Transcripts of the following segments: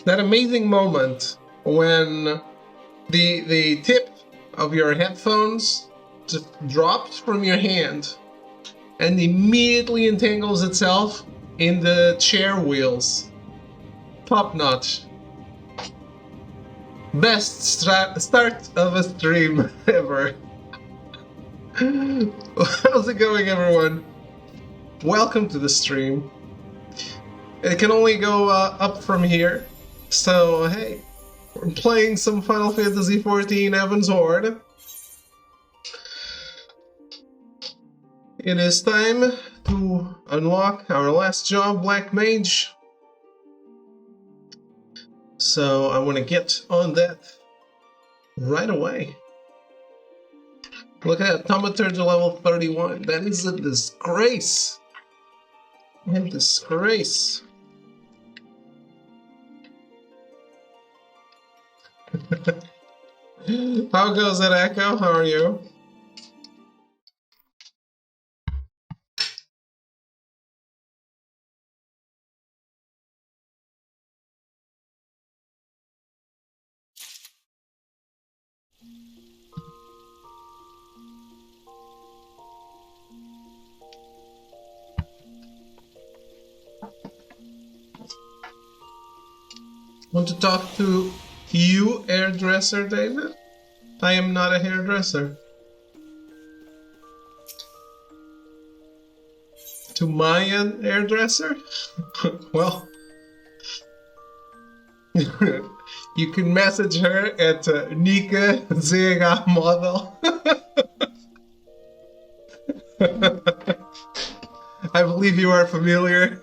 That amazing moment when the tip of your headphones just drops from your hand and immediately entangles itself in the chair wheels. Top notch. Best start of a stream ever. How's it going, everyone? Welcome to the stream. It can only go up from here. So, hey, we're playing some Final Fantasy XIV Heavensward. It is time to unlock our last job, Black Mage. So I want to get on that right away. Look at that, Thaumaturge level 31. That is a disgrace. A disgrace. How goes it, Echo? How are you? Want to talk to you, hairdresser David? I am not a hairdresser. To my hairdresser? Well, you can message her at Nika Zega Model. I believe you are familiar.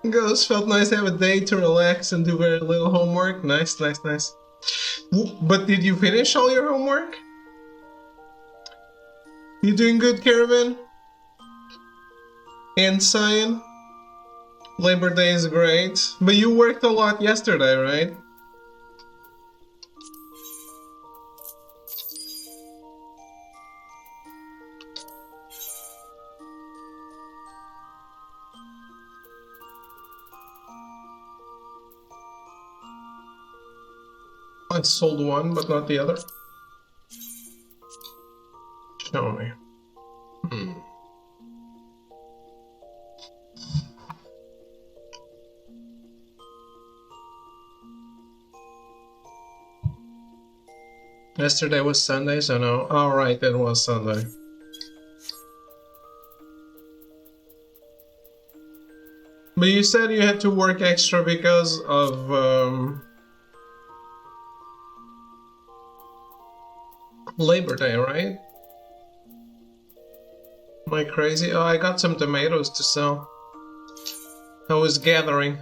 Goes, felt nice to have a day to relax and do very little homework. Nice, nice, nice. But did you finish all your homework? You doing good, Caravan? And Cyan? Labor Day is great. But you worked a lot yesterday, right? I sold one, but not the other. Show me. Yesterday was Sunday, so no. Alright, it was Sunday. But you said you had to work extra because of Labor Day, right? Am I crazy? Oh, I got some tomatoes to sell. I was gathering.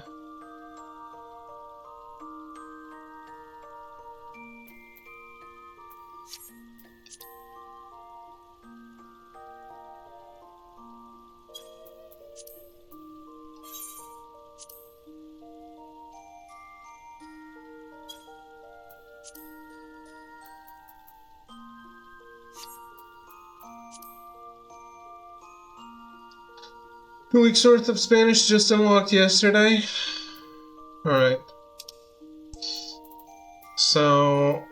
Two-week worth of Spanish just unlocked yesterday. Alright. So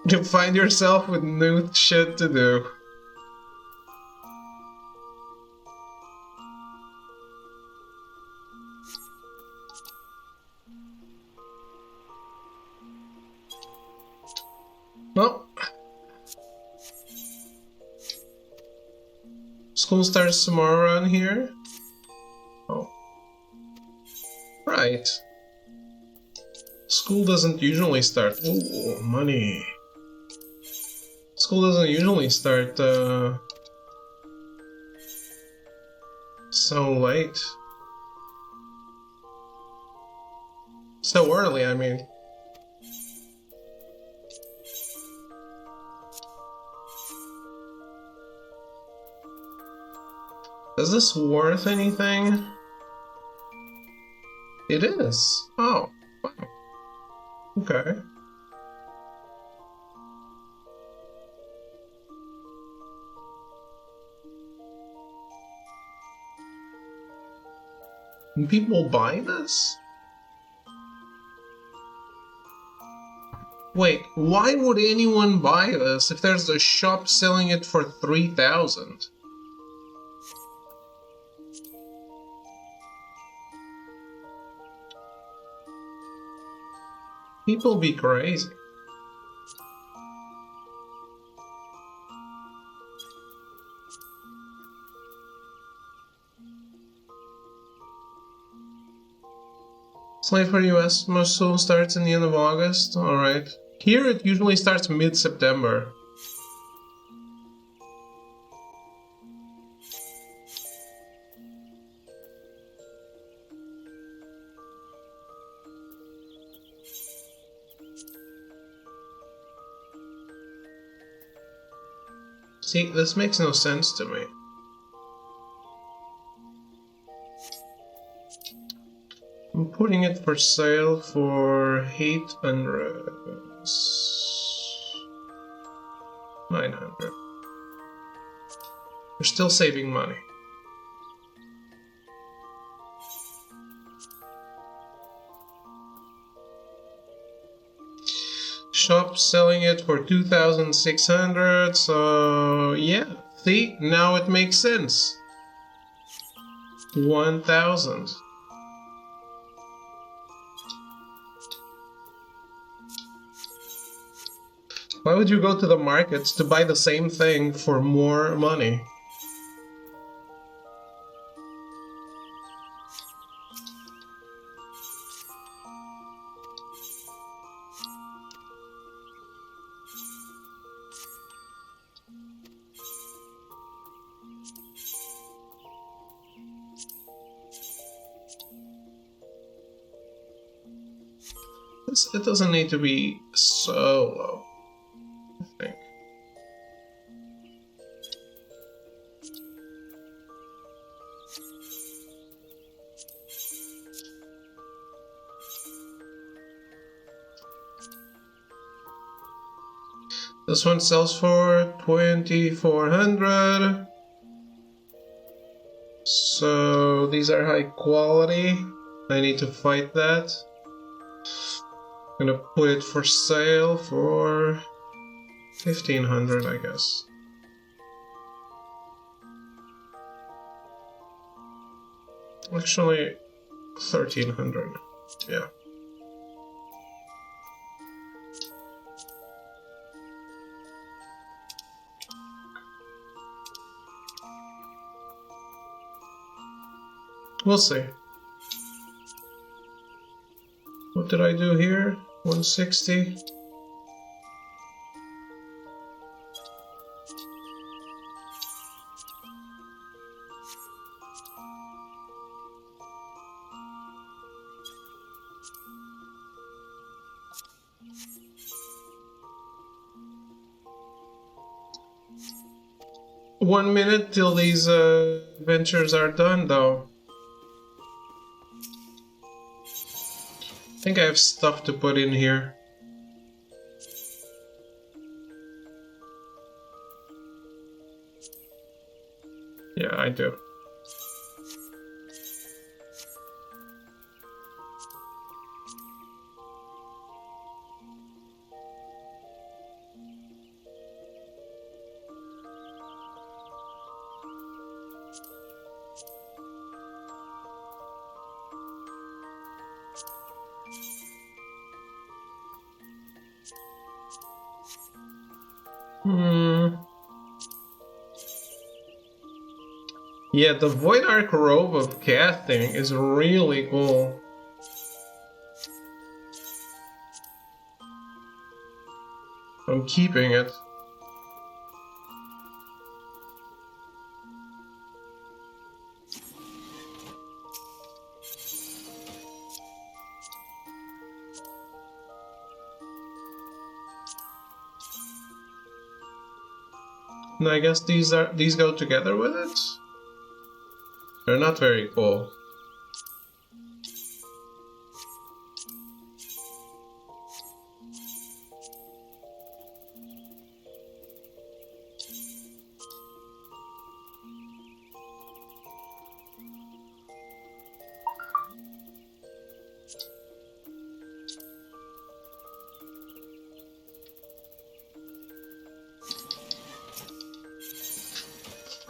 you find yourself with new shit to do. Well, school starts tomorrow around here. Oh. Right. School doesn't usually start. Ooh, money. School doesn't usually start so late. So early, I mean. Is this worth anything? It is. Oh, wow. Okay. Can people buy this? Wait, why would anyone buy this if there's a shop selling it for 3,000? People be crazy. Slave for US most soon starts in the end of August. Alright. Here it usually starts mid-September. See, this makes no sense to me. I'm putting it for sale for 800. 900. We're still saving money. Shop selling it for 2,600, so yeah. See, now it makes sense. 1,000. Why would you go to the markets to buy the same thing for more money? It doesn't need to be so low, I think. This one sells for 2,400. So these are high quality. I need to fight that. I'm gonna put it for sale for 1,500, I guess. Actually, 1,300. Yeah. We'll see. What did I do here? 160. One minute till these ventures are done, though. I think I have stuff to put in here. Yeah, I do. Yeah, the Void Arc robe of casting is really cool. I'm keeping it. And I guess these go together with it? They're not very cool.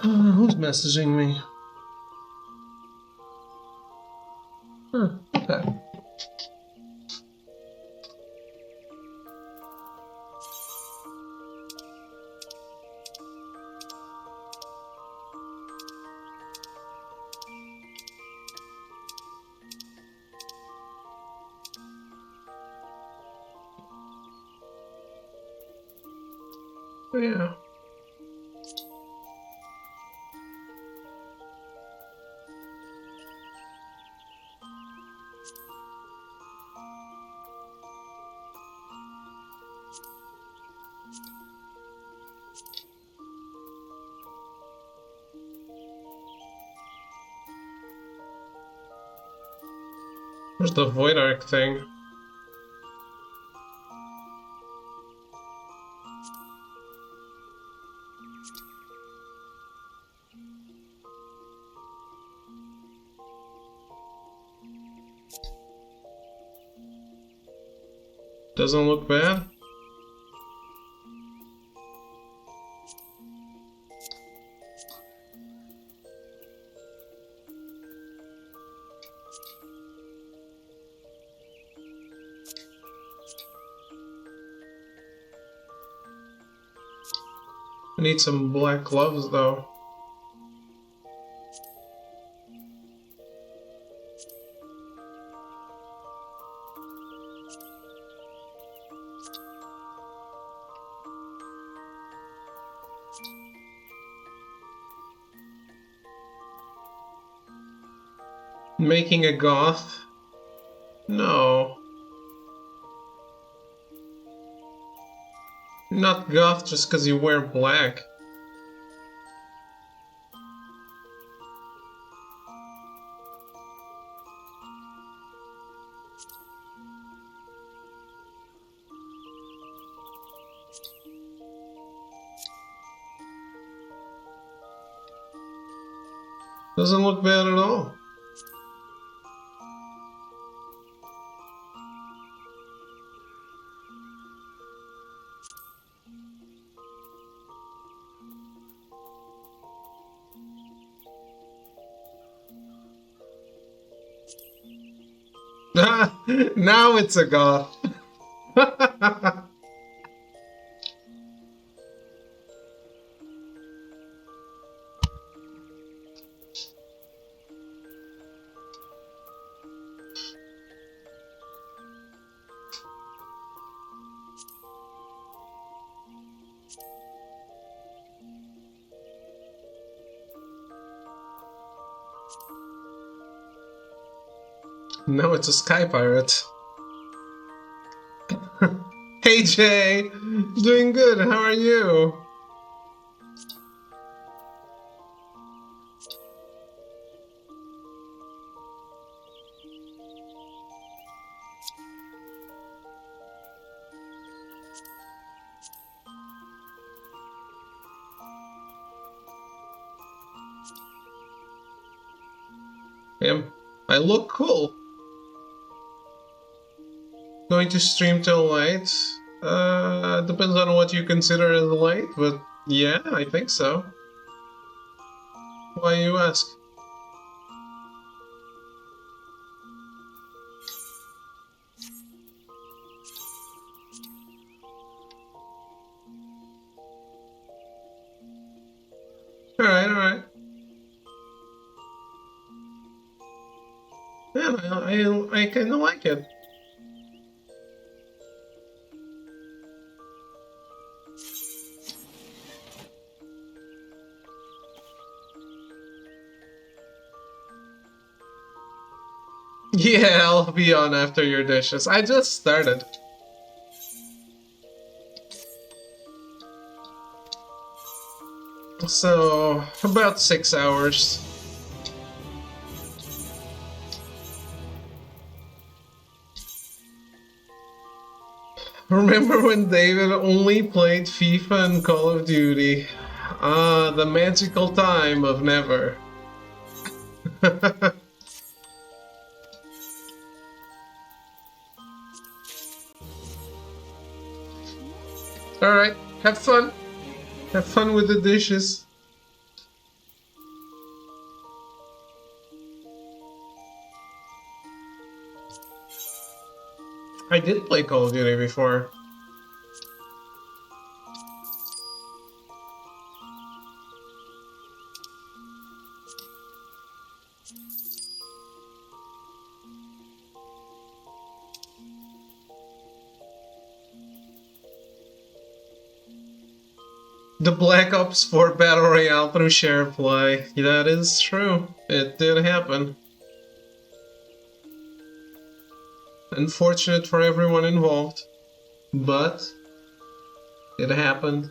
Who's messaging me? Huh, okay. Yeah. There's the Void Arc thing. Doesn't look bad. I need some black gloves though. Making a goth? No. You're not goth just because you wear black. Doesn't look bad at all. Now it's a goth. Now it's a sky pirate. Hey Jay, doing good. How are you? I look cool. Going to stream till late? Depends on what you consider as late, but yeah, I think so. Why you ask? Alright. Yeah, I kinda like it. Yeah, I'll be on after your dishes. I just started. So, about 6 hours. Remember when David only played FIFA and Call of Duty? Ah, the magical time of never. Alright, have fun. Have fun with the dishes. I did play Call of Duty before. The Black Ops 4 Battle Royale through share play. That is true. It did happen. Unfortunate for everyone involved, but it happened.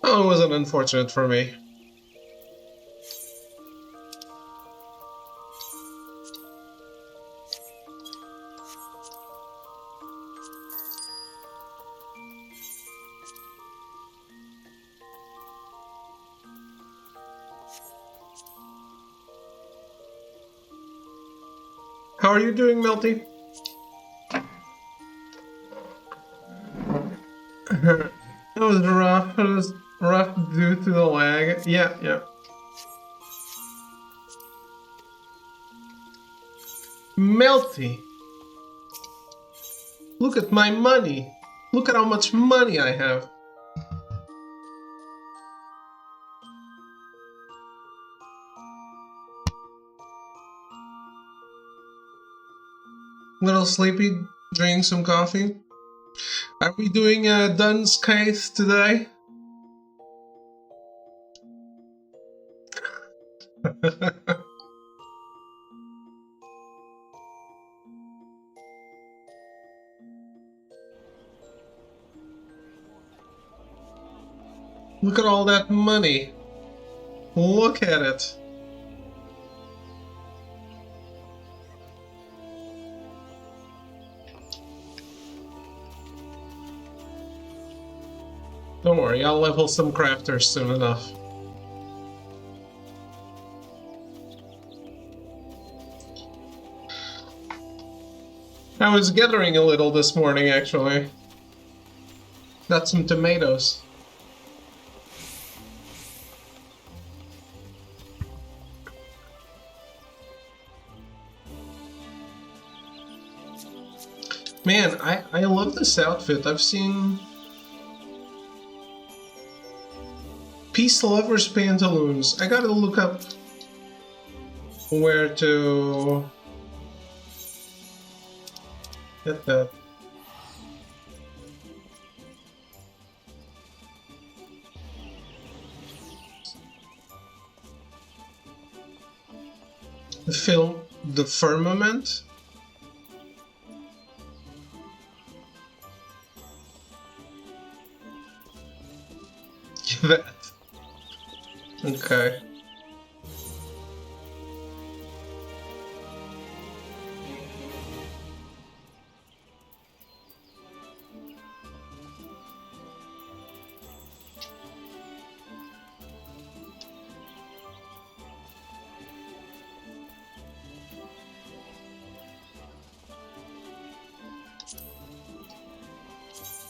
Oh, it wasn't unfortunate for me. How are you doing, Melty? It was rough. It was rough due to the lag. Yeah. Melty! Look at my money! Look at how much money I have! Little sleepy, drinking some coffee. Are we doing Dunn's case today? Look at all that money. Look at it. Don't worry, I'll level some crafters soon enough. I was gathering a little this morning, actually. Got some tomatoes. Man, I love this outfit. I've seen Peace Lovers pantaloons. I gotta look up where to get that. The film The Firmament. That. Okay.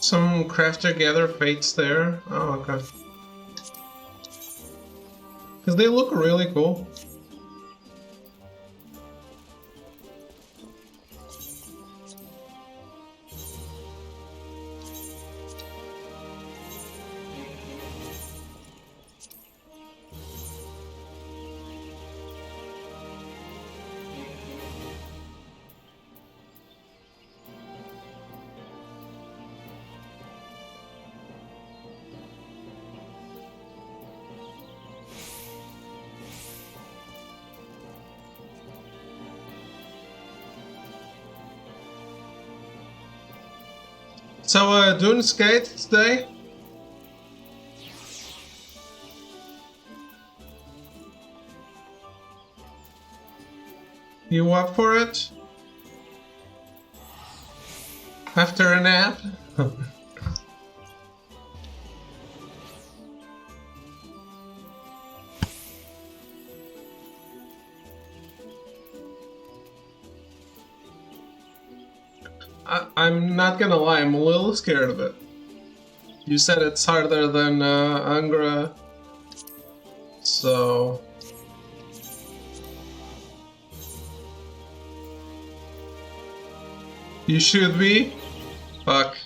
Some crafter gather fates there. Oh, okay. Because they look really cool. So, doing skate today? You up for it? After a nap? I'm not gonna lie, I'm a little scared of it. You said it's harder than Angra, so You should be. Fuck.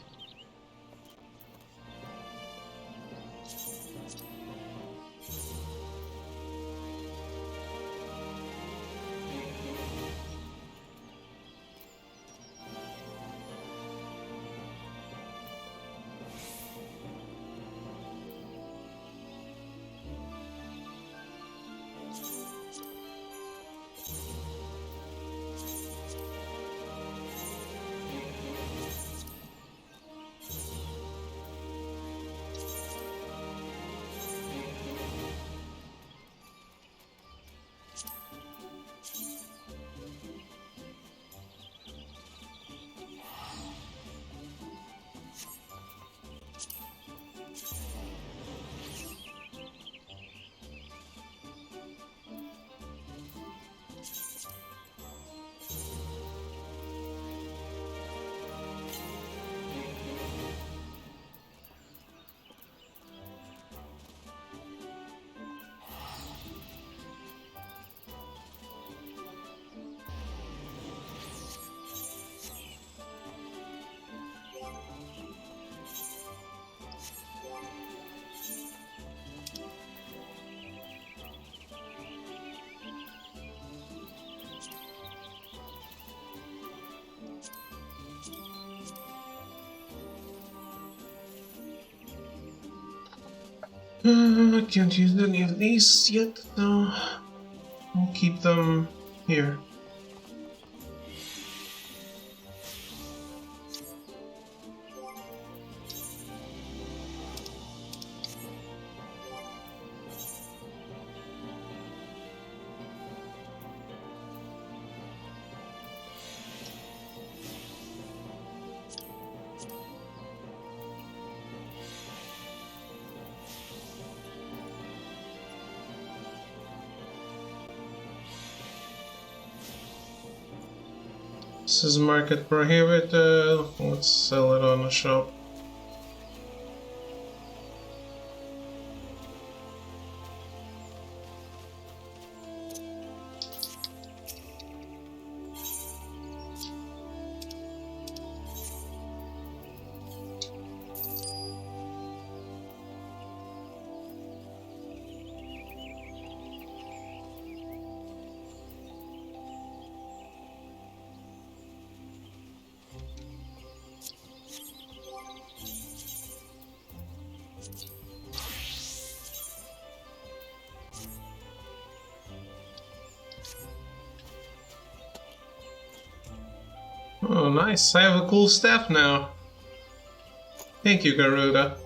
I can't use any of these yet, so I'll keep them here. This is market prohibited. Let's sell it on the shop. Oh, nice. I have a cool staff now. Thank you, Garuda.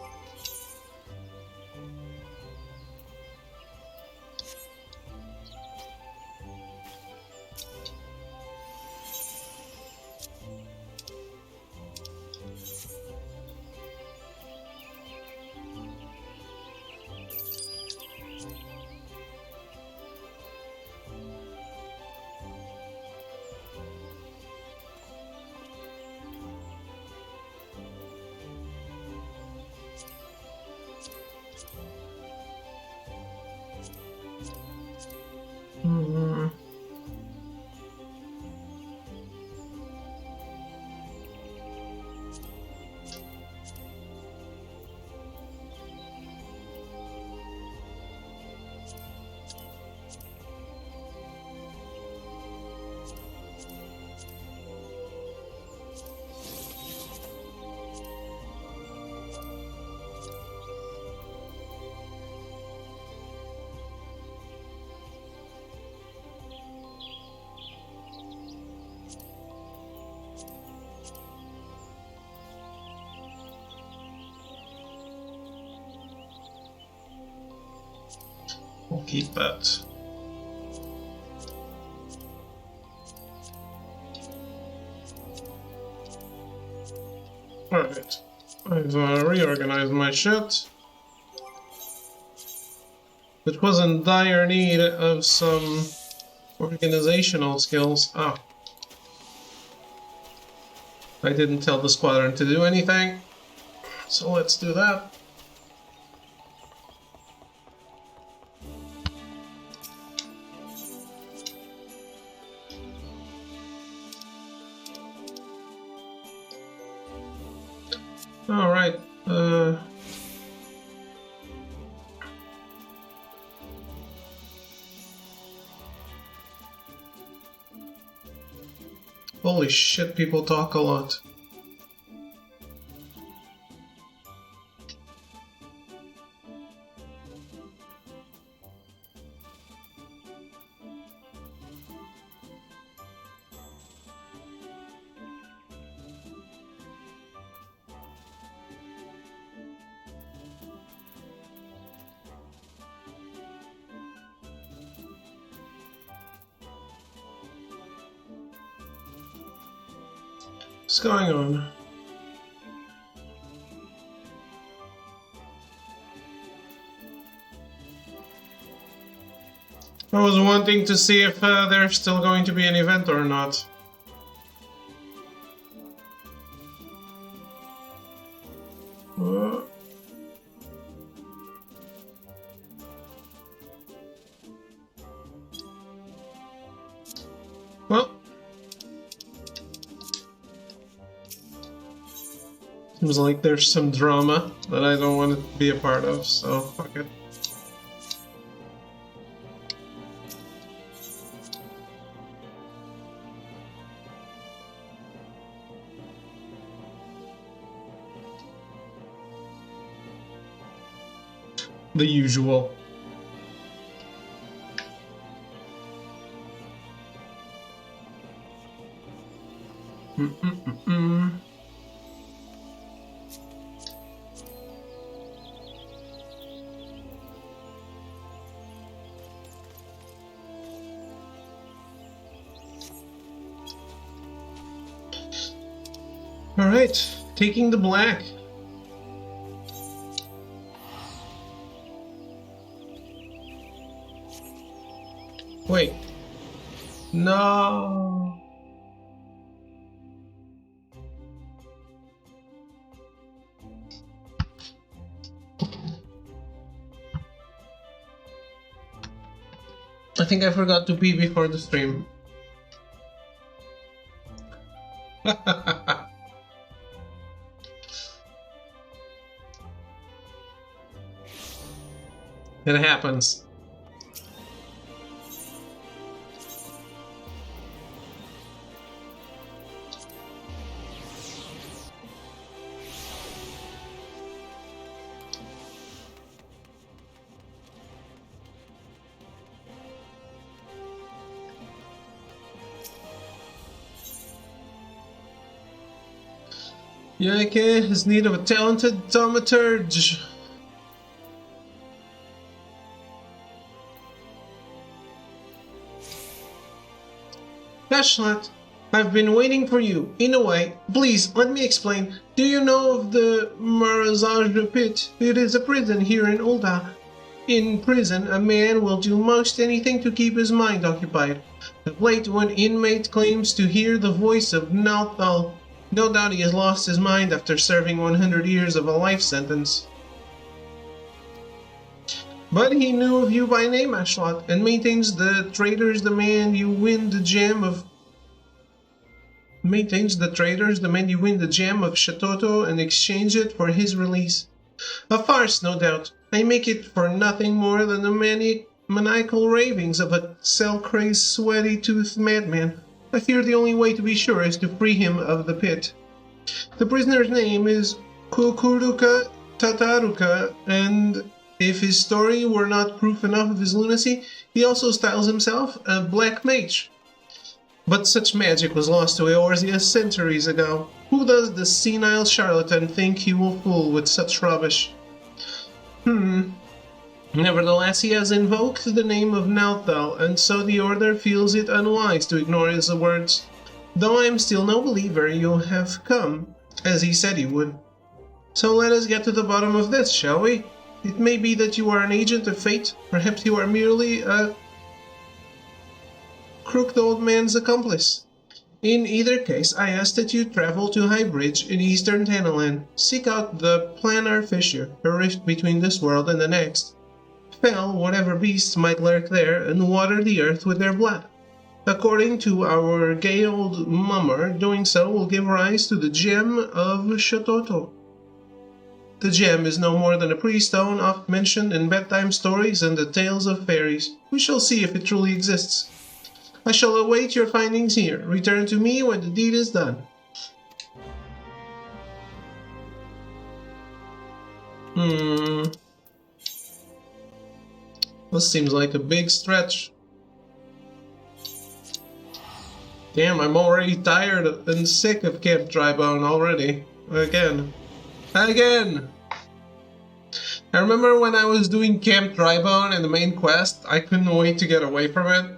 We'll keep that. Alright, I've reorganized my shit. It was in dire need of some organizational skills. Ah. I didn't tell the squadron to do anything, so let's do that. Alright. Holy shit, people talk a lot. What's going on? I was wanting to see if there's still going to be an event or not. Well, seems like there's some drama that I don't want to be a part of, so fuck it. The usual. All right, taking the black. Wait. No. I think I forgot to pee before the stream. It happens. Yake is need of a talented thaumaturge. Ashlat, I've been waiting for you. In a way, please let me explain. Do you know of the Marazaj pit? It is a prison here in Ulta. In prison, a man will do most anything to keep his mind occupied. Of late, one inmate claims to hear the voice of Nalthal. No doubt he has lost his mind after serving 100 years of a life sentence. But he knew of you by name, Ashlat, and maintains the traders demand you win the gem of... Shatoto and exchange it for his release. A farce, no doubt. I make it for nothing more than the maniacal ravings of a cell-crazed, sweaty-toothed madman. I fear the only way to be sure is to free him of the pit. The prisoner's name is Kukuruka Tataruka, and if his story were not proof enough of his lunacy, he also styles himself a black mage. But such magic was lost to Eorzea centuries ago. Who does the senile charlatan think he will fool with such rubbish? Nevertheless, he has invoked the name of Nalthal, and so the Order feels it unwise to ignore his words. Though I am still no believer, you have come, as he said he would. So let us get to the bottom of this, shall we? It may be that you are an agent of fate. Perhaps you are merely a crooked old man's accomplice. In either case, I ask that you travel to High Bridge in eastern Tanalan. Seek out the planar fissure, a rift between this world and the next. Fell whatever beasts might lurk there, and water the earth with their blood. According to our gay old mummer, doing so will give rise to the gem of Shatoto. The gem is no more than a pretty stone oft mentioned in bedtime stories and the tales of fairies. We shall see if it truly exists. I shall await your findings here. Return to me when the deed is done. This seems like a big stretch. Damn, I'm already tired and sick of Camp Drybone already. Again. I remember when I was doing Camp Drybone in the main quest, I couldn't wait to get away from it.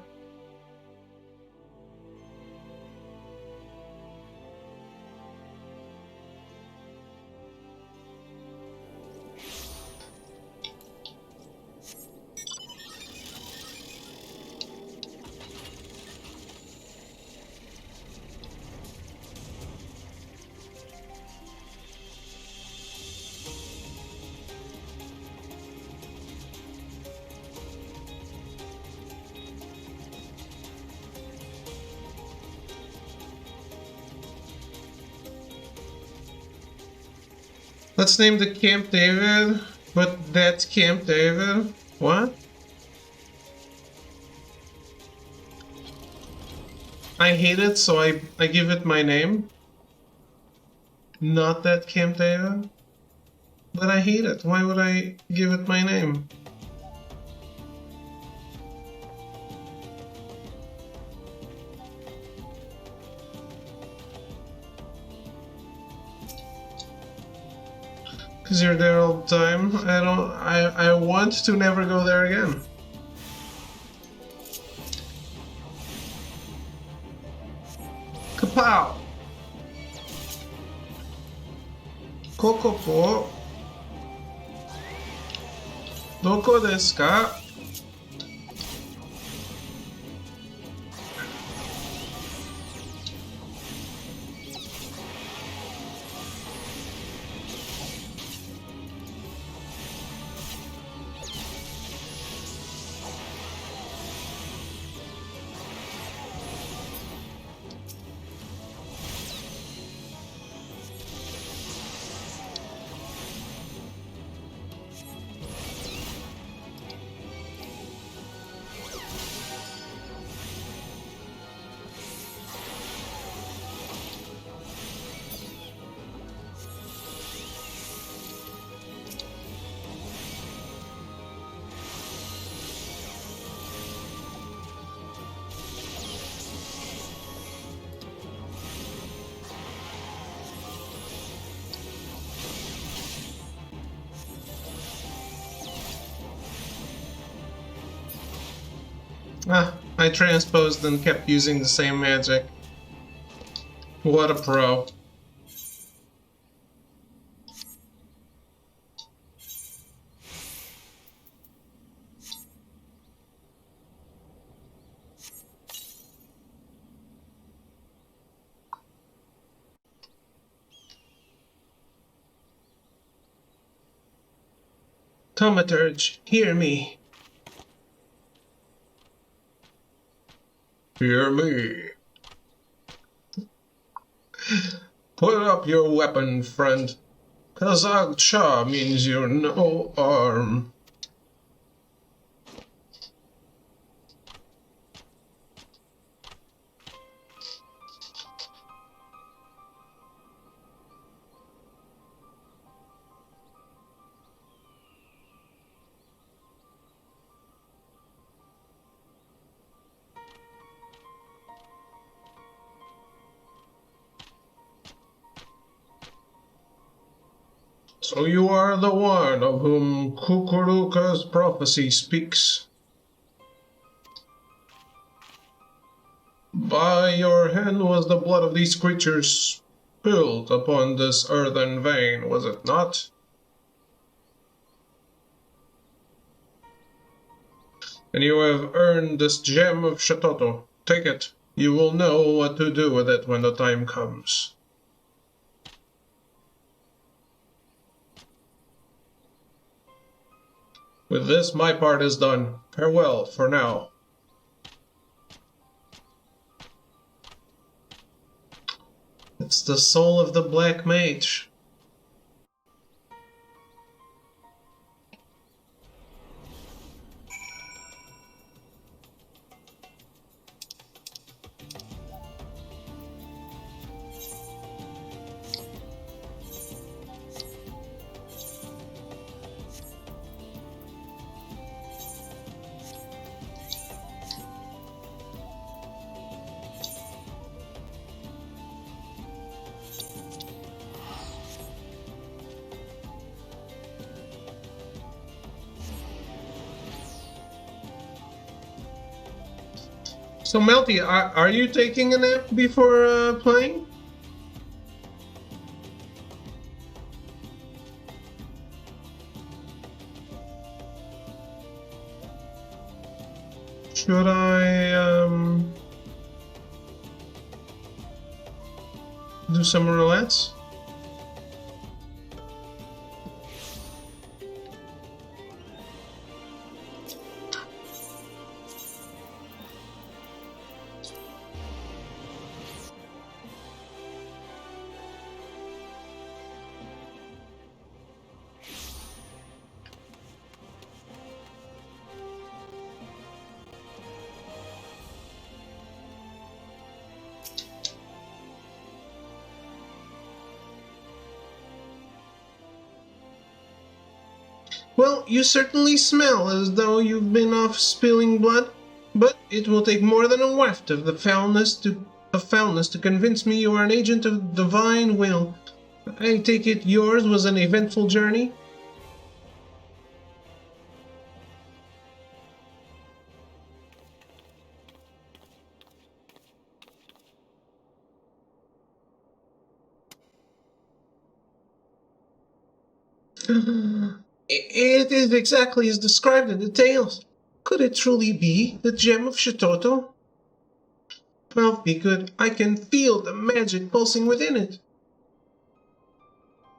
Let's name the Camp David, but that's Camp David. What? I hate it, so I give it my name. Not that Camp David. But I hate it. Why would I give it my name? Because you're there all the time. I want to never go there again. Kapow! Kokoko. Doko desu ka? Ah, I transposed and kept using the same magic. What a pro. Thaumaturge, hear me. Hear me. Put up your weapon, friend. Kazag Cha means you're no arm. So you are the one of whom Kukuruka's prophecy speaks. By your hand was the blood of these creatures spilled upon this earthen vein, was it not? And you have earned this gem of Shatoto. Take it. You will know what to do with it when the time comes. With this, my part is done. Farewell for now. It's the soul of the Black Mage. So Melty, are you taking a nap before playing? Should I do some roulettes? Well, you certainly smell as though you've been off spilling blood, but it will take more than a waft of the foulness to convince me you are an agent of divine will. I take it yours was an eventful journey? It is exactly as described in the tales. Could it truly be the gem of Shitoto? Well, be good. I can feel the magic pulsing within it.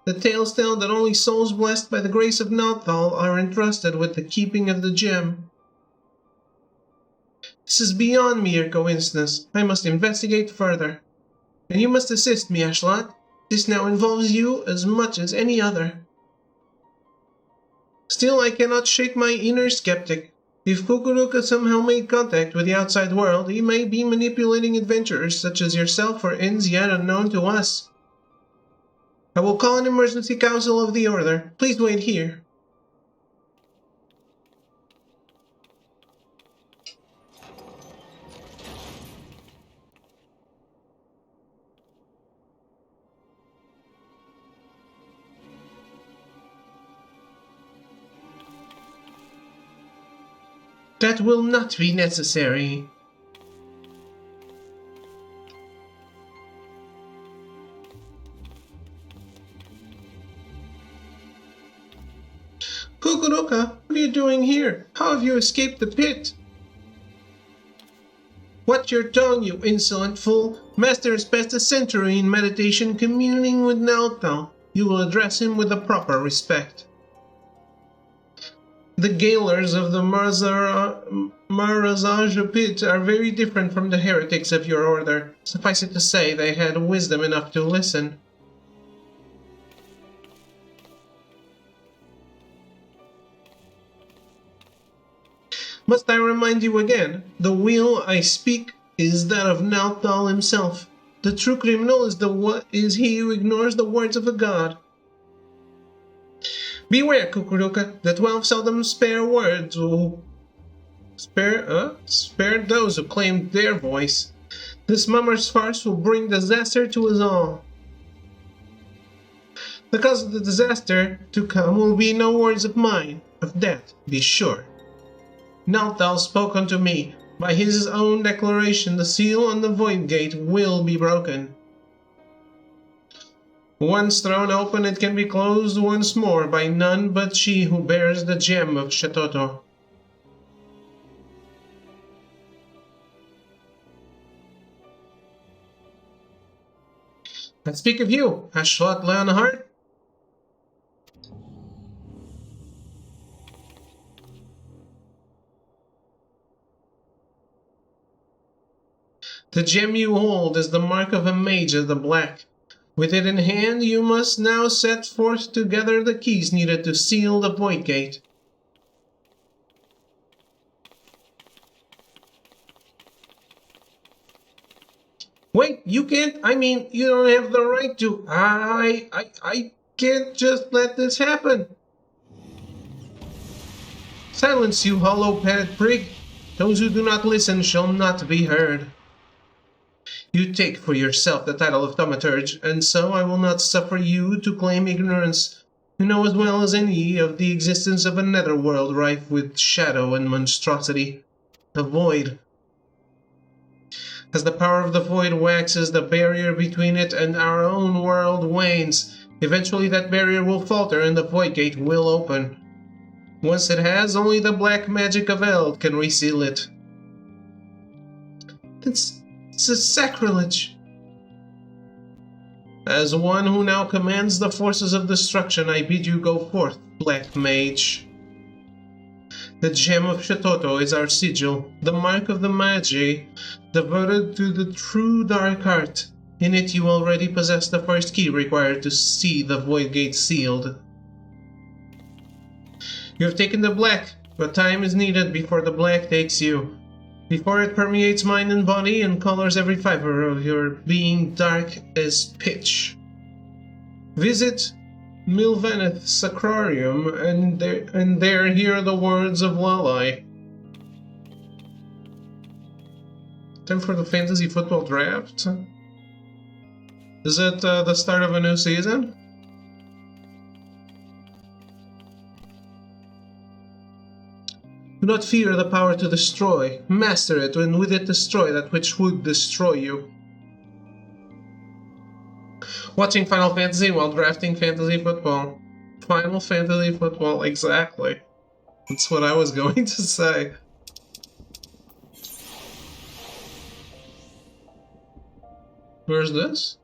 The tales tell that only souls blessed by the grace of Nalthal are entrusted with the keeping of the gem. This is beyond mere coincidence. I must investigate further. And you must assist me, Ashlot. This now involves you as much as any other. Still, I cannot shake my inner skeptic. If Kukuruka somehow made contact with the outside world, he may be manipulating adventurers such as yourself for ends yet unknown to us. I will call an emergency council of the Order. Please wait here. That will not be necessary. Kukuruka, what are you doing here? How have you escaped the pit? Watch your tongue, you insolent fool. Master has passed a century in meditation communing with Nalthal. You will address him with the proper respect. The gaolers of the Maharaja pit are very different from the heretics of your order. Suffice it to say, they had wisdom enough to listen. Must I remind you again, the will I speak is that of Nalthal himself. The true criminal is he who ignores the words of a god. Beware, Kukuruka, the 12 seldom spare words will spare those who claim their voice. This mummer's farce will bring disaster to us all. The cause of the disaster to come will be no words of mine, of that, be sure. Nalthal spoke unto me. By his own declaration, the seal on the void gate will be broken. Once thrown open, it can be closed once more by none but she who bears the gem of Shitoto. I speak of you, Ashlot Leonhardt. The gem you hold is the mark of a mage of the black. With it in hand, you must now set forth to gather the keys needed to seal the void gate. Wait, you can't, you don't have the right to. I can't just let this happen. Silence, you hollow-padded prig. Those who do not listen shall not be heard. You take for yourself the title of thaumaturge, and so I will not suffer you to claim ignorance. You know as well as any of the existence of a netherworld rife with shadow and monstrosity. The void. As the power of the void waxes, the barrier between it and our own world wanes. Eventually that barrier will falter and the void gate will open. Once it has, only the black magic of Eld can reseal it. It's a sacrilege. As one who now commands the forces of destruction, I bid you go forth, Black Mage. The gem of Shatoto is our sigil, the mark of the Magi, devoted to the true dark art. In it you already possess the first key required to see the void gate sealed. You have taken the black, but time is needed before the black takes you. Before it permeates mind and body and colors every fiber of your being dark as pitch. Visit Milvaneth Sacrarium and there hear the words of Lalai. Time for the fantasy football draft. Is it the start of a new season? Do not fear the power to destroy. Master it, and with it destroy that which would destroy you. Watching Final Fantasy while drafting fantasy football. Final Fantasy football, exactly. That's what I was going to say. Where's this?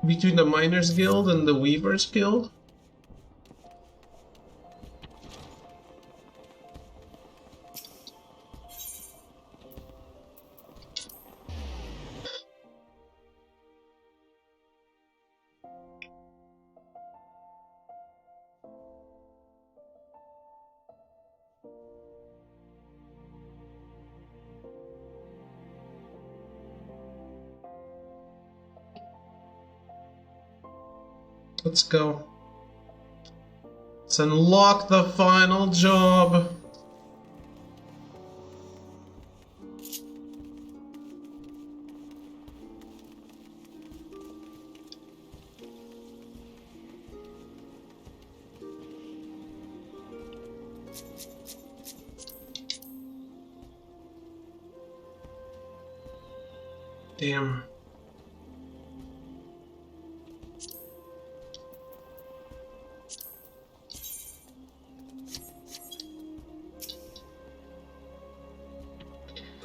Between the Miners Guild and the Weavers Guild? Let's go. Let's unlock the final job. Damn.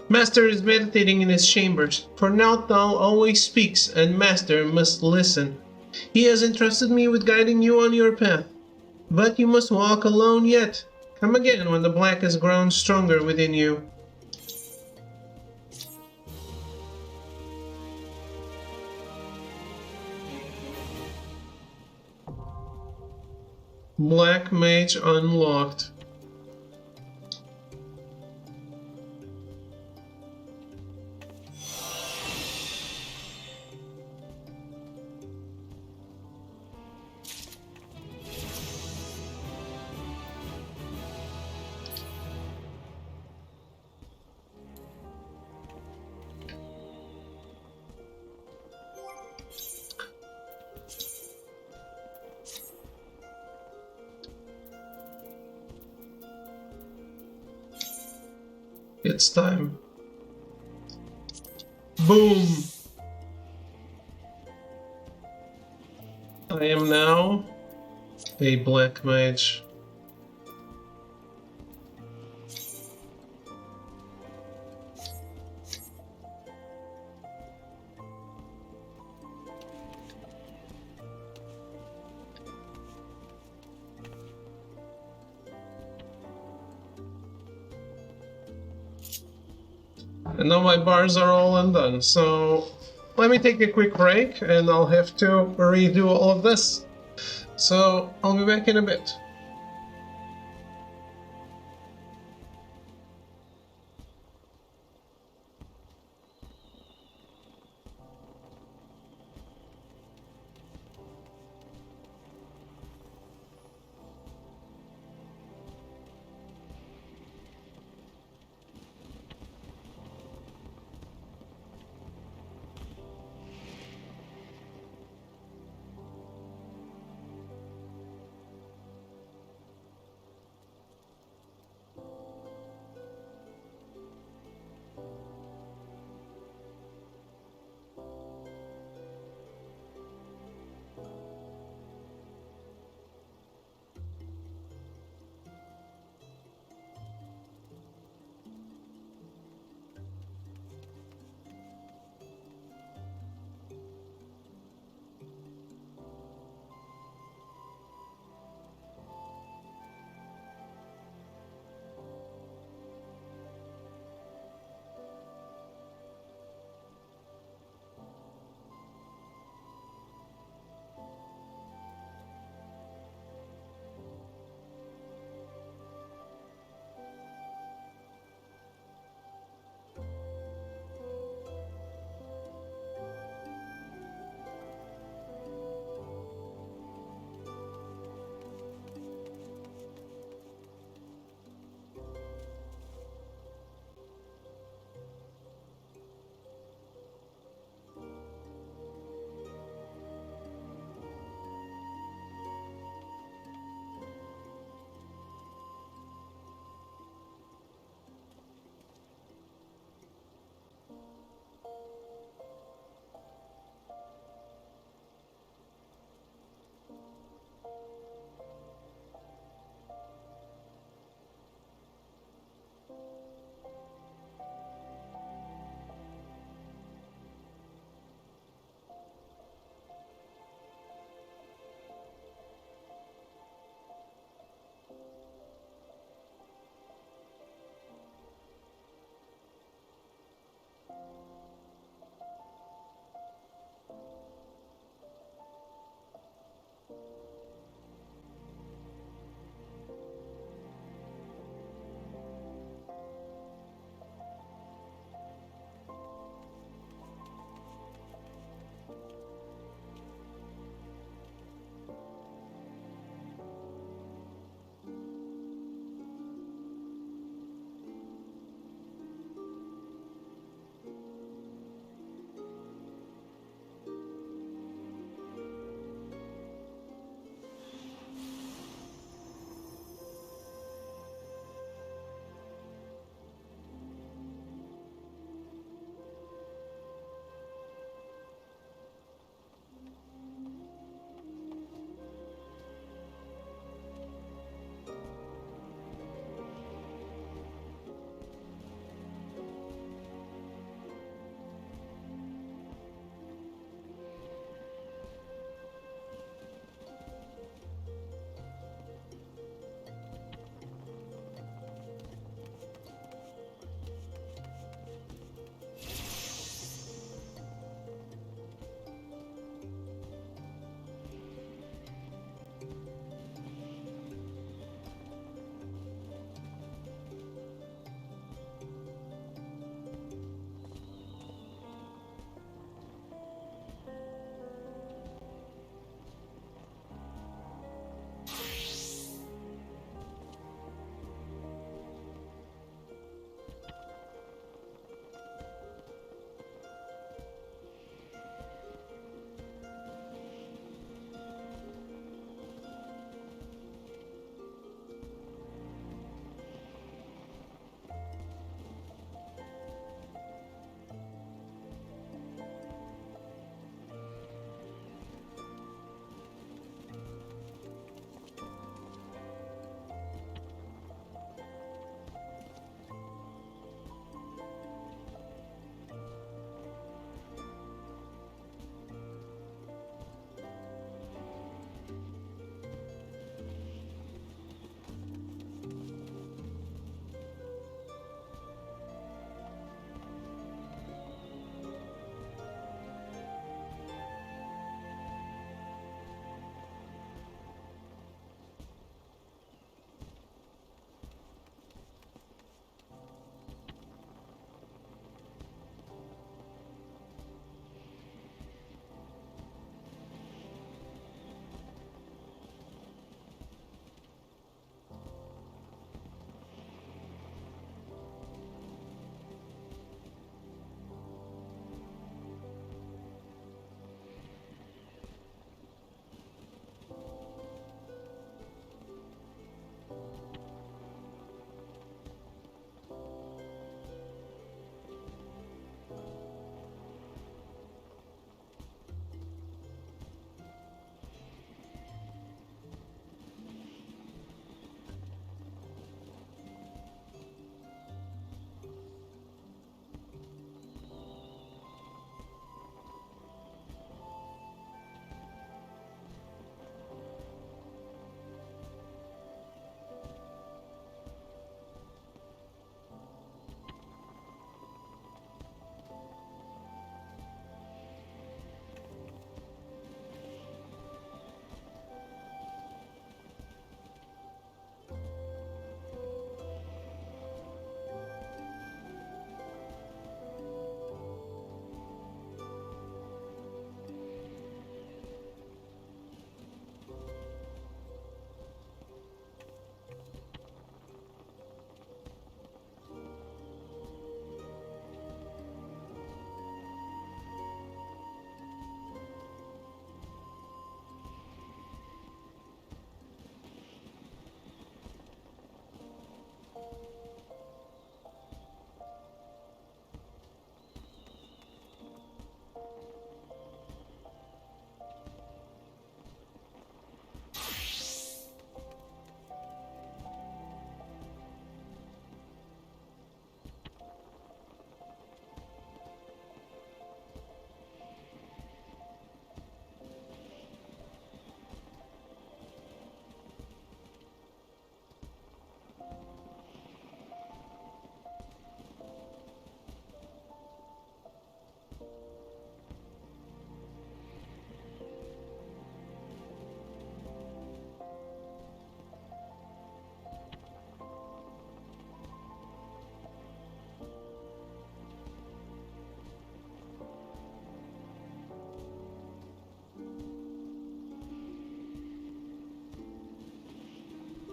Master is meditating in his chambers, for Nauthnal always speaks, and Master must listen. He has entrusted me with guiding you on your path, but you must walk alone yet. Come again when the black has grown stronger within you. Black Mage unlocked. It's time. Boom! I am now a Black Mage. And now my bars are all undone, so let me take a quick break and I'll have to redo all of this. So I'll be back in a bit.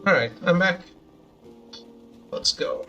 Alright, I'm back. Let's go.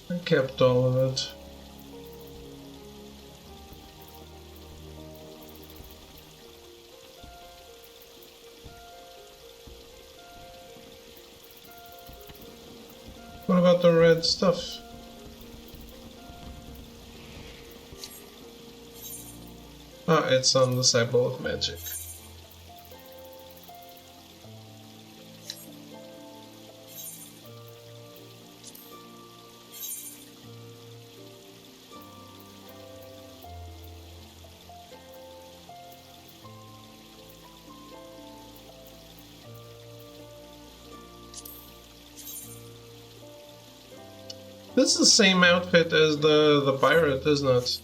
I kept all of it. What about the red stuff? Ah, it's on the sideboard of magic. This is the same outfit as the pirate, isn't it?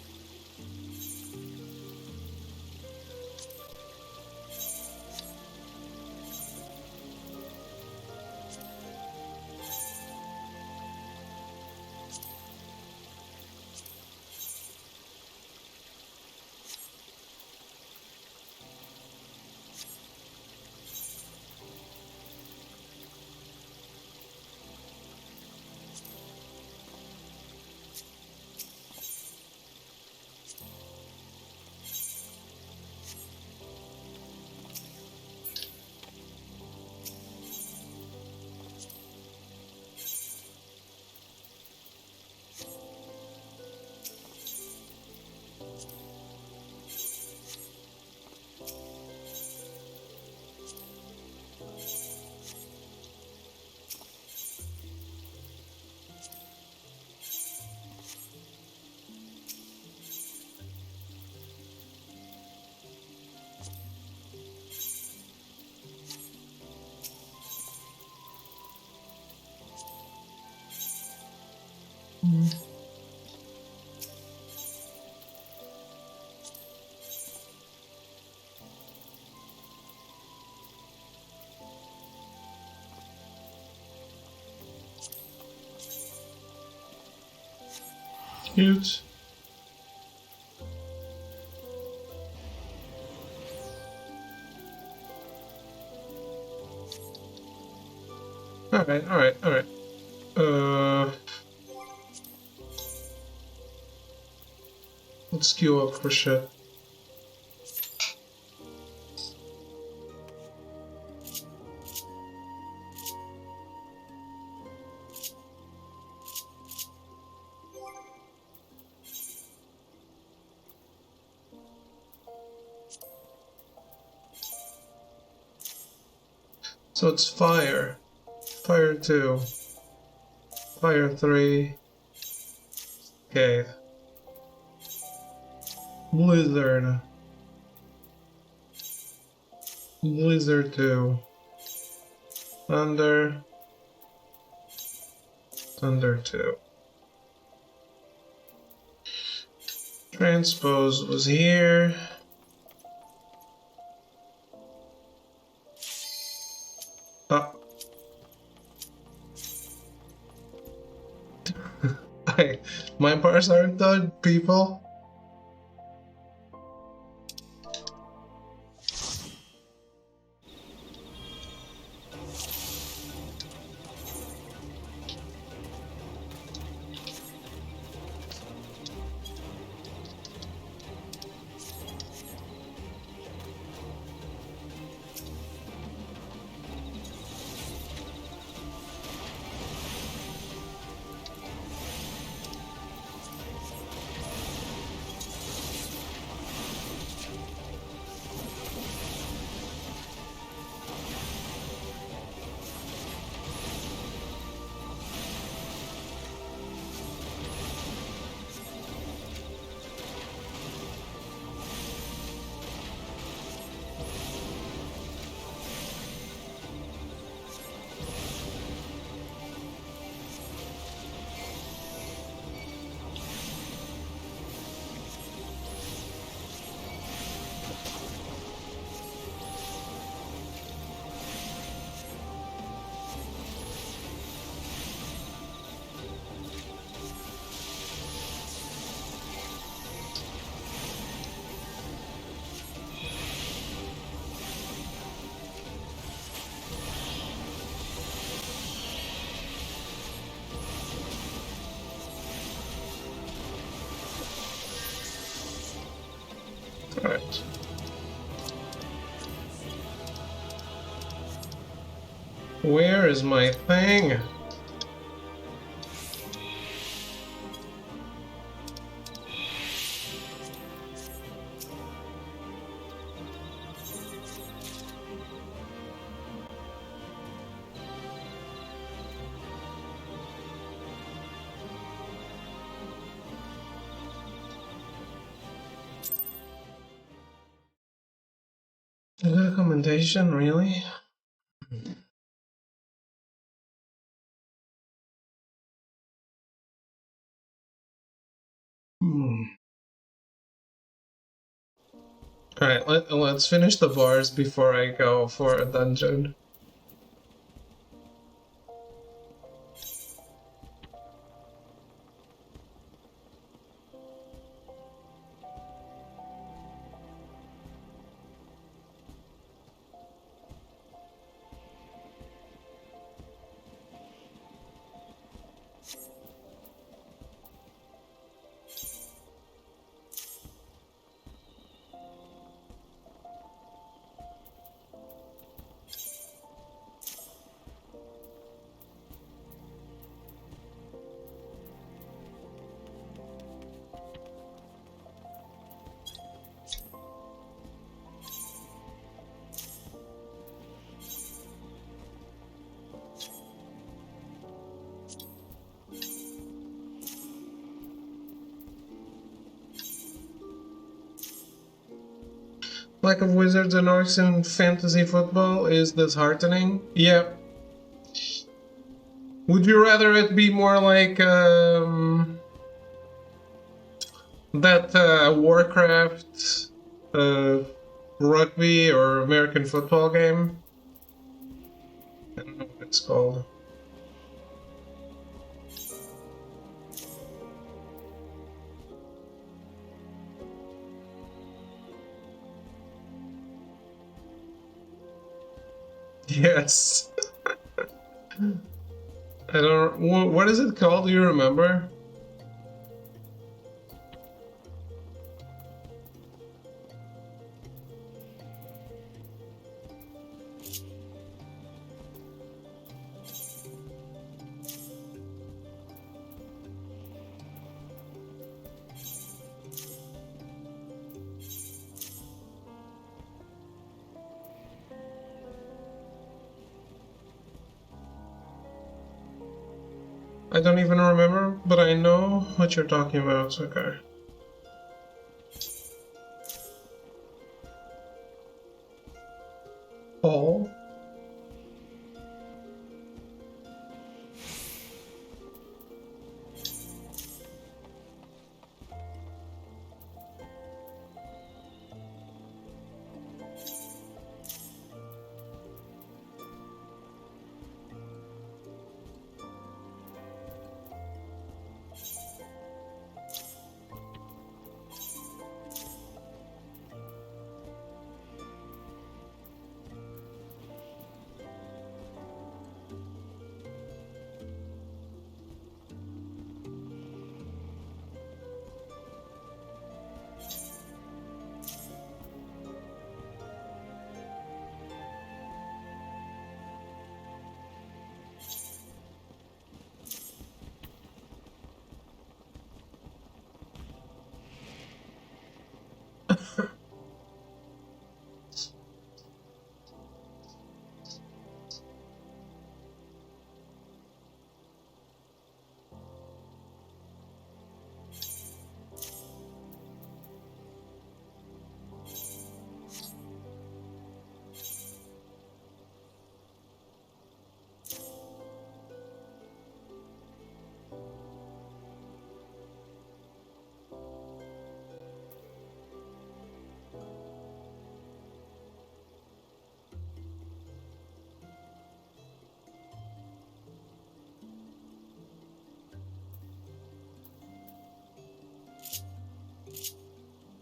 Cute. Alright. Let's queue up for shit. So it's fire. Fire 2. Fire 3. Okay. Blizzard. Blizzard 2. Thunder. Thunder 2. Transpose was here. Ah. My parts aren't done, people. Where is my thing? I got a commendation, really? Alright, let's finish the bars before I go for a dungeon. Lack of wizards and orcs in fantasy football is disheartening. Yeah. Would you rather it be more like that Warcraft rugby or American football game? I don't know what it's called. Yes. I don't. What is it called? Do you remember? I don't even remember, but I know what you're talking about. Okay. Paul.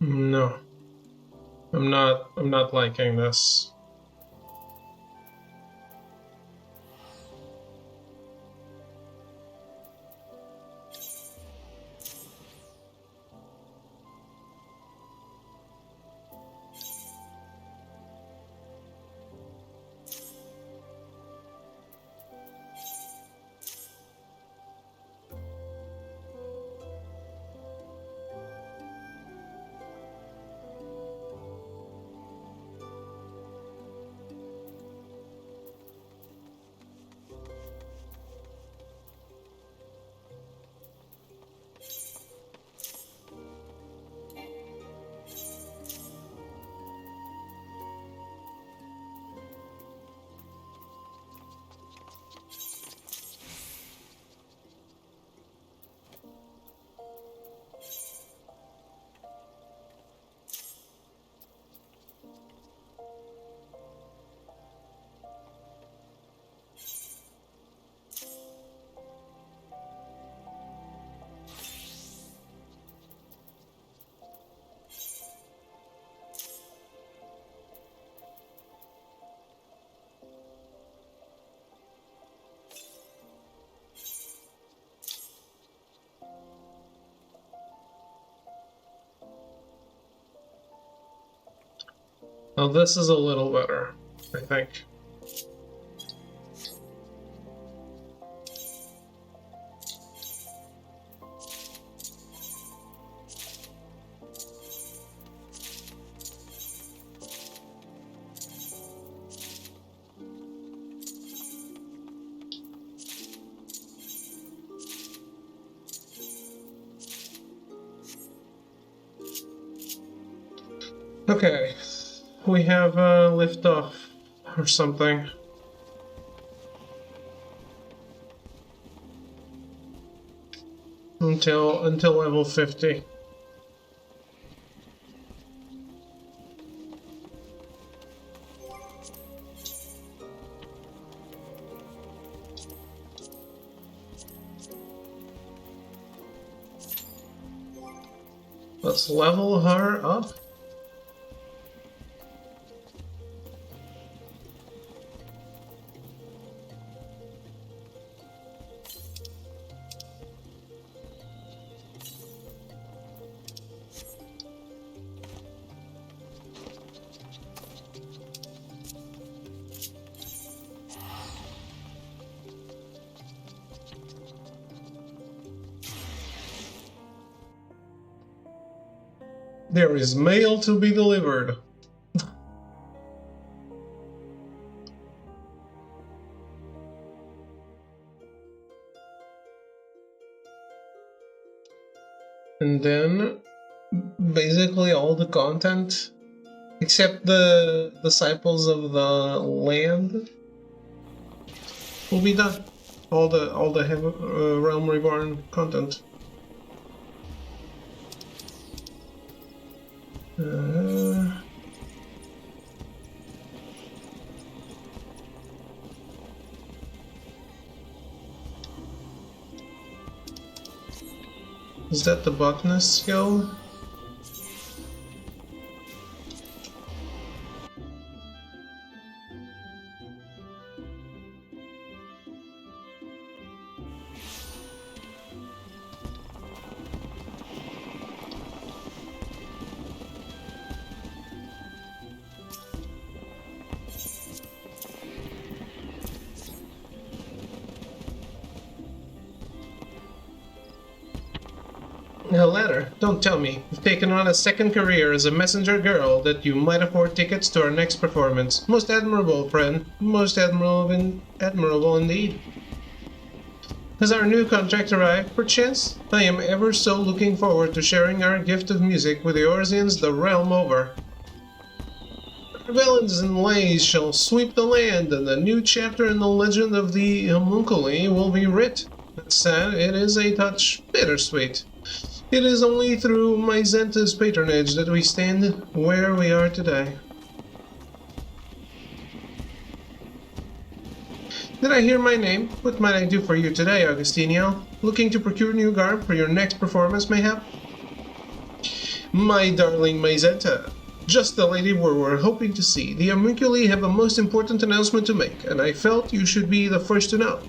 No. I'm not liking this. Well, this is a little better, I think. Okay, we have lift off or something. Until level 50. Let's level her up. There is mail to be delivered. And then basically all the content except the disciples of the land will be done. All the Realm Reborn content. Is that the botanist skill? A letter? Don't tell me. You've taken on a second career as a messenger girl that you might afford tickets to our next performance. Most admirable, friend. Most admirable indeed. Has our new contract arrived, perchance? I am ever so looking forward to sharing our gift of music with the Orzians the realm over. Our villains and lays shall sweep the land, and a new chapter in the legend of the homunculi will be writ. That said, it is a touch bittersweet. It is only through Myzenta's patronage that we stand where we are today. Did I hear my name? What might I do for you today, Augustinio? Looking to procure new garb for your next performance, mayhap? My darling Myzenta, just the lady we were hoping to see. The homunculi have a most important announcement to make, and I felt you should be the first to know.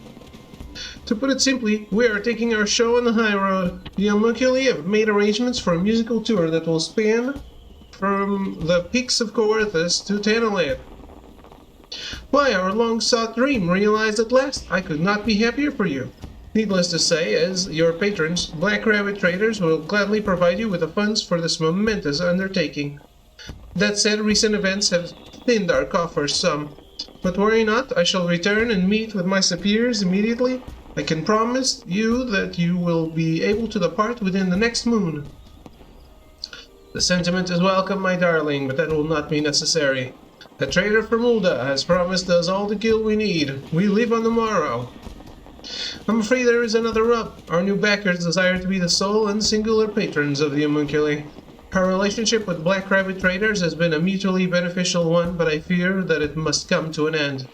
To put it simply, we are taking our show on the high road. The homunculi have made arrangements for a musical tour that will span from the peaks of Coerthus to Tanaland. Why, our long-sought dream realized at last. I could not be happier for you. Needless to say, as your patrons, Black Rabbit Traders will gladly provide you with the funds for this momentous undertaking. That said, recent events have thinned our coffers some. But worry not, I shall return and meet with my superiors immediately. I can promise you that you will be able to depart within the next moon. The sentiment is welcome, my darling, but that will not be necessary. The trader from Ulda has promised us all the gil we need. We leave on the morrow. I'm afraid there is another rub. Our new backers desire to be the sole and singular patrons of the homunculi. Our relationship with Black Rabbit Traders has been a mutually beneficial one, but I fear that it must come to an end.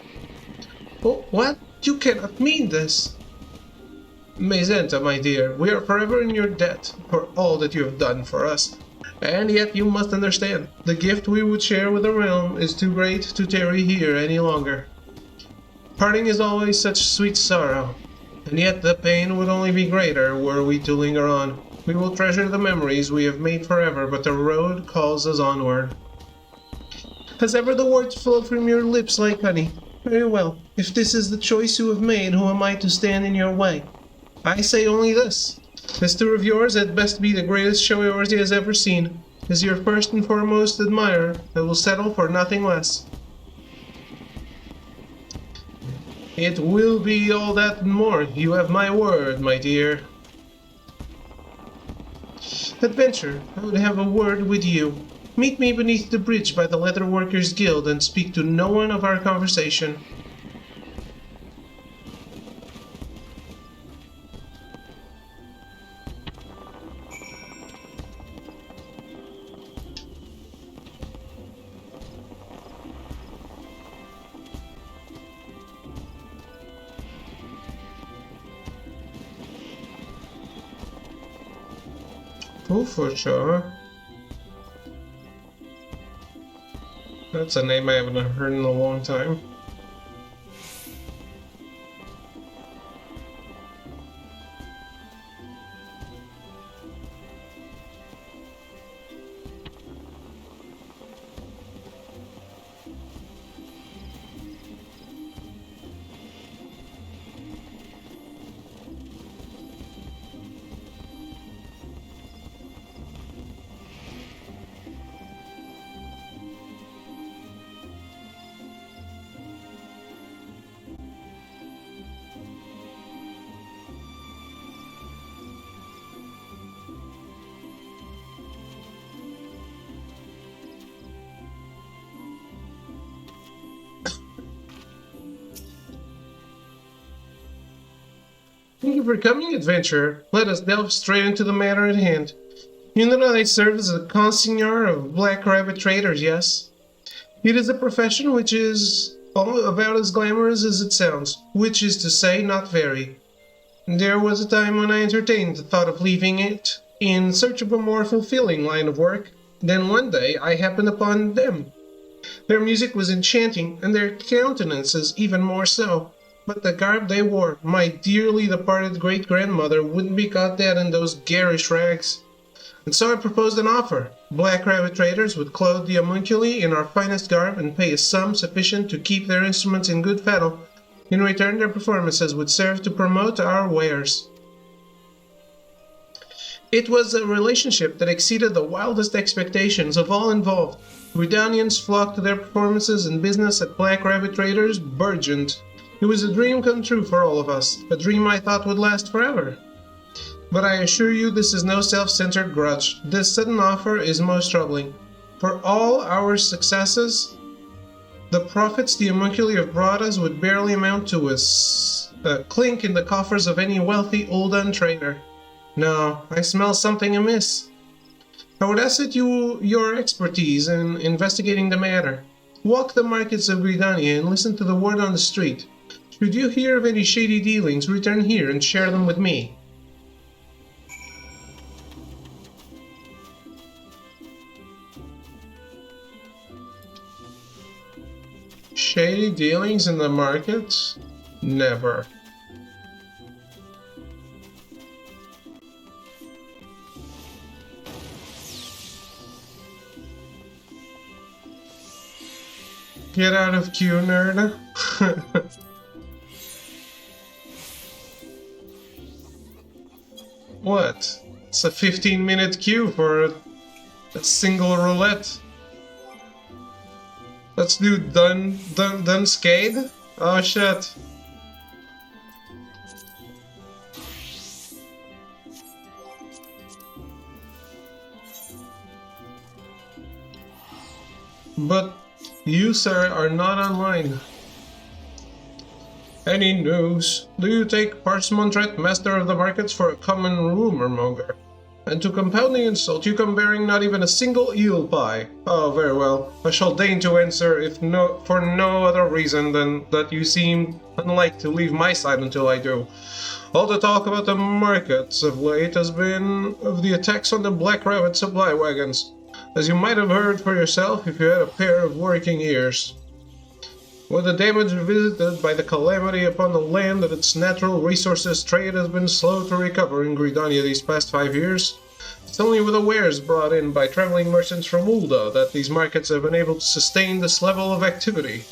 Oh, what? You cannot mean this! Myzenta, my dear, we are forever in your debt for all that you have done for us. And yet you must understand, the gift we would share with the realm is too great to tarry here any longer. Parting is always such sweet sorrow, and yet the pain would only be greater were we to linger on. We will treasure the memories we have made forever, but the road calls us onward. Has ever the words flowed from your lips like honey? Very well. If this is the choice you have made, who am I to stand in your way? I say only this. This tour of yours had best be the greatest show yours he has ever seen. Is your first and foremost admirer that will settle for nothing less. It will be all that and more. You have my word, my dear. Adventure, I would have a word with you. Meet me beneath the bridge by the Leather Workers Guild and speak to no one of our conversation. Oh, for sure. That's a name I haven't heard in a long time. Thank you for coming, adventurer. Let us delve straight into the matter at hand. You know that I serve as a consignor of black rabbit traders, yes? It is a profession which is about as glamorous as it sounds, which is to say, not very. There was a time when I entertained the thought of leaving it in search of a more fulfilling line of work. Then one day I happened upon them. Their music was enchanting, and their countenances even more so. But the garb they wore, my dearly departed great-grandmother wouldn't be caught dead in those garish rags. And so I proposed an offer. Black rabbit traders would clothe the homunculi in our finest garb and pay a sum sufficient to keep their instruments in good fettle. In return, their performances would serve to promote our wares. It was a relationship that exceeded the wildest expectations of all involved. Gridanians flocked to their performances, and business at Black Rabbit Traders burgeoned. It was a dream come true for all of us, a dream I thought would last forever. But I assure you this is no self-centered grudge. This sudden offer is most troubling. For all our successes, the profits the homunculi have brought us would barely amount to a clink in the coffers of any wealthy old trader. No, I smell something amiss. I would ask that your expertise in investigating the matter. Walk the markets of Gridania and listen to the word on the street. Should you hear of any shady dealings, return here and share them with me. Shady dealings in the markets? Never. Get out of queue, nerd. What? It's a 15-minute queue for a single roulette. Let's do done skate. Oh shit. But you, sir, are not online. Any news? Do you take Parsimondret, master of the markets, for a common rumor monger? And to compound the insult, you come bearing not even a single eel pie. Oh, very well. I shall deign to answer, for no other reason than that you seem unlike to leave my side until I do. All the talk about the markets of late has been of the attacks on the Black Rabbit supply wagons, as you might have heard for yourself if you had a pair of working ears. With the damage visited by the calamity upon the land that its natural resources trade has been slow to recover in Gridania these past 5 years, It's only with the wares brought in by traveling merchants from Ulda that these markets have been able to sustain this level of activity.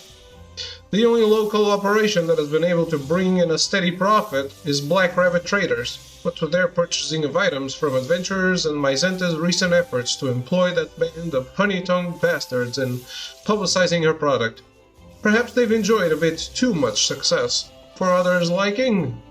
The only local operation that has been able to bring in a steady profit is Black Rabbit Traders, what with their purchasing of items from adventurers and Myzenta's recent efforts to employ that band of honey-tongued bastards in publicizing her product. Perhaps they've enjoyed a bit too much success, for others' liking.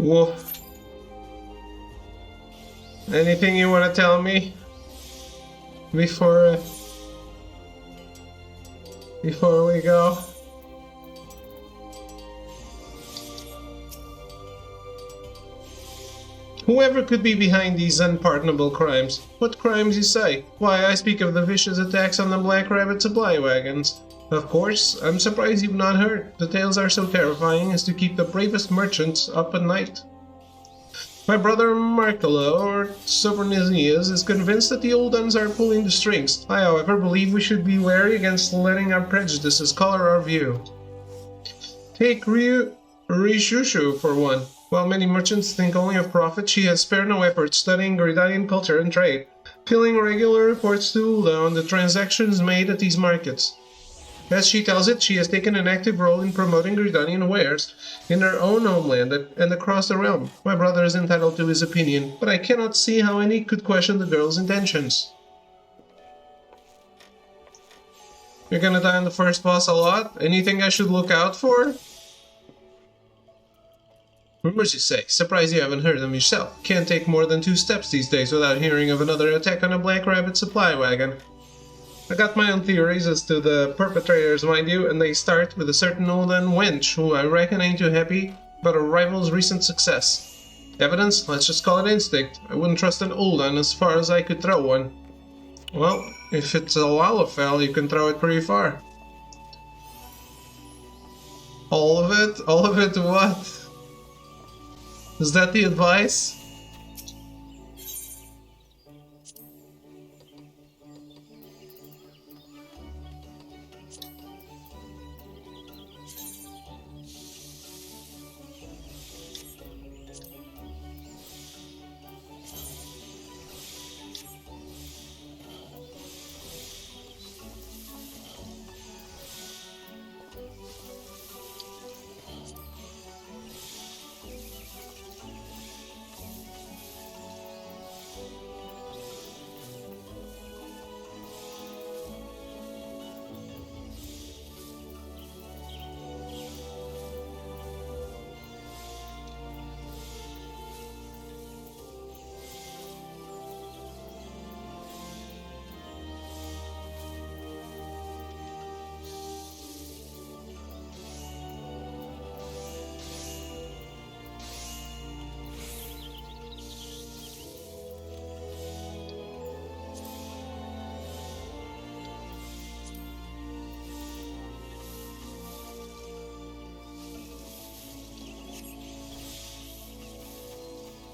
Woof. Anything you want to tell me before we go? Whoever could be behind these unpardonable crimes? What crimes, you say? Why, I speak of the vicious attacks on the Black Rabbit supply wagons. Of course, I'm surprised you've not heard. The tales are so terrifying as to keep the bravest merchants up at night. My brother Marcelo, or Sobernizias, is convinced that the old uns are pulling the strings. I, however, believe we should be wary against letting our prejudices color our view. Take Rishushu for one. While many merchants think only of profit, she has spared no effort studying Gridanian culture and trade, filling regular reports to Ulda on the transactions made at these markets. As she tells it, she has taken an active role in promoting Gridanian wares in her own homeland and across the realm. My brother is entitled to his opinion, but I cannot see how any could question the girl's intentions. You're gonna die on the first boss a lot? Anything I should look out for? Rumors, you say. Surprised you haven't heard them yourself. Can't take more than 2 steps these days without hearing of another attack on a Black Rabbit supply wagon. I got my own theories as to the perpetrators, mind you, and they start with a certain old wench who I reckon ain't too happy about a rival's recent success. Evidence? Let's just call it instinct. I wouldn't trust an old one as far as I could throw one. Well, if it's a Lalafell, you can throw it pretty far. All of it? All of it what? Is that the advice?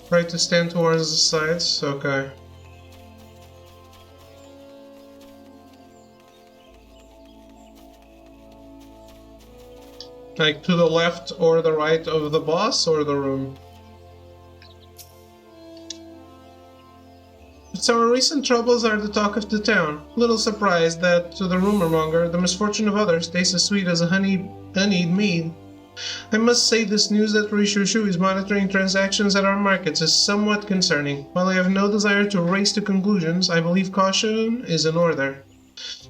Try to stand towards the sides, okay. Like to the left or the right of the boss or the room? It's our recent troubles are the talk of the town. Little surprised that, to the rumor monger, the misfortune of others tastes as sweet as a honeyed mead. I must say this news that Rishushu is monitoring transactions at our markets is somewhat concerning. While I have no desire to race to conclusions, I believe caution is in order.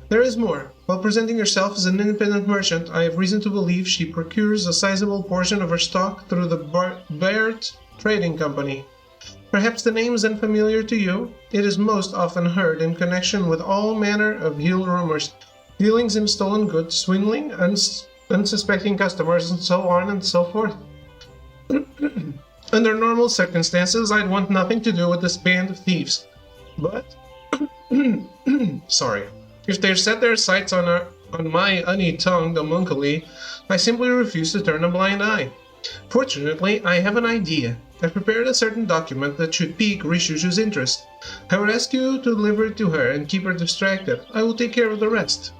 There is more. While presenting herself as an independent merchant, I have reason to believe she procures a sizable portion of her stock through the Baird Trading Company. Perhaps the name is unfamiliar to you. It is most often heard in connection with all manner of heel rumors, dealings in stolen goods, swindling, unsuspecting customers, and so on and so forth. Under normal circumstances, I'd want nothing to do with this band of thieves. But, sorry, if they set their sights on my honey-tongued homunculi, I simply refuse to turn a blind eye. Fortunately, I have an idea. I prepared a certain document that should pique Rishushu's interest. I will ask you to deliver it to her and keep her distracted. I will take care of the rest.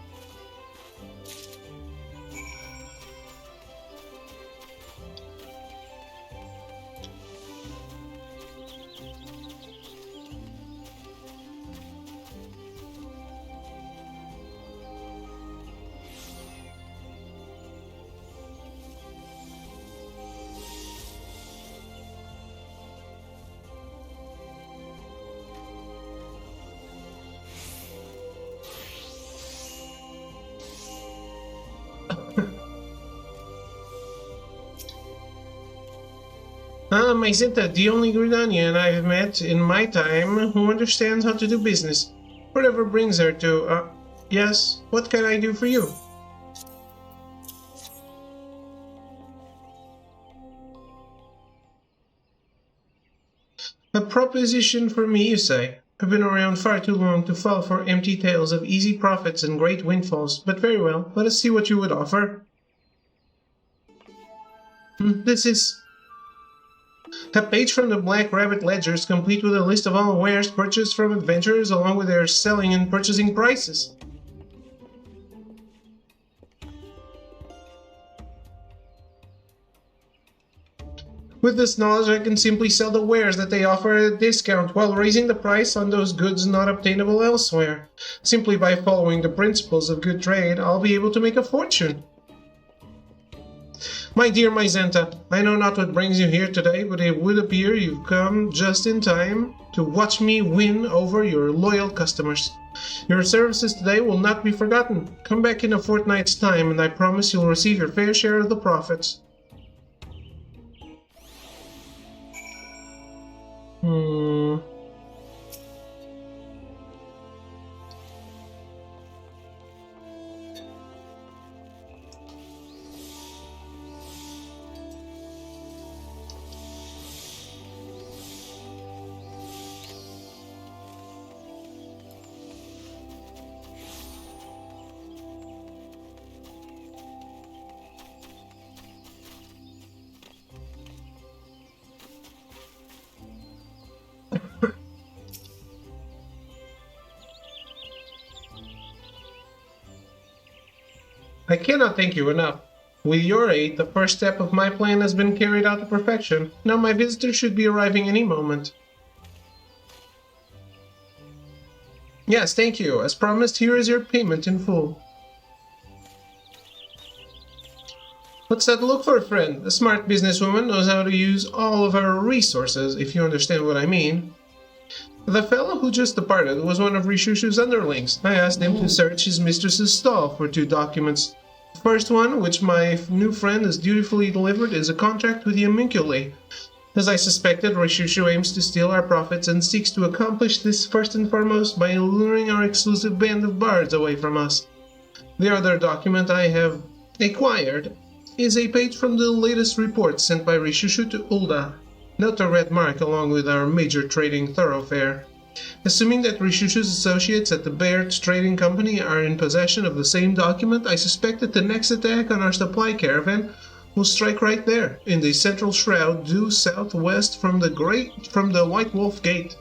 Maizenta, the only Gridanian I've met in my time who understands how to do business. Whatever brings her to, yes, what can I do for you? A proposition for me, you say? I've been around far too long to fall for empty tales of easy profits and great windfalls, but very well, let us see what you would offer. This is a page from the Black Rabbit ledgers, complete with a list of all wares purchased from adventurers along with their selling and purchasing prices. With this knowledge, I can simply sell the wares that they offer at a discount while raising the price on those goods not obtainable elsewhere. Simply by following the principles of good trade, I'll be able to make a fortune. My dear Maizenta, I know not what brings you here today, but it would appear you've come just in time to watch me win over your loyal customers. Your services today will not be forgotten. Come back in a fortnight's time, and I promise you'll receive your fair share of the profits. I cannot thank you enough. With your aid, the first step of my plan has been carried out to perfection. Now my visitor should be arriving any moment. Yes, thank you. As promised, here is your payment in full. What's that look for, friend? A smart businesswoman knows how to use all of her resources, if you understand what I mean. The fellow who just departed was one of Rishushu's underlings. I asked him to search his mistress's stall for 2 documents. The first one, which my new friend has dutifully delivered, is a contract with the homunculi. As I suspected, Rishushu aims to steal our profits and seeks to accomplish this first and foremost by luring our exclusive band of bards away from us. The other document I have acquired is a page from the latest report sent by Rishushu to Ulda. Note a red mark along with our major trading thoroughfare. Assuming that Rishushu's associates at the Baird Trading Company are in possession of the same document, I suspect that the next attack on our supply caravan will strike right there, in the central shroud due southwest from the White Wolf Gate.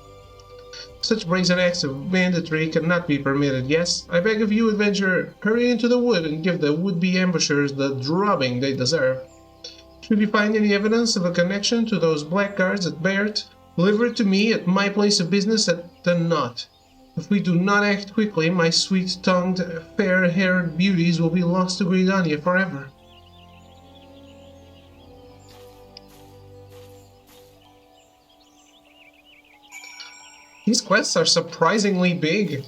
Such brazen acts of banditry cannot be permitted. Yes, I beg of you, adventurer, hurry into the wood and give the would-be ambushers the drubbing they deserve. Should you find any evidence of a connection to those blackguards at Baird, deliver it to me at my place of business at the Knot. If we do not act quickly, my sweet-tongued, fair-haired beauties will be lost to Gridania forever. These quests are surprisingly big.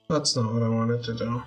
That's not what I wanted to do.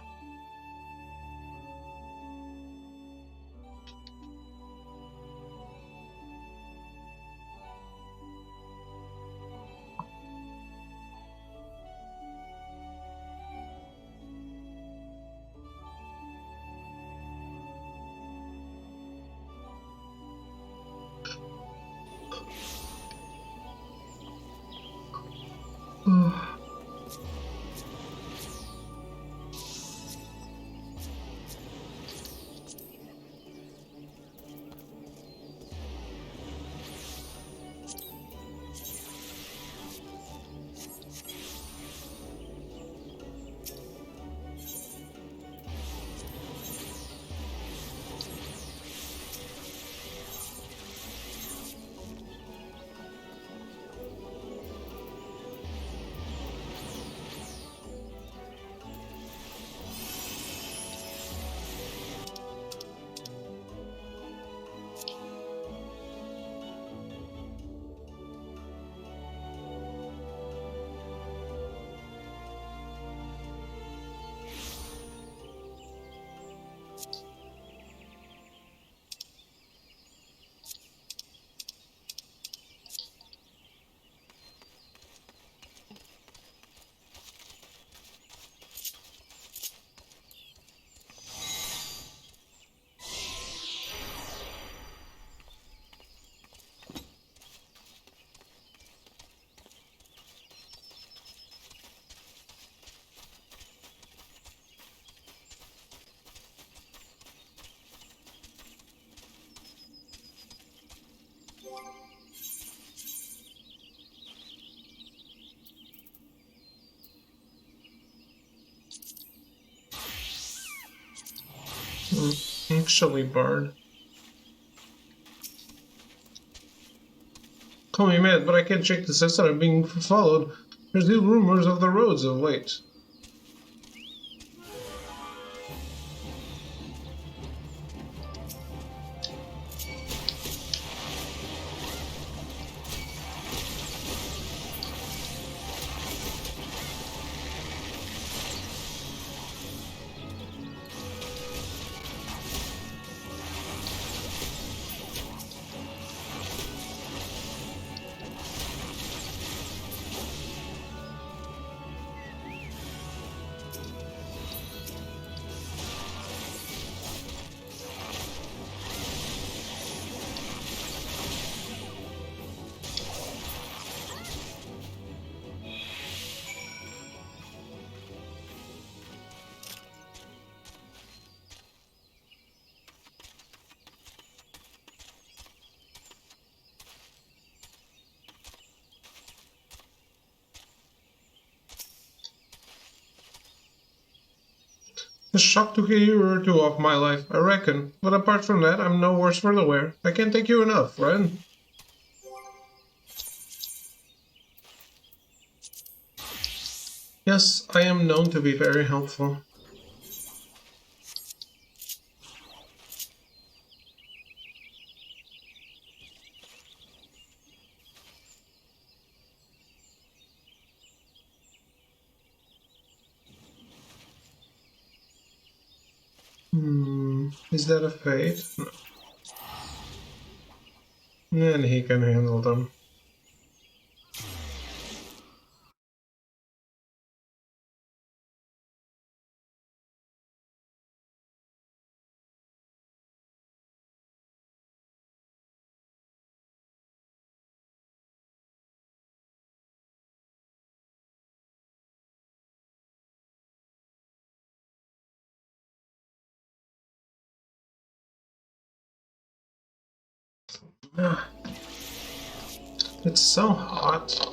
Actually, Bard. Call me mad, but I can't shake the sense that I'm being followed. There's new rumors of the roads of late. A shock took a year or two off my life, I reckon. But apart from that, I'm no worse for the wear. I can't thank you enough, friend. Yes, I am known to be very helpful. Is that a fate? No. Then he can handle them. Ah, it's so hot.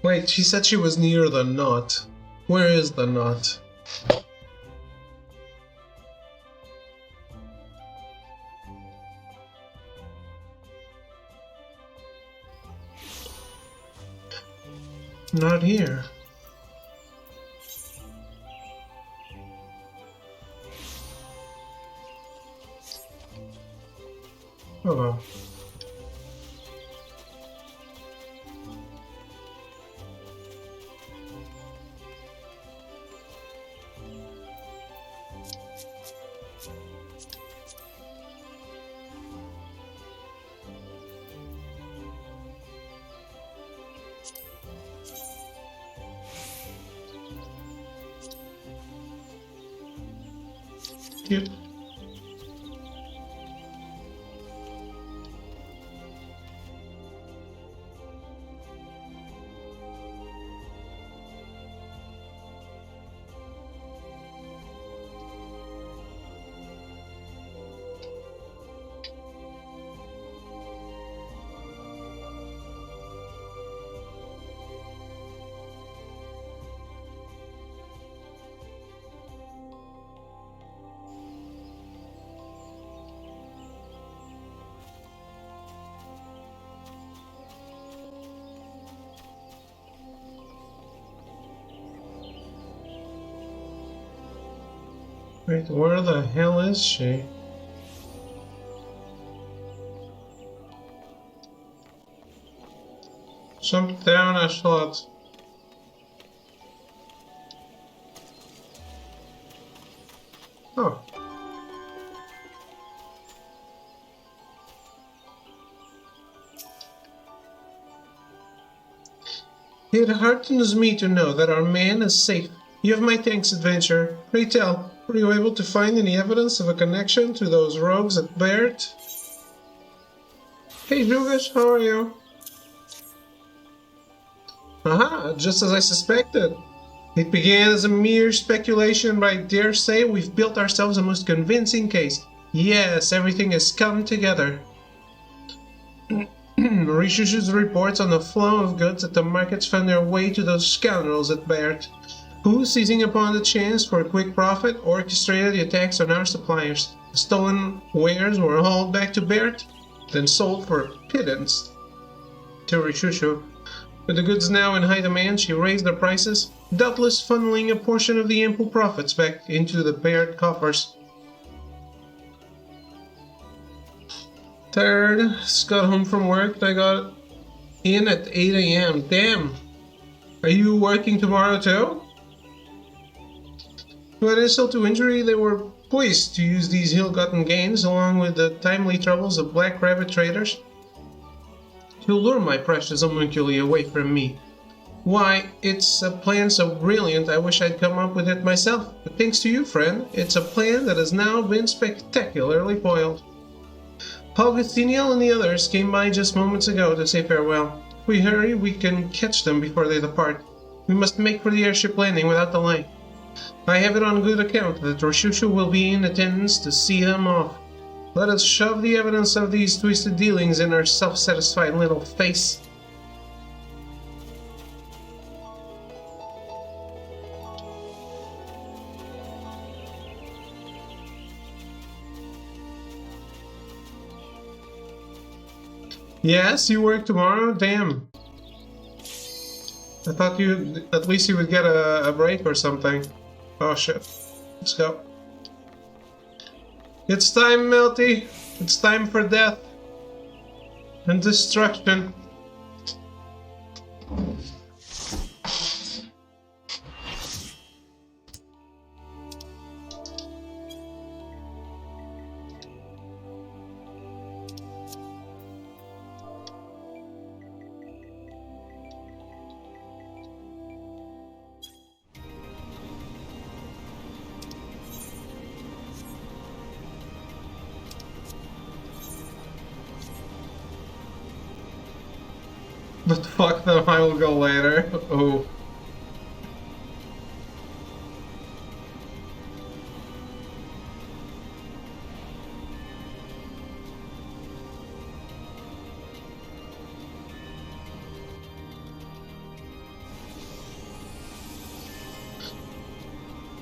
Wait, she said she was near the knot. Where is the knot? Not here. Oh well. Cute. Wait, where the hell is she? Jump down a slot. Oh. It heartens me to know that our man is safe. You have my thanks, adventurer. Pray tell, were you able to find any evidence of a connection to those rogues at Baird? Hey, Jugas, how are you? Aha, just as I suspected. It began as a mere speculation, but I dare say we've built ourselves a most convincing case. Yes, everything has come together. Rishushu's reports on the flow of goods at the markets found their way to those scoundrels at Baird, who, seizing upon the chance for a quick profit, orchestrated the attacks on our suppliers. The stolen wares were hauled back to Baird, then sold for a pittance to Rishushu. With the goods now in high demand, she raised their prices, doubtless funneling a portion of the ample profits back into the Baird coffers. Tired, just got home from work. I got in at 8 a.m. Damn! Are you working tomorrow too? To add insult to injury, they were pleased to use these ill-gotten gains, along with the timely troubles of black rabbit traders, to lure my precious homunculi away from me. Why, it's a plan so brilliant I wish I'd come up with it myself, but thanks to you, friend, it's a plan that has now been spectacularly foiled. Augustiniel and the others came by just moments ago to say farewell. If we hurry, we can catch them before they depart. We must make for the airship landing without delay. I have it on good account that Rishushu will be in attendance to see them off. Let us shove the evidence of these twisted dealings in her self-satisfied little face. Yes, you work tomorrow? Damn. I thought at least you would get a break or something. Oh shit. Let's go. It's time, Melty. It's time for death and destruction. But fuck them, I will go later. Oh.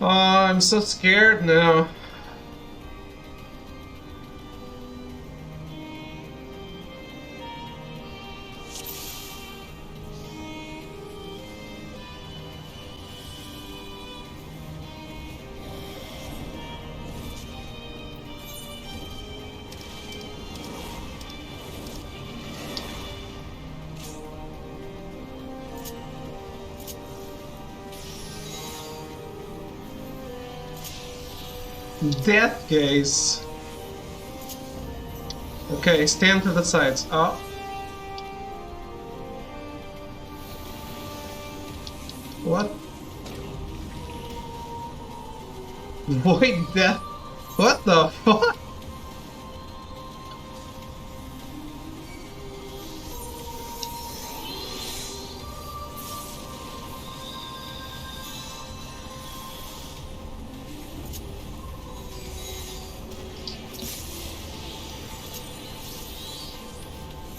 Oh, I'm so scared now. Death gaze. Okay, stand to the sides. Oh. What? Void death? What the fuck?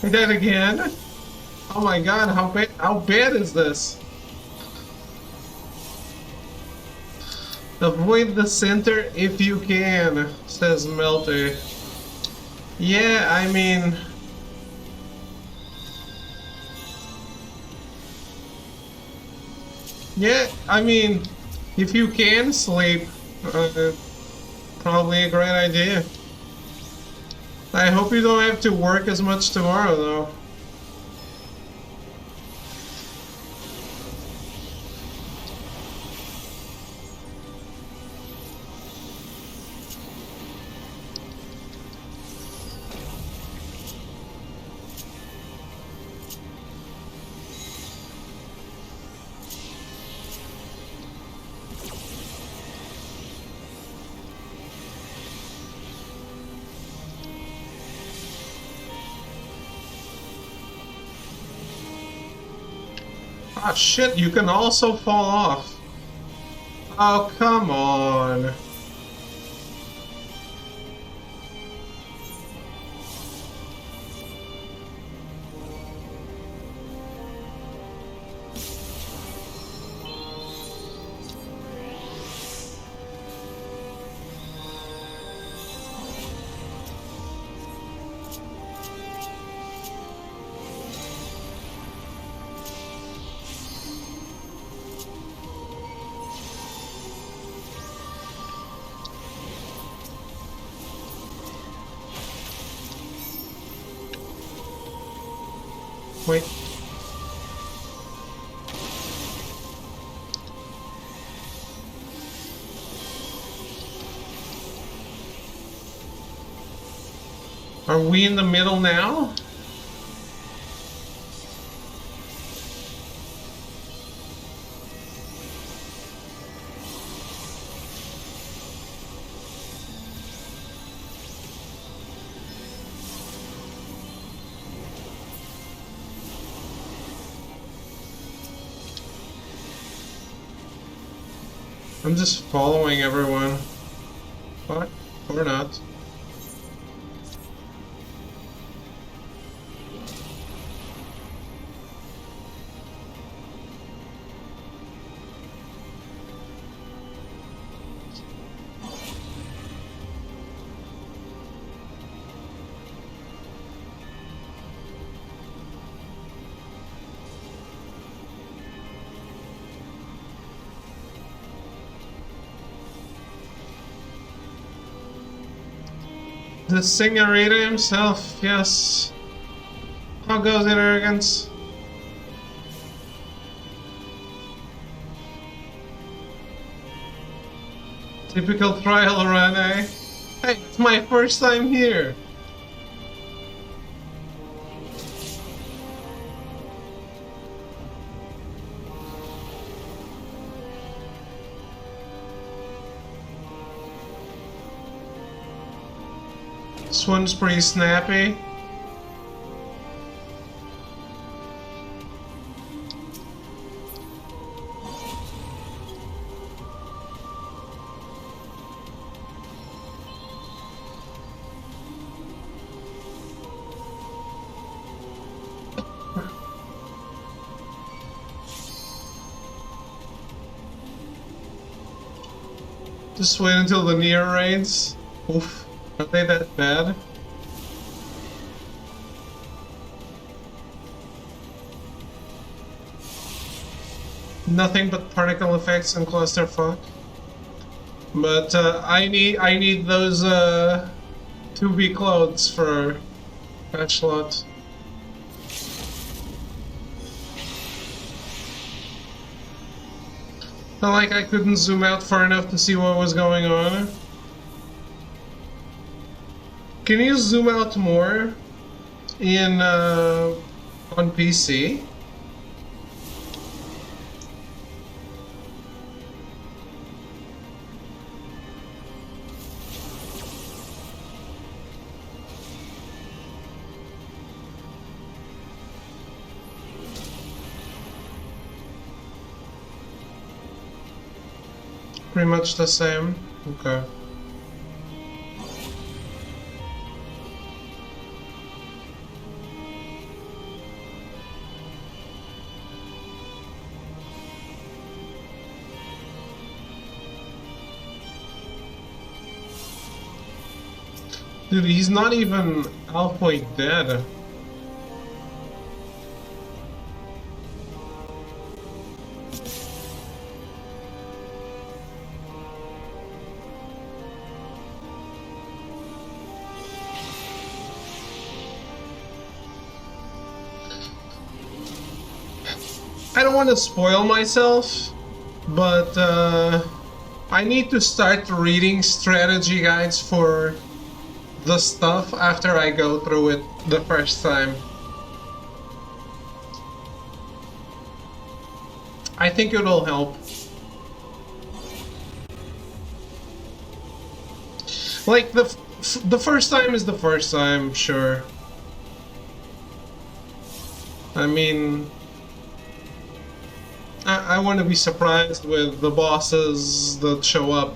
That again? Oh my god, how bad is this? Avoid the center if you can, says Melter. Yeah, I mean... Yeah, I mean, if you can sleep, probably a great idea. I hope you don't have to work as much tomorrow, though. Ah, shit, you can also fall off. Oh, come on. Wait. Are we in the middle now? I'm just following everyone. What? Or not. The Signorita himself, yes. How goes it, Arrogance? Typical trial run, eh? Hey, it's my first time here. This one's pretty snappy. Just wait until the near raids. Oof. Are they that bad? Nothing but particle effects and clusterfuck. But I need those 2B clothes for patch lot. Not like I couldn't zoom out far enough to see what was going on. Can you zoom out more in on PC? Pretty much the same. Okay. Dude, he's not even halfway dead. I don't want to spoil myself, but I need to start reading strategy guides for the stuff after I go through it the first time. I think it'll help. Like, the first time is the first time, sure. I mean, I want to be surprised with the bosses that show up.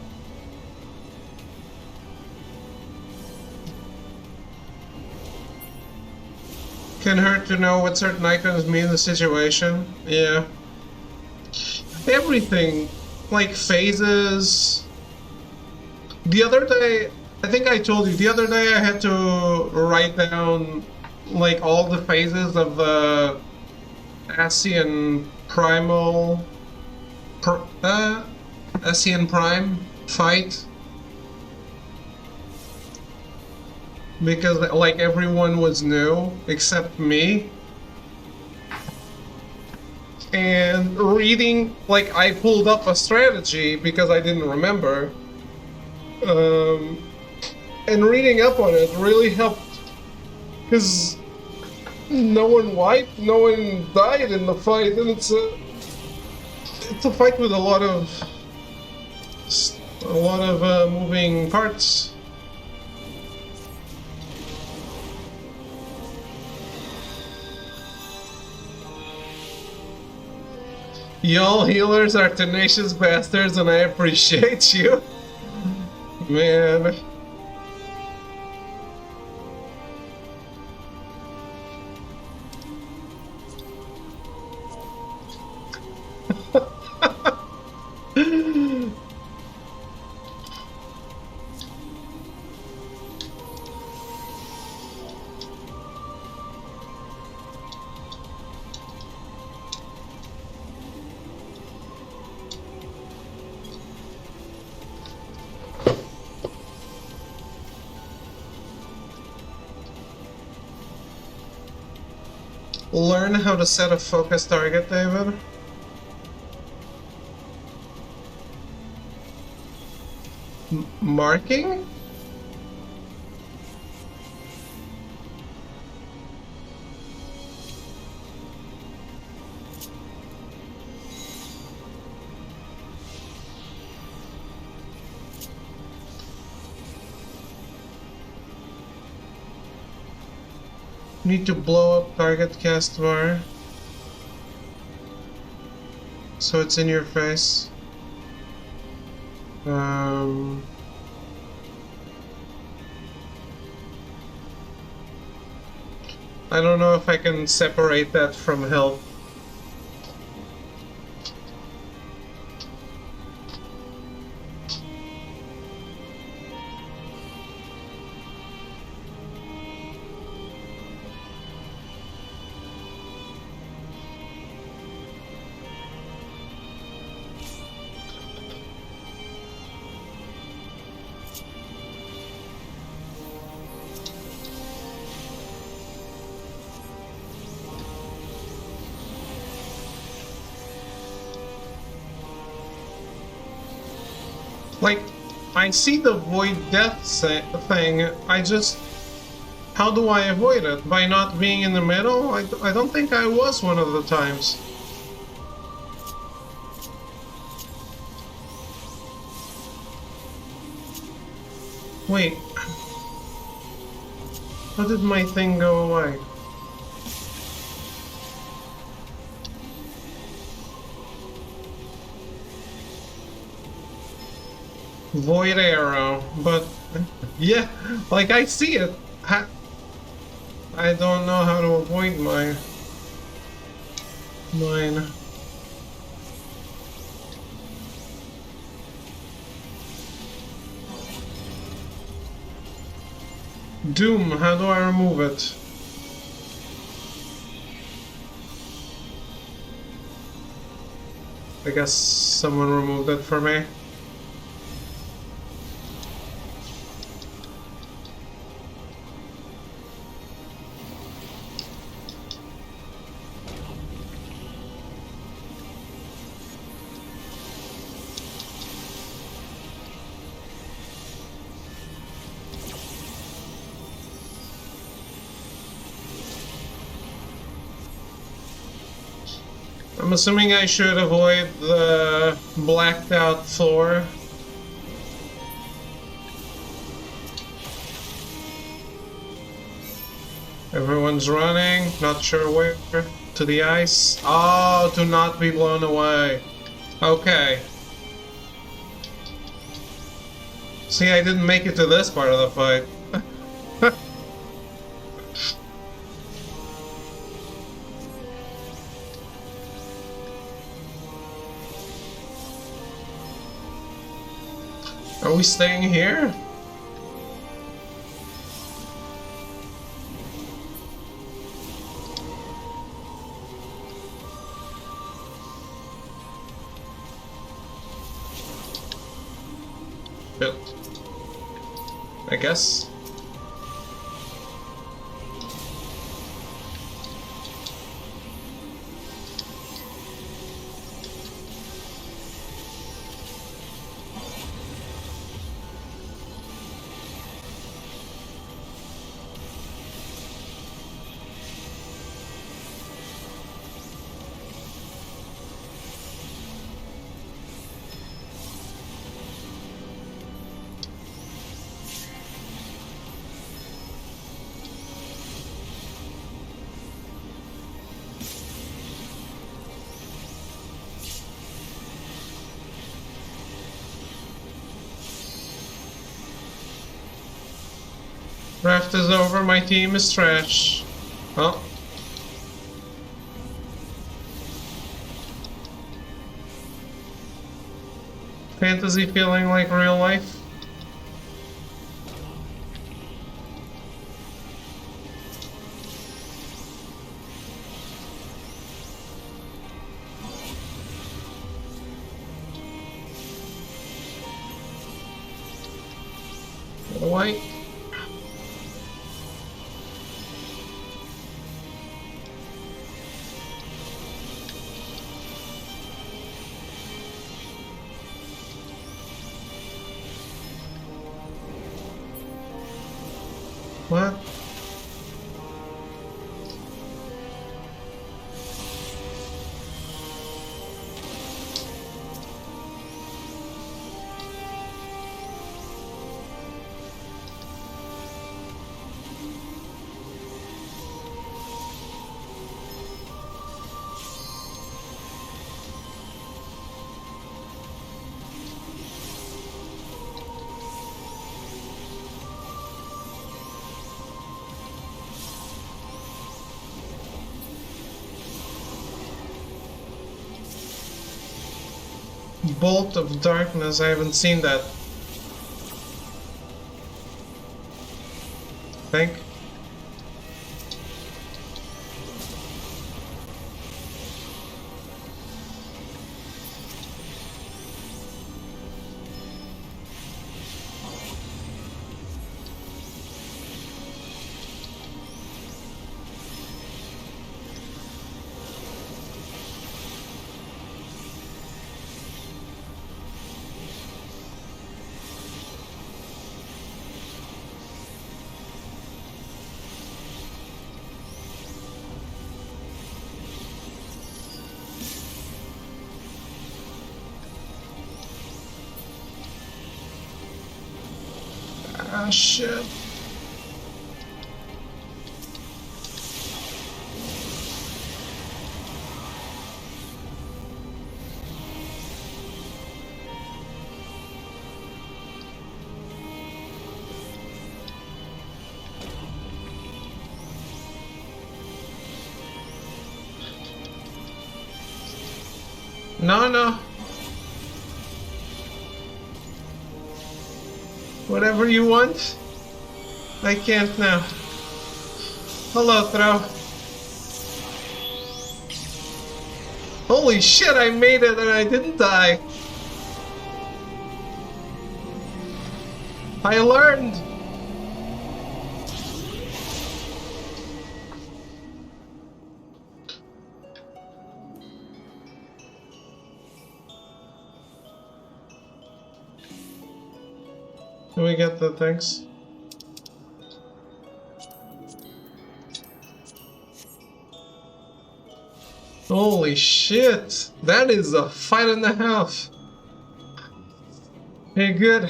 Can hurt to know what certain icons mean in the situation. Yeah. Everything. Like phases. The other day, I think I told you, the other day I had to write down like all the phases of the Asian Primal... Asian Prime fight. Because like everyone was new except me, and reading, like, I pulled up a strategy because I didn't remember, and reading up on it really helped, because no one wiped, no one died in the fight, and it's a fight with a lot of moving parts. Y'all healers are tenacious bastards and I appreciate you. Man. Learn how to set a focus target, David. Marking? Need to blow up target cast bar so it's in your face. I don't know if I can separate that from health. Like, I see the void death thing. I just... How do I avoid it? By not being in the middle? I don't think I was one of the times. Wait. How did my thing go away? Void arrow, but yeah, like I see it. I don't know how to avoid mine. Doom, how do I remove it? I guess someone removed it for me. I'm assuming I should avoid the blacked out floor. Everyone's running, not sure where. To the ice. Oh, to not be blown away. Okay. See, I didn't make it to this part of the fight. Are we staying here? Good. I guess. Draft is over, my team is trash. Oh. Fantasy feeling like real life? White. What? Bolt of darkness, I haven't seen that. I think. Ah, shit. No, no. Whatever you want. I can't now. Hello, Throw. Holy shit, I made it and I didn't die. I learned. Do we get the things? Holy shit! That is a fight and a half. Hey, good.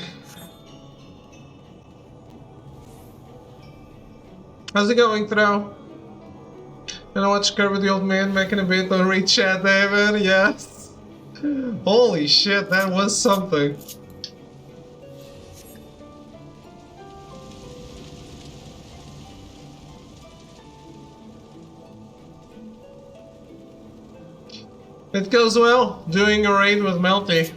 How's it going, Throw? Gonna watch Curve with the Old Man making a bit on read chat, David? Yes. Holy shit, that was something. It goes well, doing a raid with Melty.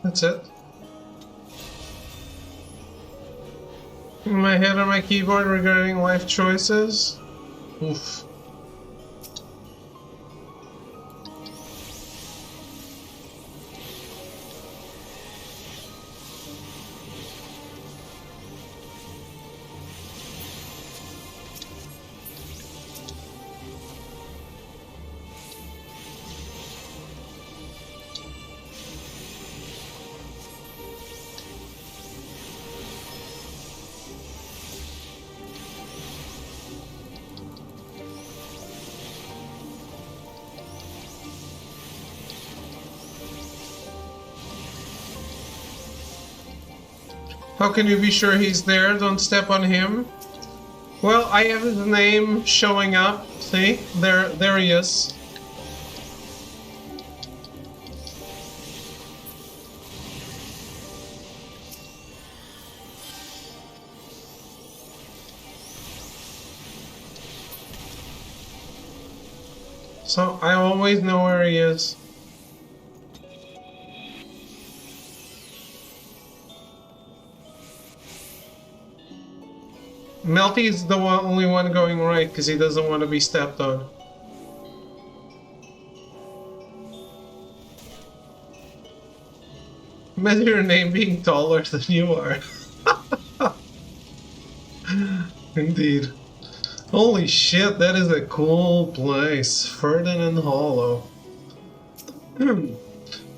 That's it. In my head on my keyboard regarding life choices. Oof. How can you be sure he's there? Don't step on him. Well, I have his name showing up. See? There he is. So I always know where he is. Melty's the only one going right because he doesn't want to be stepped on. Imagine your name being taller than you are. Indeed. Holy shit, that is a cool place. Ferdinand Hollow.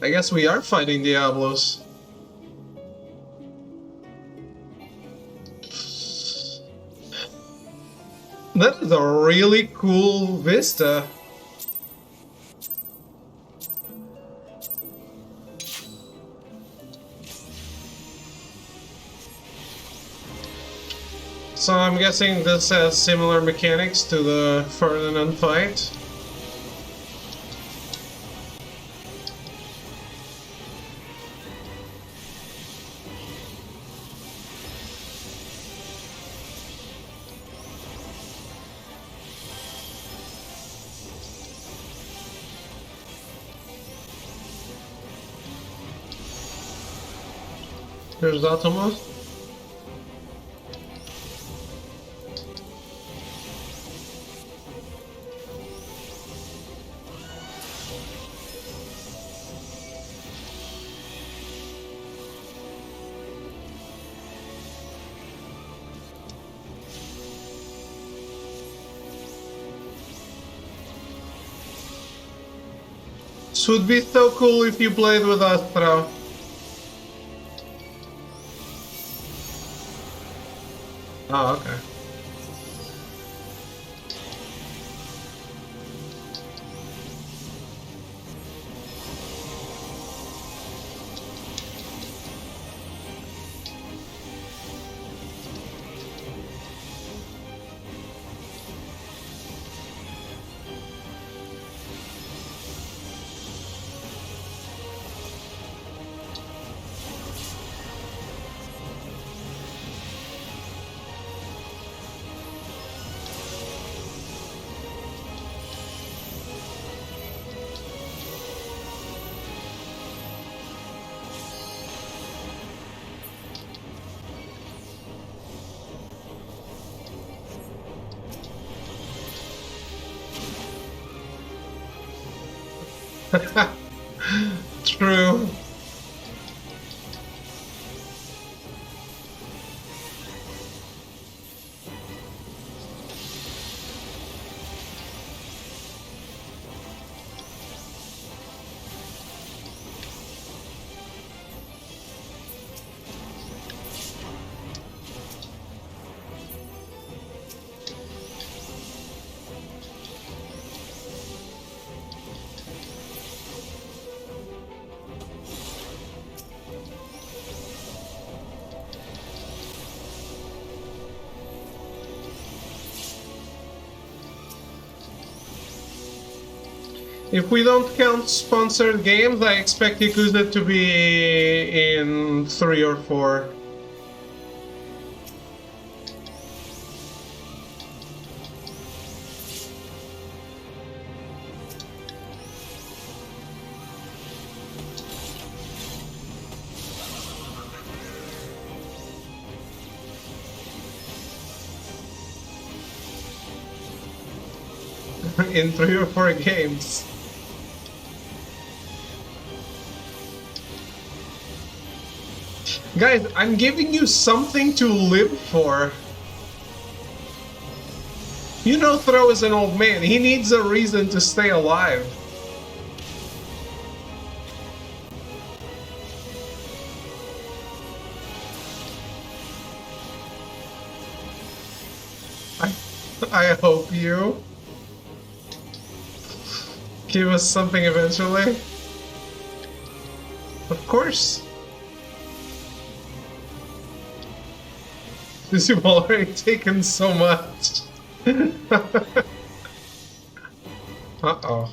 I guess we are fighting Diablos. That is a really cool vista. So I'm guessing this has similar mechanics to the Ferdinand fight. There's Atoma. This would be so cool if you played with us, bro. Oh, okay. True. If we don't count sponsored games, I expect Yakuza to be in 3 or 4. In 3 or 4 games. Guys, I'm giving you something to live for. You know Throw is an old man. He needs a reason to stay alive. I hope you give us something eventually. Of course. Because you've already taken so much. Uh-oh.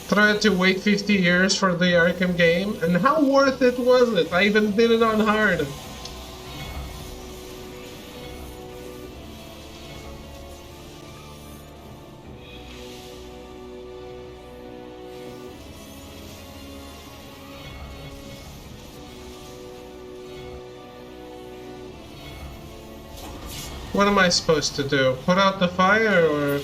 Tried to wait 50 years for the Arkham game, and how worth it was it? I even did it on hard. What am I supposed to do? Put out the fire, or...?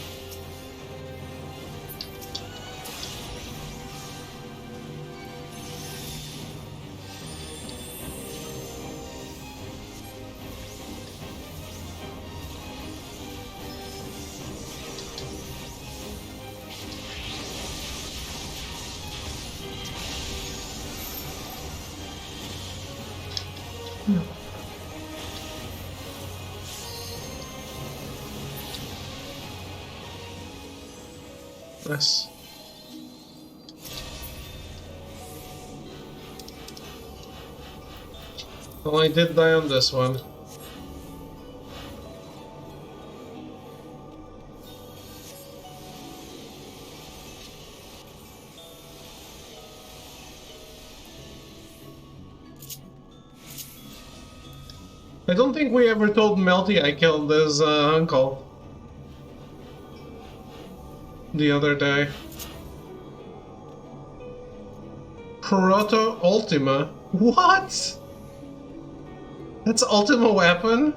Nice. Well, I did die on this one. I don't think we ever told Melty I killed his uncle the other day. Proto Ultima? What? That's Ultima weapon?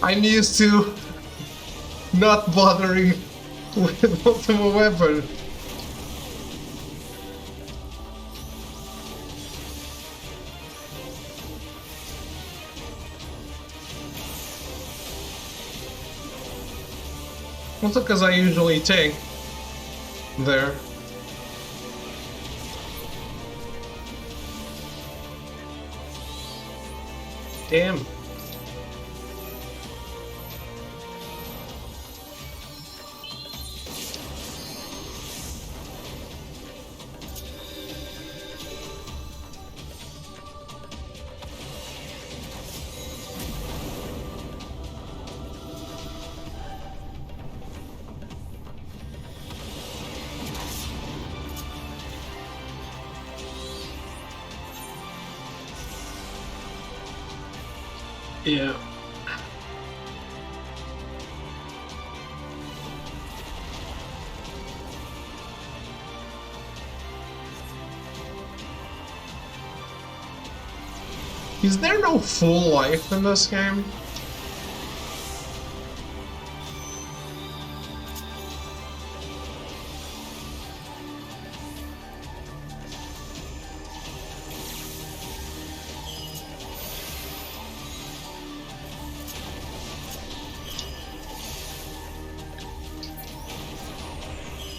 I'm used to not bothering with ultimate weapon. Also because I usually tank there. Damn. Yeah. Is there no full life in this game?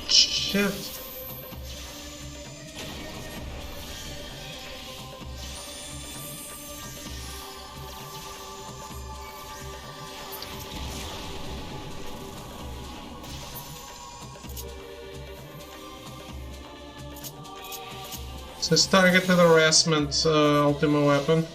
Shit. Says targeted harassment, ultimate weapon.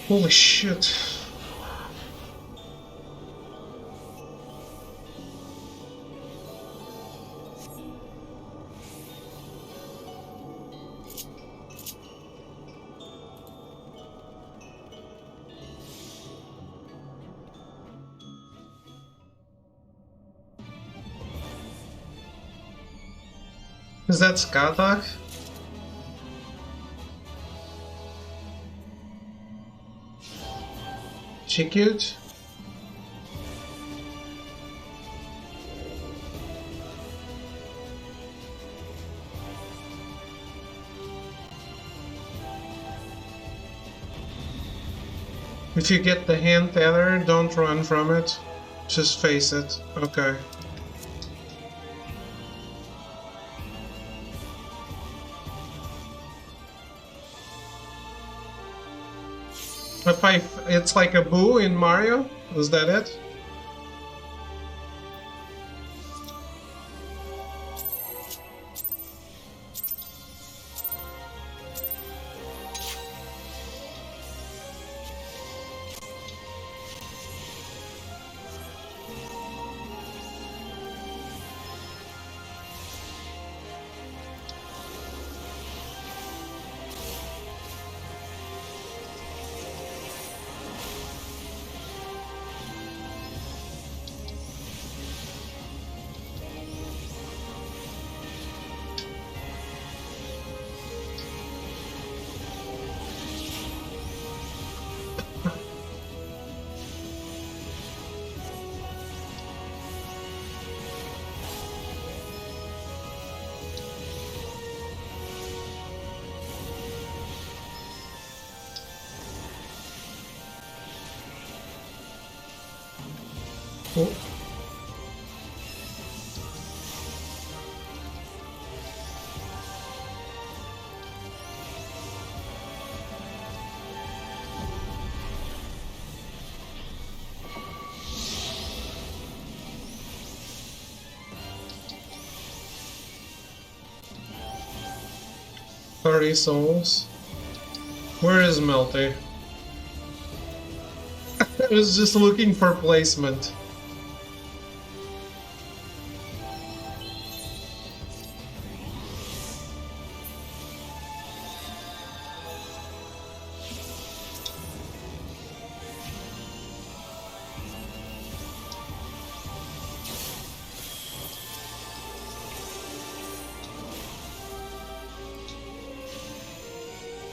Holy shit. Is that Skatak? She cute? If you get the hand tether, don't run from it. Just face it. Okay. It's like a boo in Mario? Is that it? Oh. $30 souls. Where is Melty? I was just looking for placement.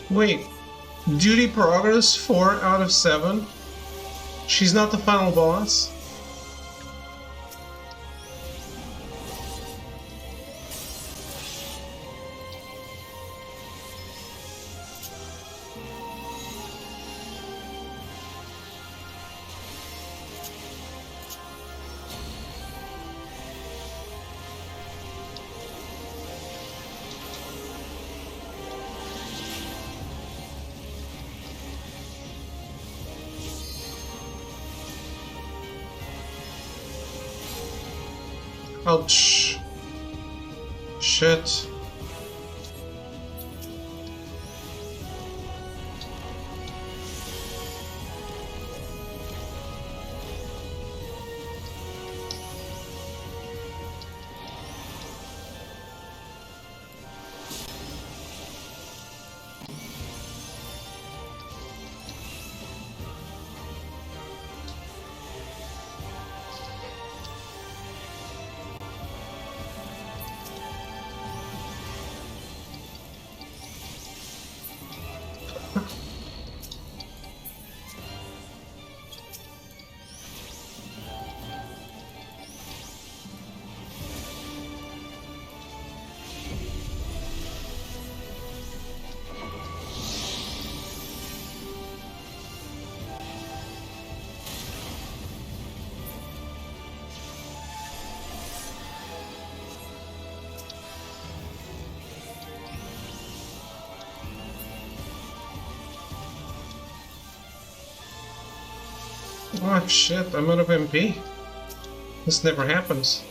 Wait, duty progress 4 out of 7? She's not the final boss? Ouch. Shit. Oh shit, I'm out of MP. This never happens.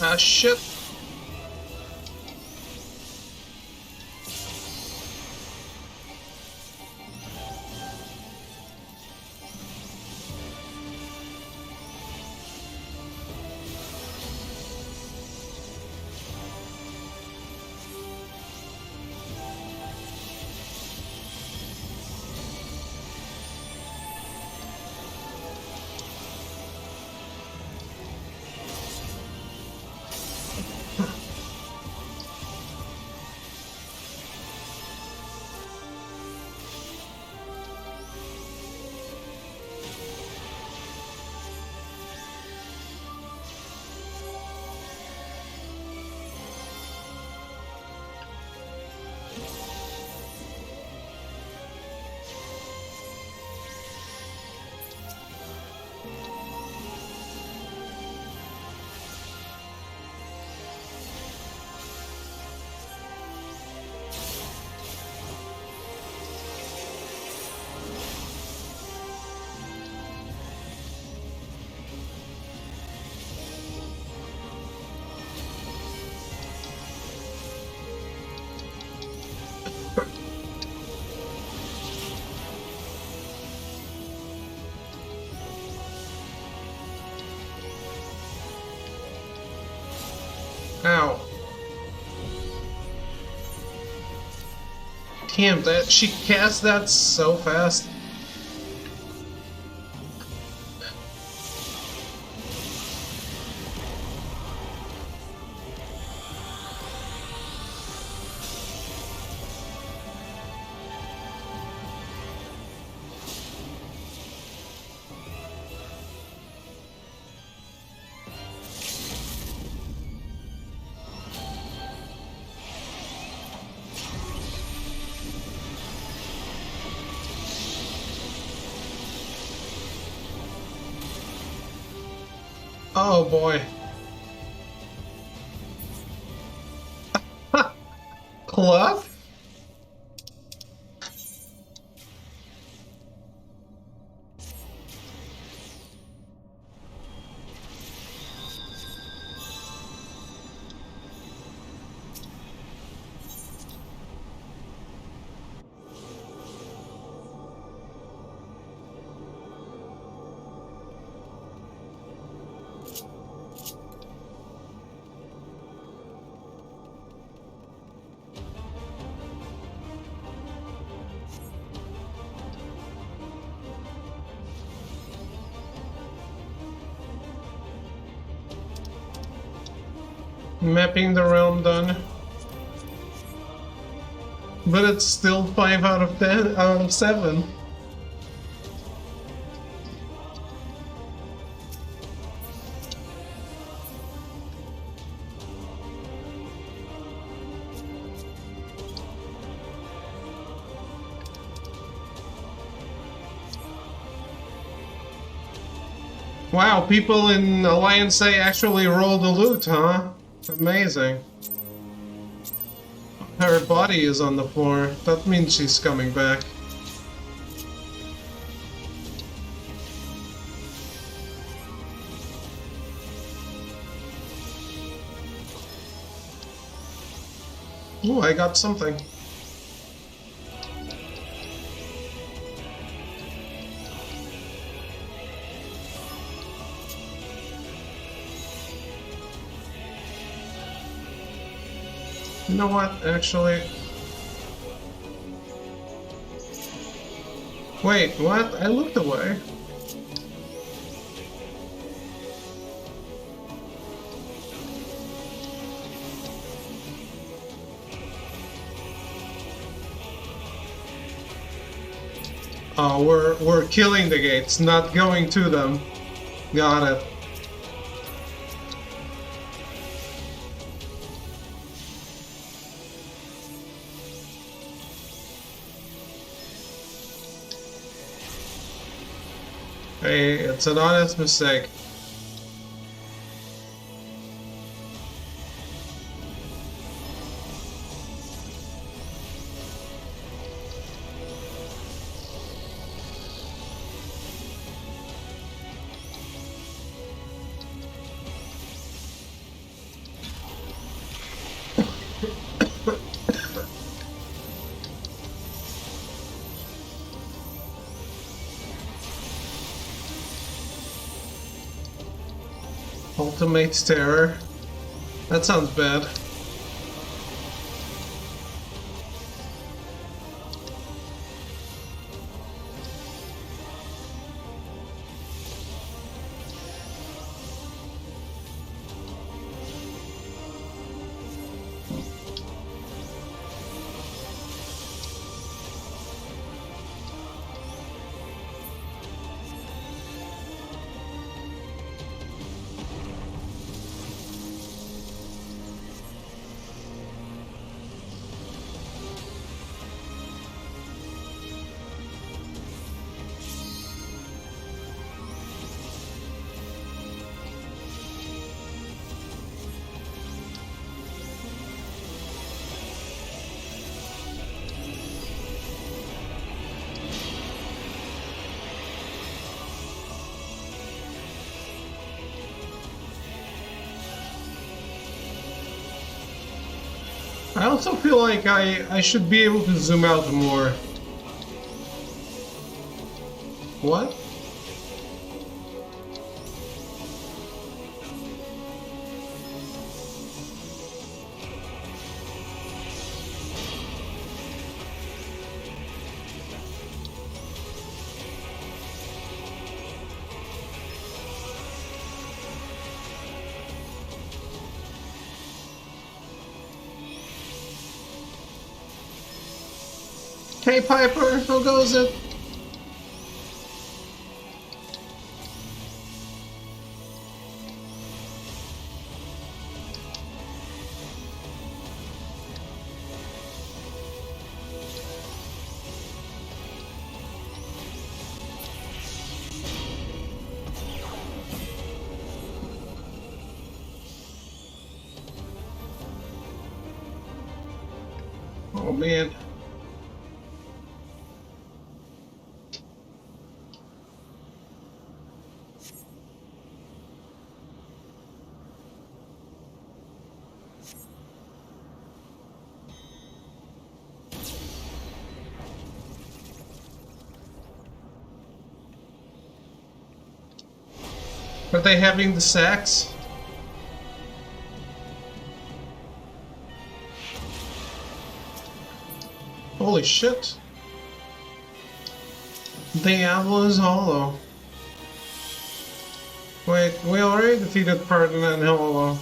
Ah shit. Ow. Damn, that she cast that so fast. Oh boy. Club? Mapping the realm done. But it's still 5 out of 10 out of 7. Wow, people in Alliance A actually rolled the loot, huh? Amazing. Her body is on the floor. That means she's coming back. Ooh, I got something. You know what, actually... Wait, what? I looked away. Oh, we're killing the gates, not going to them. Got it. Hey, it's an honest mistake. Ultimate terror. That sounds bad. I also feel like I should be able to zoom out more. What? Hey Piper, how goes it? Oh man. Are they having the sex? Holy shit. Diablo is hollow. Wait, we already defeated Pardon and Hollow.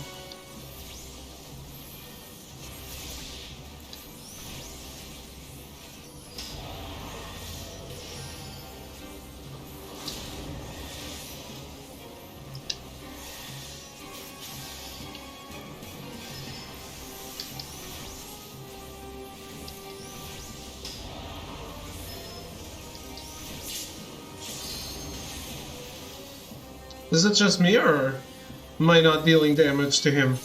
Is it just me, or am I not dealing damage to him?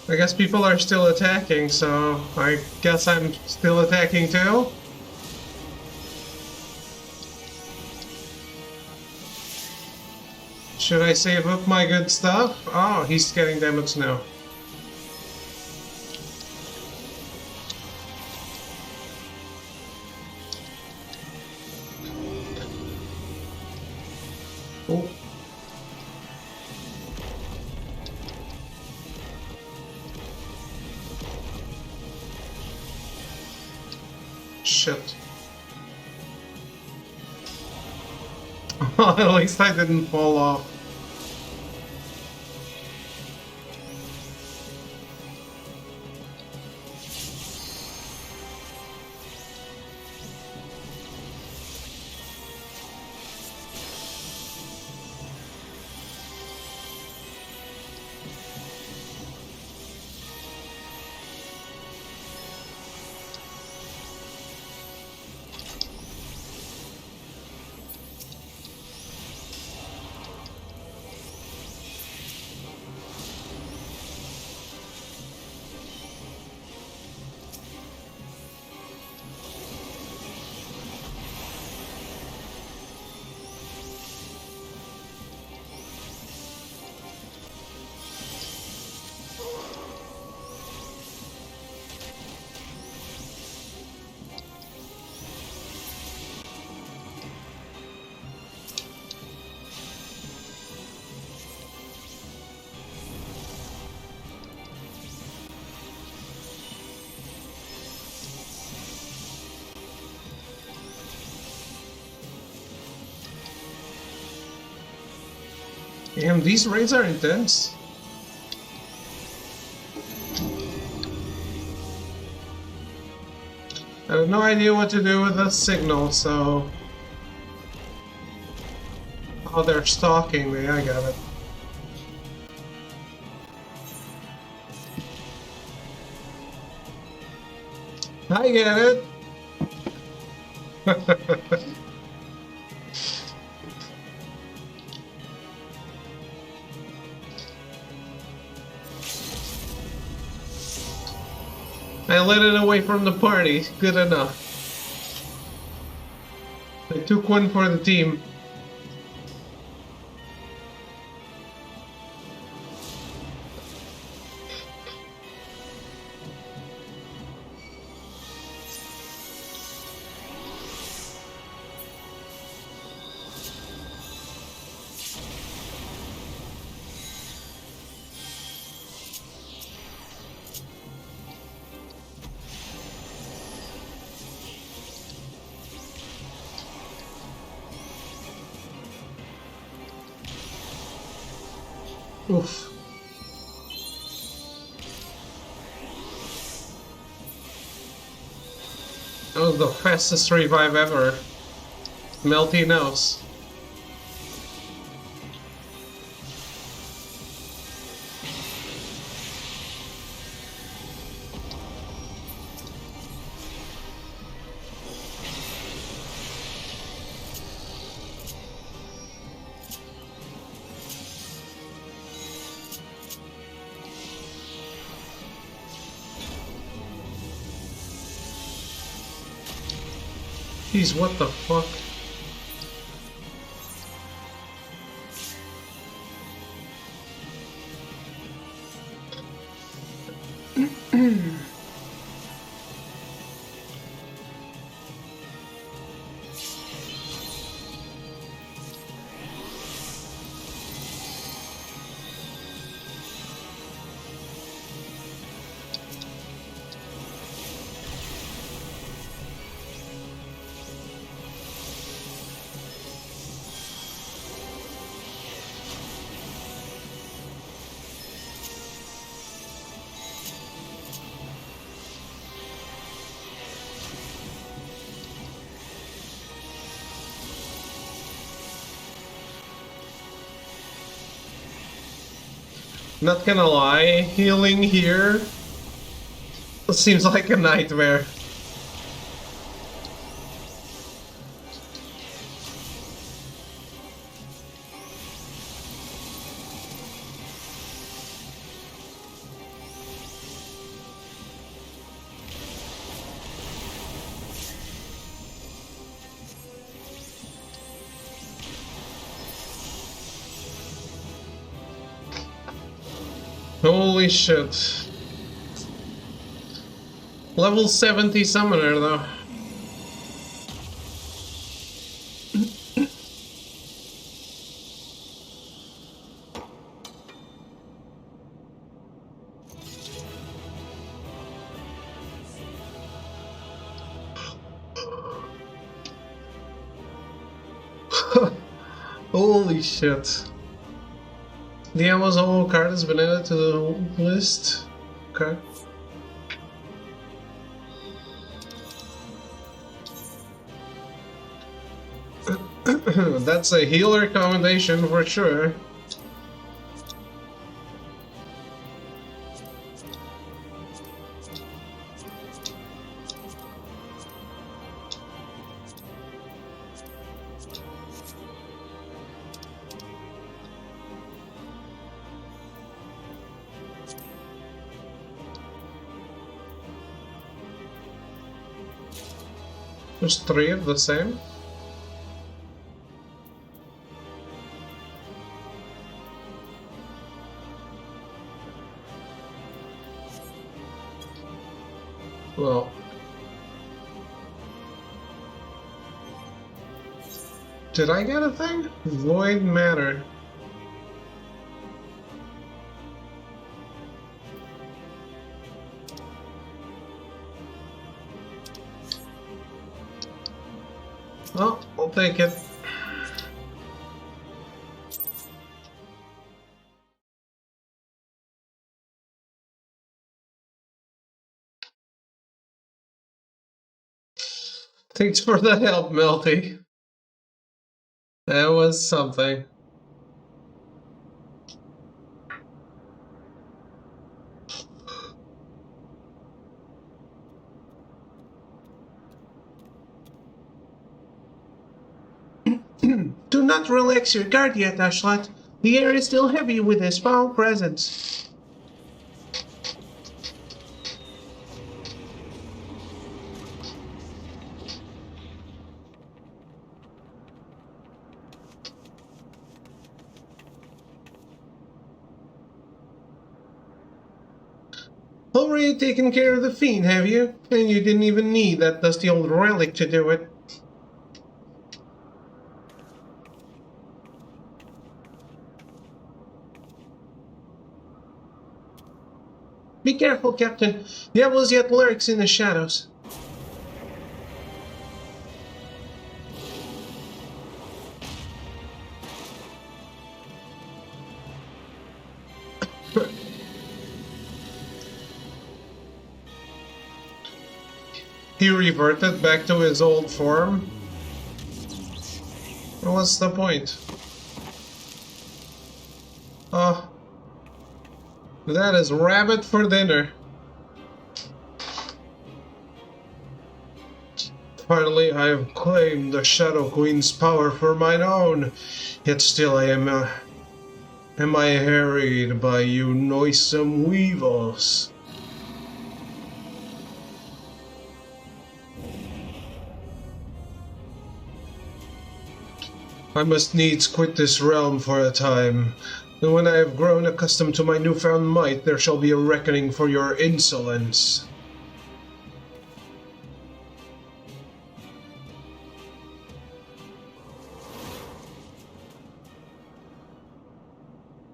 I guess people are still attacking, so I guess I'm still attacking too? Should I save up my good stuff? Oh, he's getting damage now. Oh. Shit. At least I didn't fall off. Damn, these raids are intense. I have no idea what to do with the signal, so... Oh, they're stalking me, I got it. I get it! I led it away from the party. Good enough. I took one for the team. Oof. Oh, the fastest revive ever. Melty knows. Jeez, what the fuck? Not gonna lie, healing here seems like a nightmare. Holy shit. Level 70 summoner though. Holy shit. The Amazon card has been added to the list. Okay. That's a healer recommendation for sure. There's 3 of the same. Well, did I get a thing? Void matter. Well, I'll take it. Thanks for the help, Melty. That was something. Do not relax your guard yet, Ashlat. The air is still heavy with his foul presence. Already taken care of the fiend, have you? And you didn't even need that dusty old relic to do it. Be careful, Captain. Diablos yet lurks in the shadows. He reverted back to his old form? What's the point? Oh, that is rabbit for dinner. Finally, I have claimed the Shadow Queen's power for mine own, yet still am I harried by you noisome weevils. I must needs quit this realm for a time, and when I have grown accustomed to my newfound might, there shall be a reckoning for your insolence.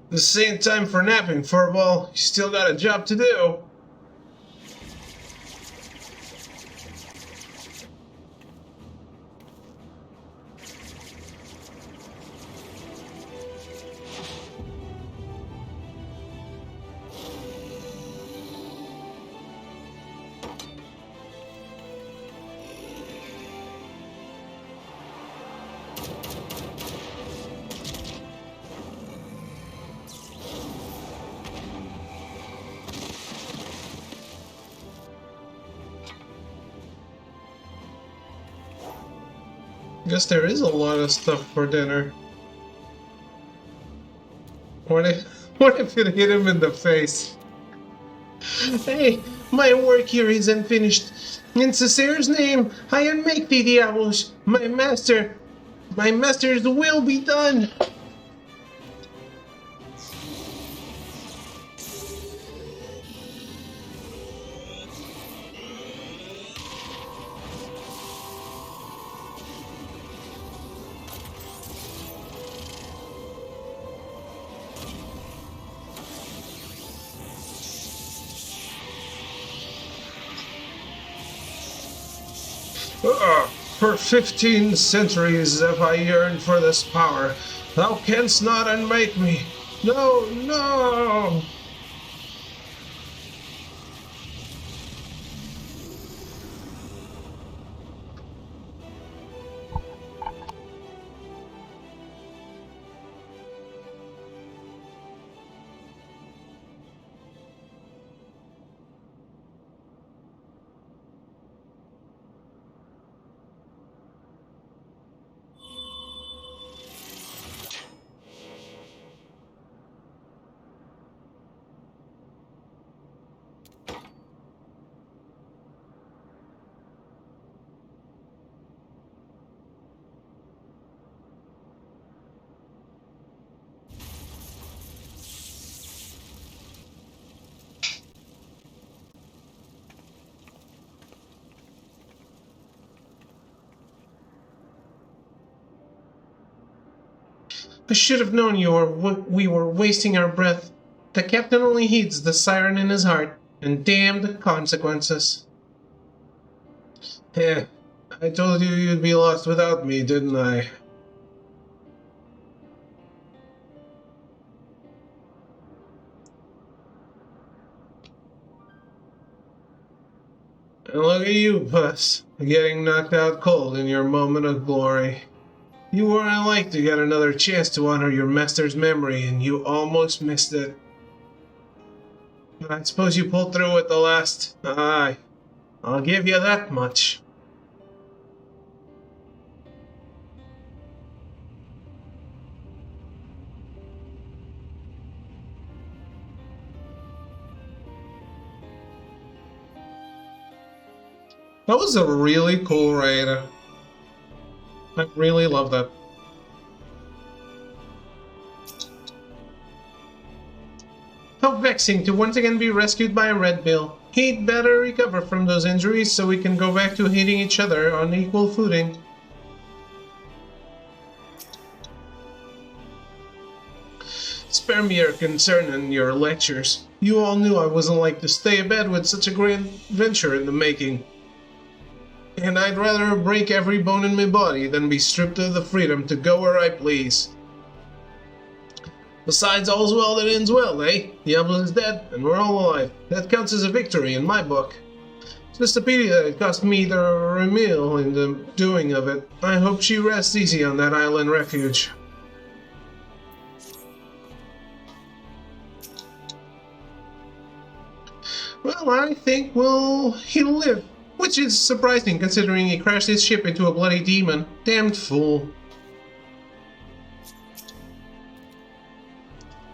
This ain't time for napping, Furball. You still got a job to do. Guess there is a lot of stuff for dinner. What if it hit him in the face? Hey, my work here isn't finished. In Cesar's name, I unmake the diablos. My master's will be done. For 15 centuries have I yearned for this power. Thou canst not unmake me. No, no! I should have known we were wasting our breath. The captain only heeds the siren in his heart, and damn the consequences. Eh, I told you you'd be lost without me, didn't I? And look at you, Puss, getting knocked out cold in your moment of glory. You weren't like to get another chance to honor your master's memory, and you almost missed it. But I suppose you pulled through at the last. Aye, I'll give you that much. That was a really cool raid. I really love that. How vexing to once again be rescued by a Red Bill. He'd better recover from those injuries so we can go back to hating each other on equal footing. Spare me your concern and your lectures. You all knew I wasn't like to stay abed with such a grand venture in the making. And I'd rather break every bone in my body than be stripped of the freedom to go where I please. Besides, all's well that ends well, eh? Diablo is dead, and we're all alive. That counts as a victory in my book. It's just a pity that it cost me the meal in the doing of it. I hope she rests easy on that island refuge. Well, I think he'll live. Which is surprising considering he crashed his ship into a bloody demon. Damned fool.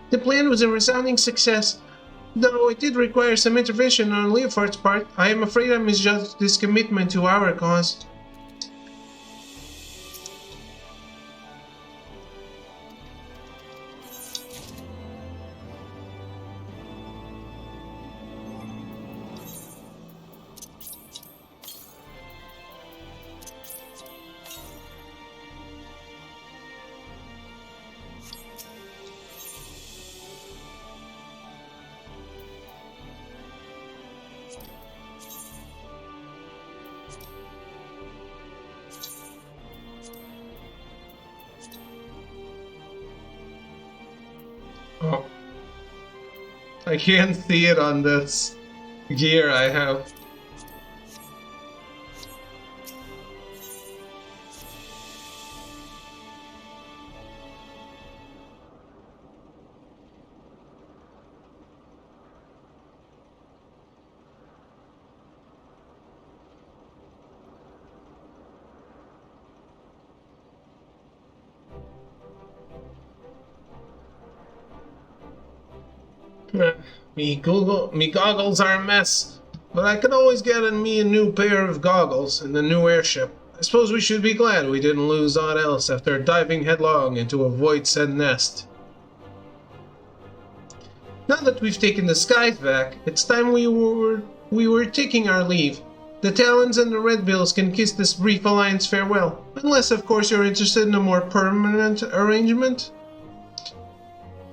The plan was a resounding success. Though it did require some intervention on Leofard's part, I am afraid I misjudged his commitment to our cause. Oh. I can't see it on this gear I have. Me goggles are a mess, but I could always get me a new pair of goggles in the new airship. I suppose we should be glad we didn't lose aught else after diving headlong into a void-sent nest. Now that we've taken the skies back, it's time we were taking our leave. The Talons and the Redbills can kiss this brief alliance farewell, unless of course you're interested in a more permanent arrangement.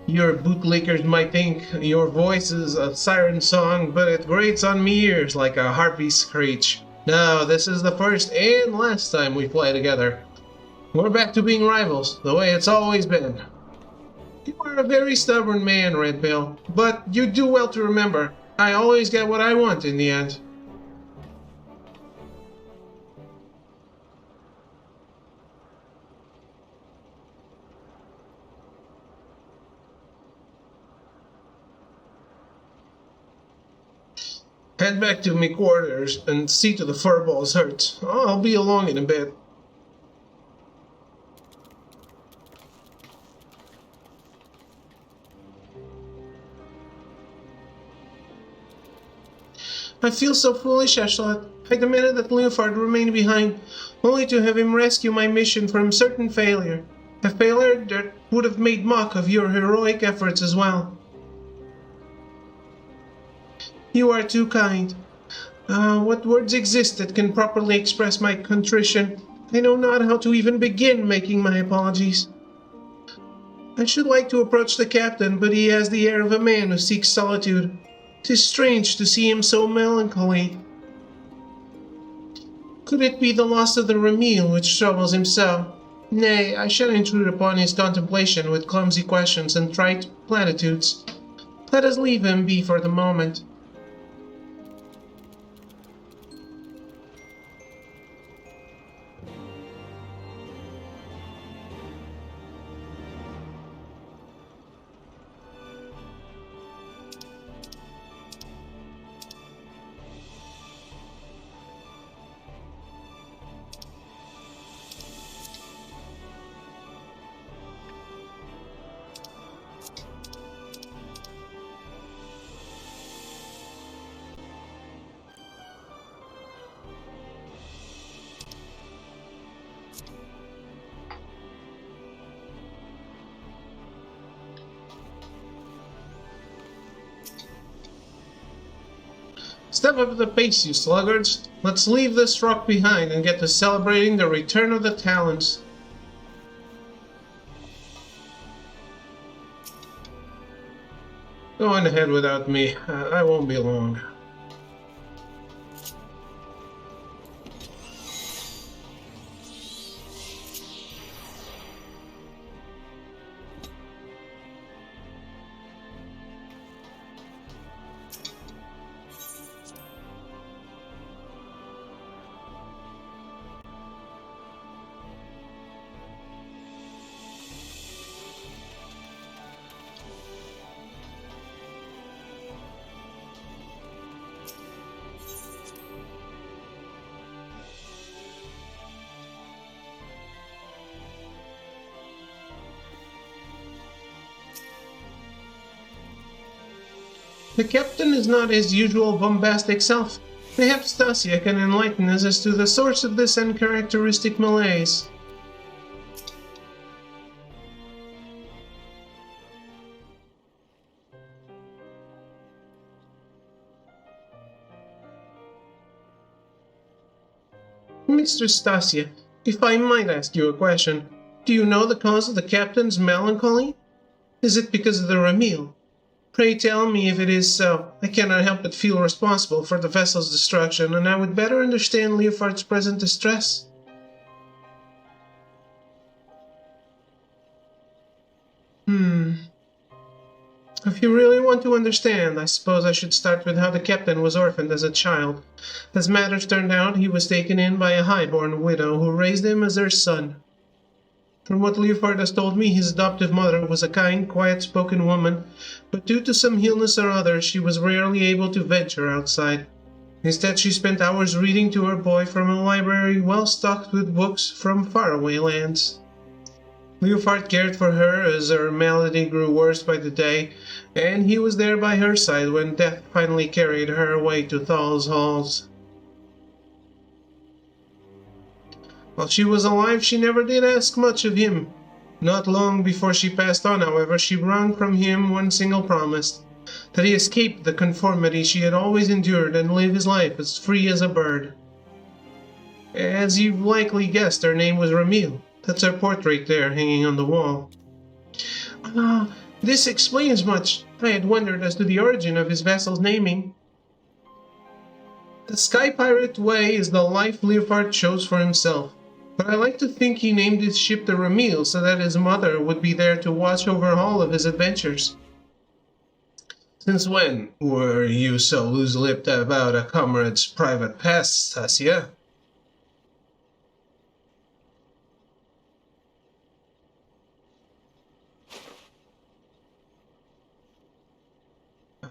Your bootlickers might think your voice is a siren song, but it grates on me ears like a harpy screech. No, this is the first and last time we play together. We're back to being rivals, the way it's always been. You are a very stubborn man, Redbill, but you do well to remember, I always get what I want in the end. Head back to me quarters and see to the furball's hurt. I'll be along in a bit. I feel so foolish, Ashlot. I demanded that Leofard remain behind, only to have him rescue my mission from certain failure. A failure that would have made mock of your heroic efforts as well. You are too kind. What words exist that can properly express my contrition? I know not how to even begin making my apologies. I should like to approach the captain, but he has the air of a man who seeks solitude. 'Tis strange to see him so melancholy. Could it be the loss of the Ramil which troubles him so? Nay, I shall intrude upon his contemplation with clumsy questions and trite platitudes. Let us leave him be for the moment. Step up the pace, you sluggards. Let's leave this rock behind and get to celebrating the return of the Talons. Go on ahead without me. I won't be long. The captain is not his usual bombastic self. Perhaps Stasia can enlighten us as to the source of this uncharacteristic malaise. Mistress Stasia, if I might ask you a question, do you know the cause of the captain's melancholy? Is it because of the Ramil? Pray tell me if it is so. I cannot help but feel responsible for the vessel's destruction, and I would better understand Leofard's present distress. If you really want to understand, I suppose I should start with how the captain was orphaned as a child. As matters turned out, he was taken in by a high-born widow who raised him as her son. From what Leofard has told me, his adoptive mother was a kind, quiet-spoken woman, but due to some illness or other, she was rarely able to venture outside. Instead, she spent hours reading to her boy from a library well stocked with books from faraway lands. Leofard cared for her as her malady grew worse by the day, and he was there by her side when death finally carried her away to Thal's halls. While she was alive, she never did ask much of him. Not long before she passed on, however, she wrung from him one single promise, that he escape the conformity she had always endured and live his life as free as a bird. As you've likely guessed, her name was Ramil. That's her portrait there, hanging on the wall. Ah, this explains much. I had wondered as to the origin of his vessel's naming. The Sky Pirate Way is the life Leofard chose for himself, but I like to think he named his ship the Ramil so that his mother would be there to watch over all of his adventures. Since when were you so loose-lipped about a comrade's private past, Stasia?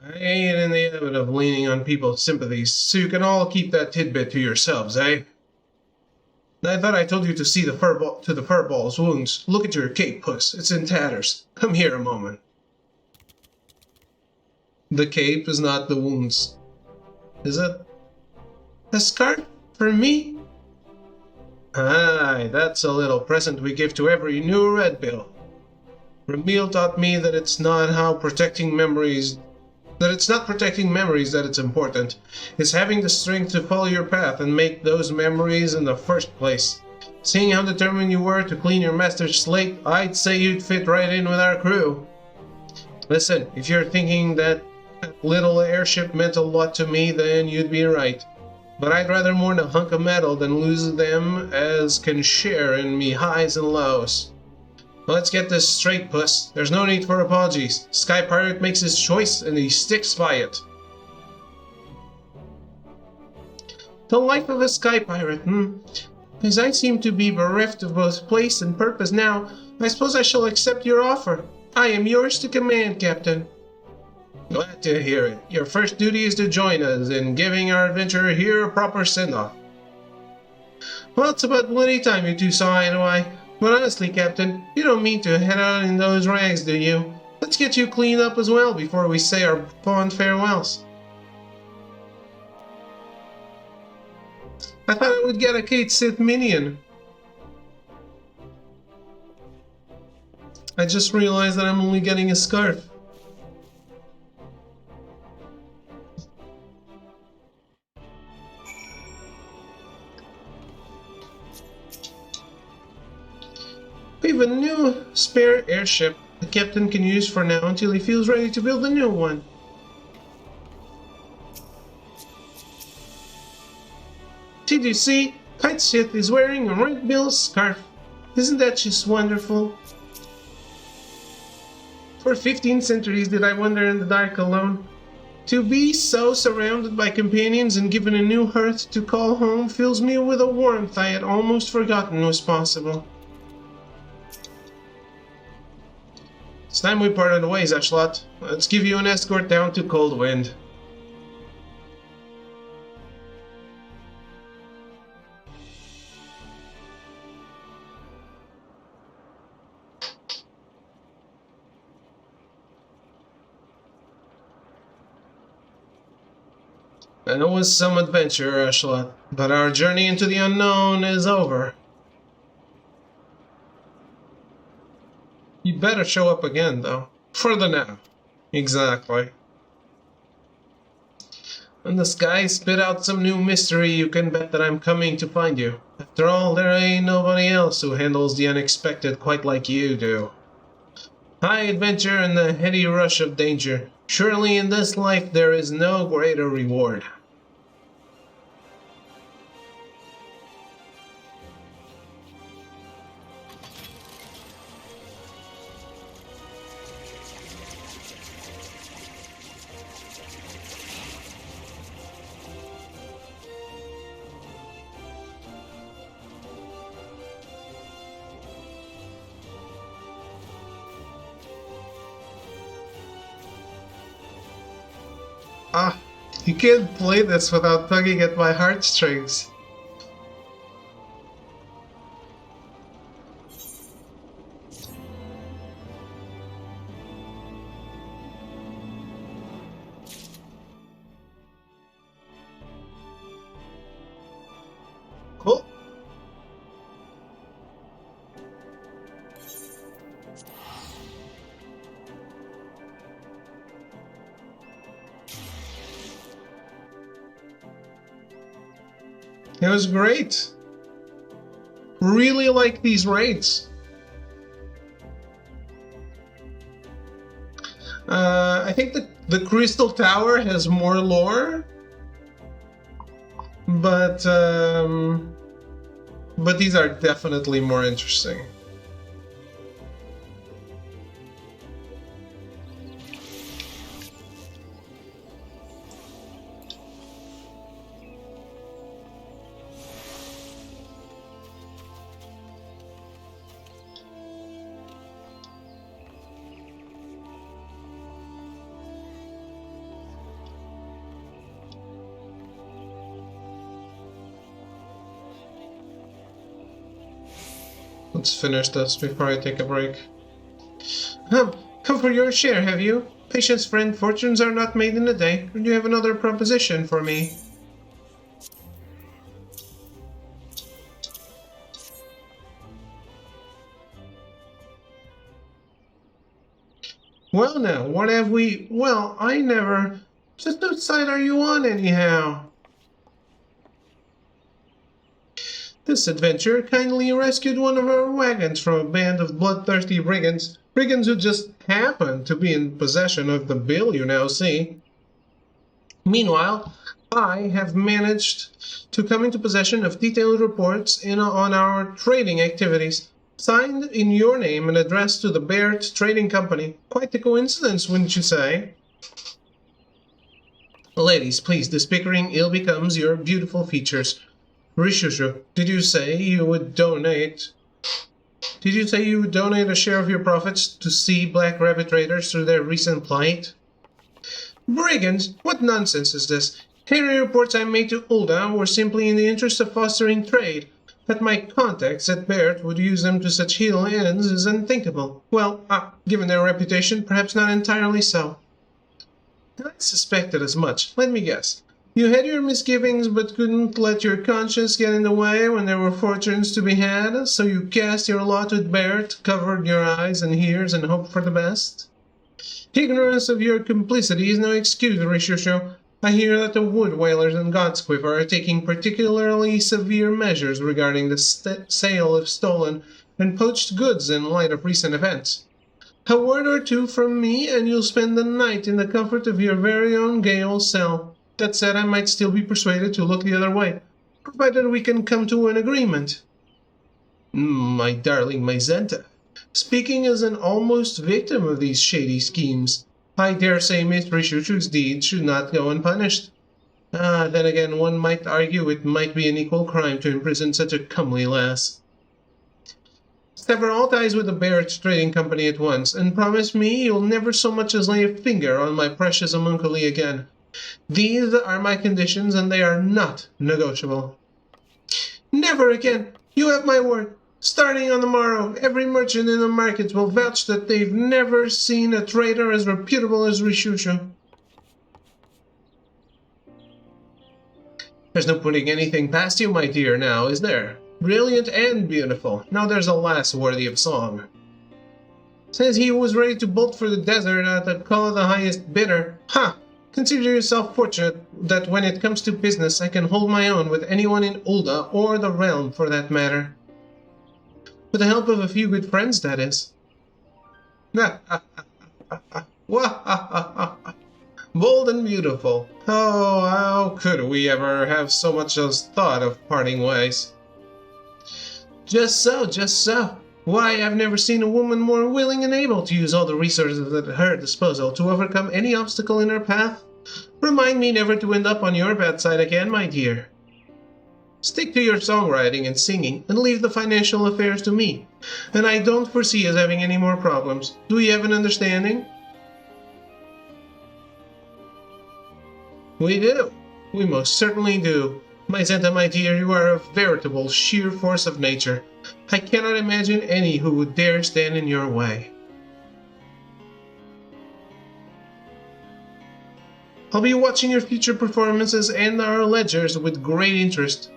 I ain't in the habit of leaning on people's sympathies, so you can all keep that tidbit to yourselves, eh? I thought I told you to see to the furball's wounds. Look at your cape, puss. It's in tatters. Come here a moment. The cape is not the wounds. Is it? A scarf? For me? Aye, that's a little present we give to every new red bill. Ramil taught me that it's not protecting memories that it's important. It's having the strength to follow your path and make those memories in the first place. Seeing how determined you were to clean your master's slate, I'd say you'd fit right in with our crew. Listen, if you're thinking that little airship meant a lot to me, then you'd be right. But I'd rather mourn a hunk of metal than lose them as can share in me highs and lows. Let's get this straight, puss. There's no need for apologies. Sky Pirate makes his choice, and he sticks by it. The life of a Sky Pirate, As I seem to be bereft of both place and purpose now, I suppose I shall accept your offer. I am yours to command, Captain. Glad to hear it. Your first duty is to join us in giving our adventure here a proper send-off. Well, it's about bloody time you two saw eye to eye. But honestly, Captain, you don't mean to head out in those rags, do you? Let's get you cleaned up as well before we say our fond farewells. I thought I would get a Kate Sith minion. I just realized that I'm only getting a scarf. We have a new spare airship the captain can use for now until he feels ready to build a new one. Did you see? Kite Sith is wearing a red bill scarf. Isn't that just wonderful? For 15 centuries did I wander in the dark alone. To be so surrounded by companions and given a new hearth to call home fills me with a warmth I had almost forgotten was possible. It's time we parted ways, Ashlot. Let's give you an escort down to Cold Wind. And it was some adventure, Ashla, but our journey into the unknown is over. You better show up again, though. For the now. Exactly. When the sky spit out some new mystery, you can bet that I'm coming to find you. After all, there ain't nobody else who handles the unexpected quite like you do. High adventure and the heady rush of danger. Surely in this life there is no greater reward. Ah, you can't play this without tugging at my heartstrings. Cool. It was great. Really like these raids. I think the Crystal Tower has more lore, but these are definitely more interesting. Let's finish this before I take a break. Come for your share, have you? Patience, friend, fortunes are not made in a day. Or do you have another proposition for me? Well now, what have we... Well, I never... Just what side are you on, anyhow? This adventure kindly rescued one of our wagons from a band of bloodthirsty brigands. Brigands who just happened to be in possession of the bill you now see. Meanwhile, I have managed to come into possession of detailed reports on our trading activities, signed in your name and addressed to the Baird Trading Company. Quite a coincidence, wouldn't you say? Ladies, please, this bickering ill becomes your beautiful features. Rishushu, did you say you would donate a share of your profits to see Black Rabbit Raiders through their recent plight? Brigands? What nonsense is this? Carrier reports I made to Ulda were simply in the interest of fostering trade. That my contacts at Baird would use them to such ill ends is unthinkable. Well, given their reputation, perhaps not entirely so. I suspected as much. Let me guess. You had your misgivings but couldn't let your conscience get in the way when there were fortunes to be had, so you cast your lot with Baird, covered your eyes and ears, and hoped for the best? Ignorance of your complicity is no excuse, Rishusho. I hear that the Wood Whalers and Godsquiver are taking particularly severe measures regarding the sale of stolen and poached goods in light of recent events. A word or two from me, and you'll spend the night in the comfort of your very own gay old cell. That said, I might still be persuaded to look the other way, provided we can come to an agreement. My darling Myzenta, speaking as an almost victim of these shady schemes, I dare say Miss Rishushu's deeds should not go unpunished. Then again, one might argue it might be an equal crime to imprison such a comely lass. Sever all ties with the Baird Trading Company at once, and promise me you'll never so much as lay a finger on my precious homunculi again. These are my conditions, and they are not negotiable. Never again. You have my word. Starting on the morrow, every merchant in the markets will vouch that they've never seen a trader as reputable as Rishushu. There's no putting anything past you, my dear, now, is there? Brilliant and beautiful. Now there's a lass worthy of song. Says he was ready to bolt for the desert at the call of the highest bidder. Ha! Consider yourself fortunate that when it comes to business, I can hold my own with anyone in Ulda, or the realm for that matter. With the help of a few good friends, that is. Bold and beautiful. Oh, how could we ever have so much as thought of parting ways? Just so, just so. Why, I've never seen a woman more willing and able to use all the resources at her disposal to overcome any obstacle in her path. Remind me never to end up on your bedside again, my dear. Stick to your songwriting and singing, and leave the financial affairs to me. And I don't foresee us having any more problems. Do you have an understanding? We do. We most certainly do. My Zenta, my dear, you are a veritable sheer force of nature. I cannot imagine any who would dare stand in your way. I'll be watching your future performances and our ledgers with great interest.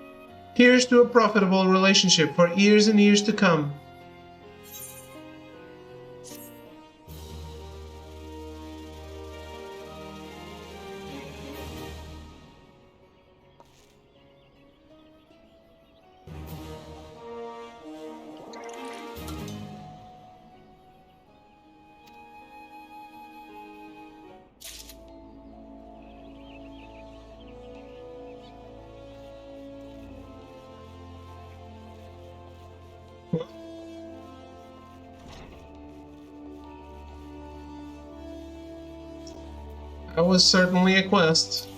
Here's to a profitable relationship for years and years to come. That was certainly a quest.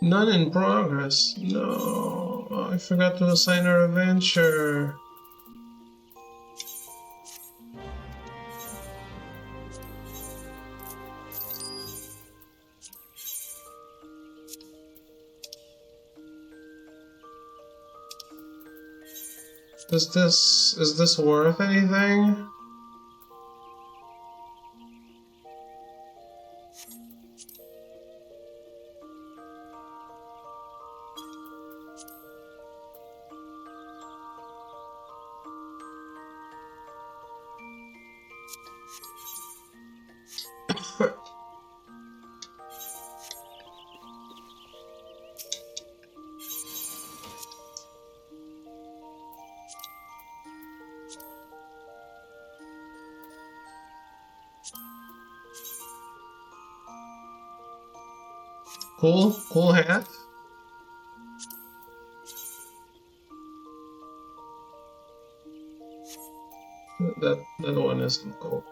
None in progress. No, I forgot to assign her adventure. Is this worth anything? Cool hat. That one isn't cool.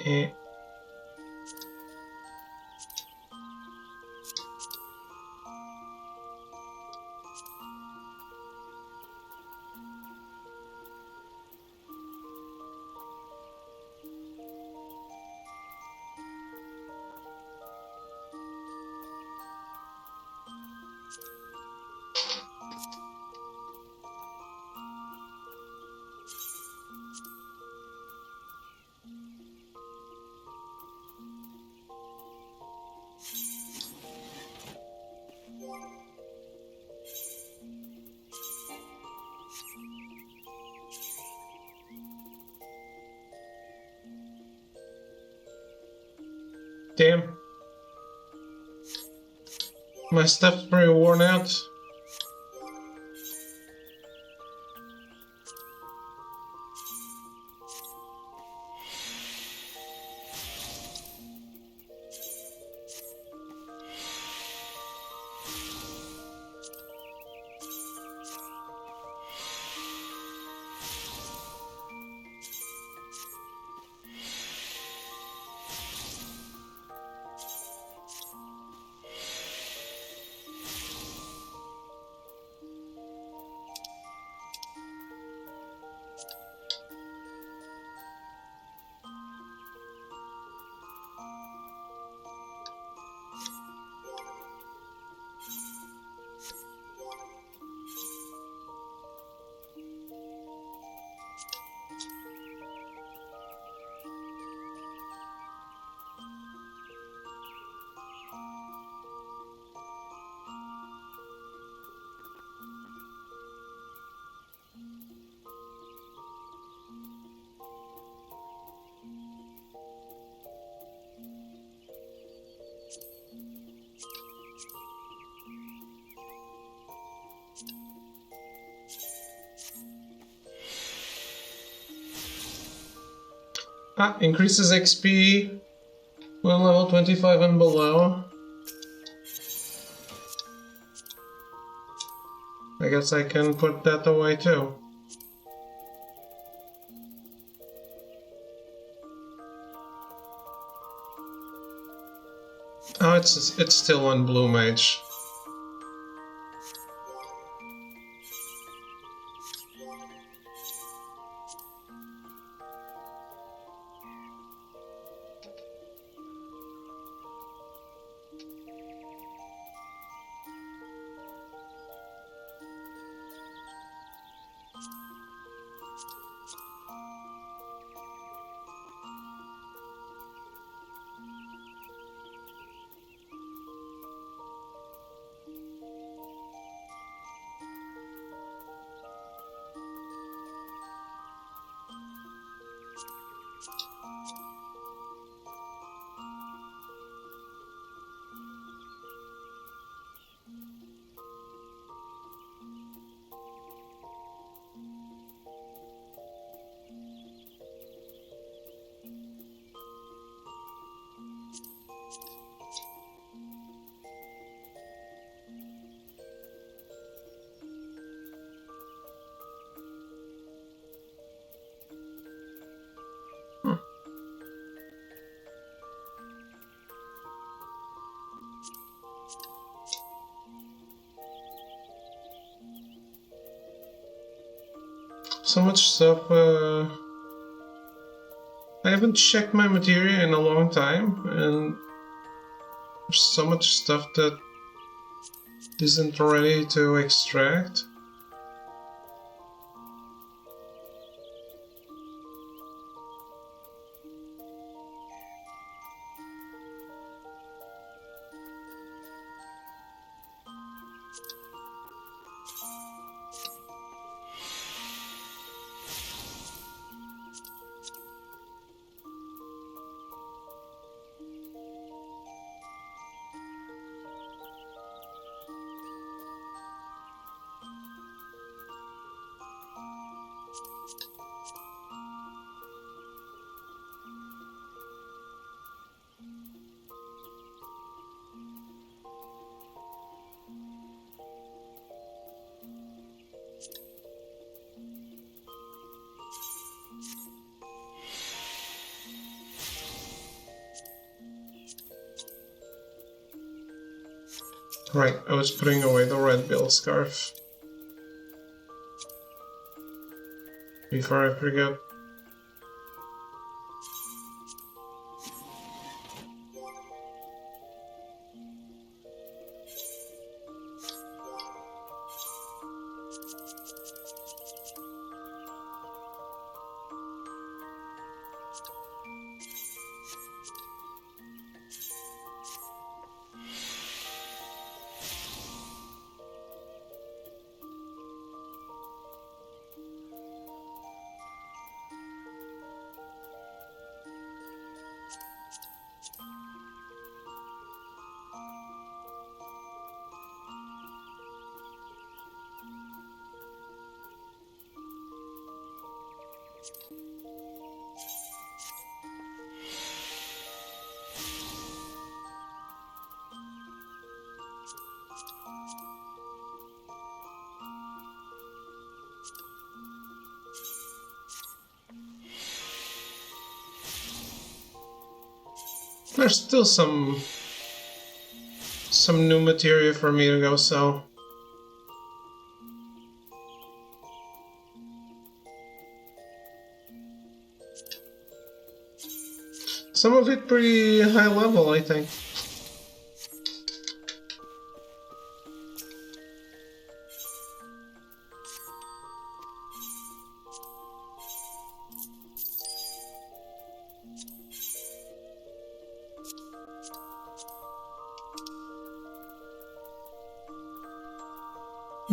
Eh. Damn. My stuff's pretty worn out. Increases XP when level 25 and below. I guess I can put that away too. Oh, it's still on Blue Mage. So much stuff. I haven't checked my materia in a long time, and there's so much stuff that isn't ready to extract. Right, I was putting away the red bill scarf before I forget. There's still some new material for me to go sell. Some of it pretty high level, I think.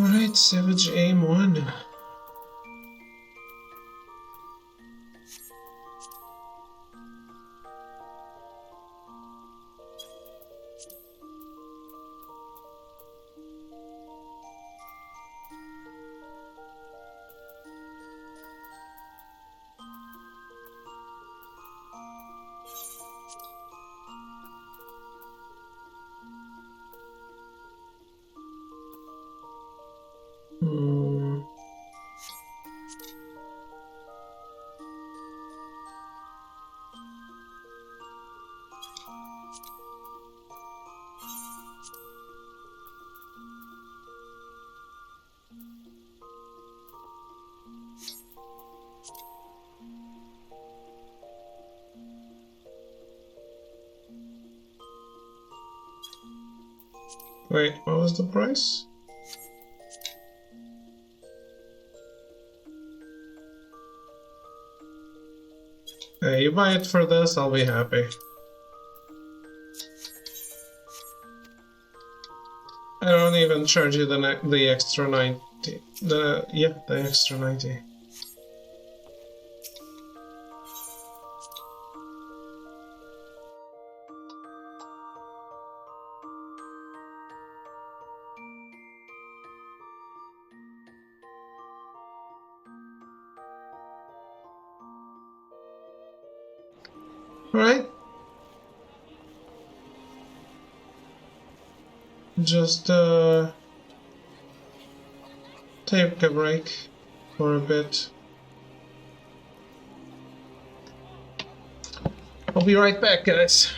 Alright, Savage Aim 1. Wait, what was the price? Hey, you buy it for this, I'll be happy. I don't even charge you the extra 90. The extra 90. Alright. Just take a break for a bit. I'll be right back, guys.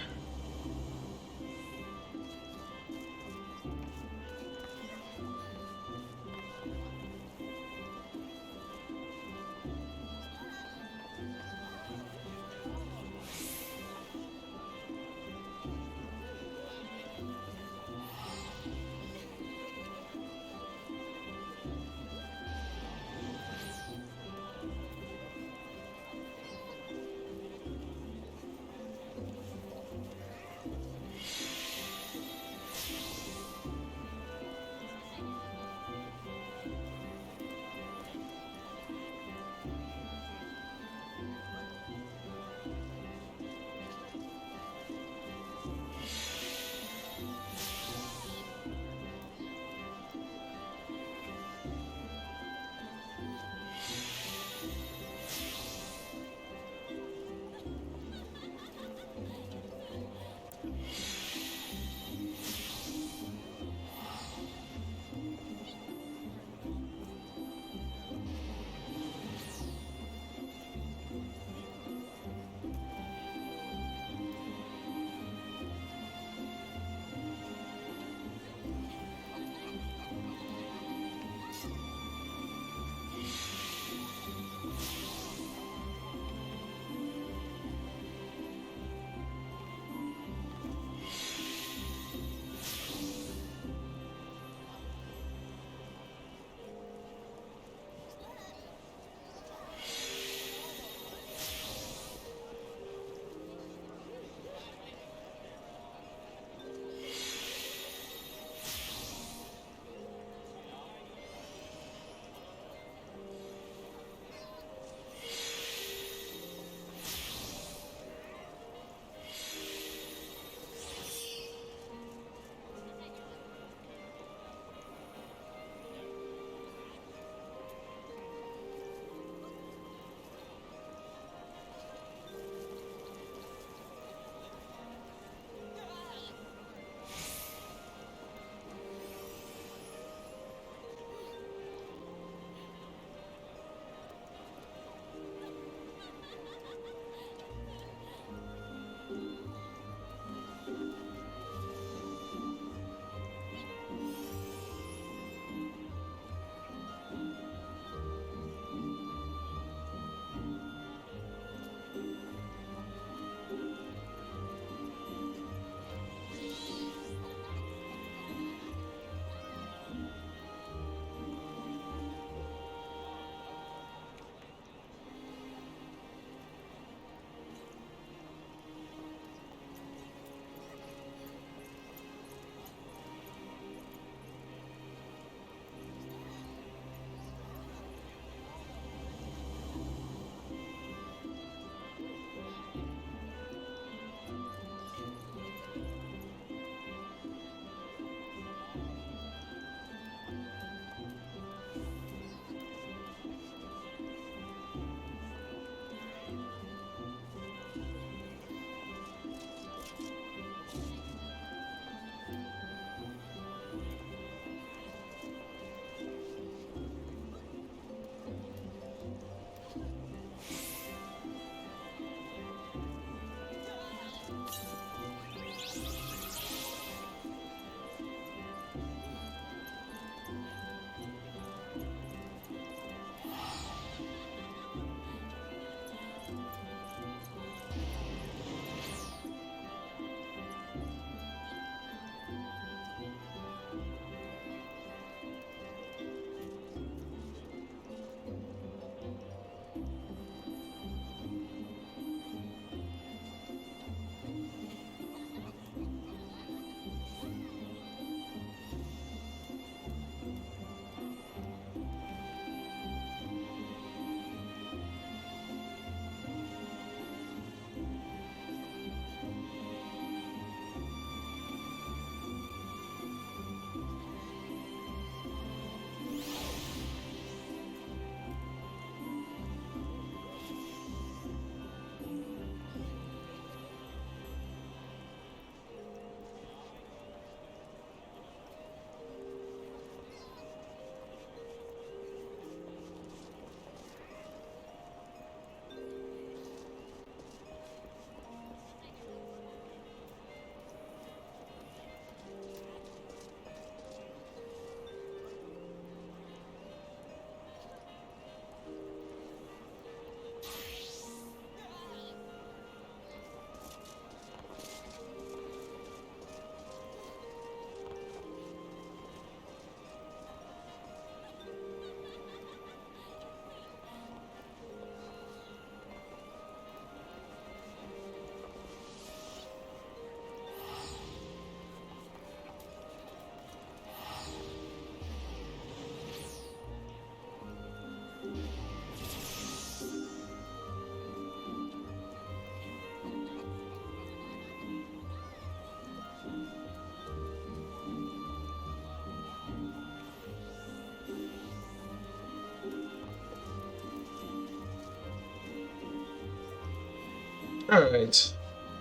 Alright,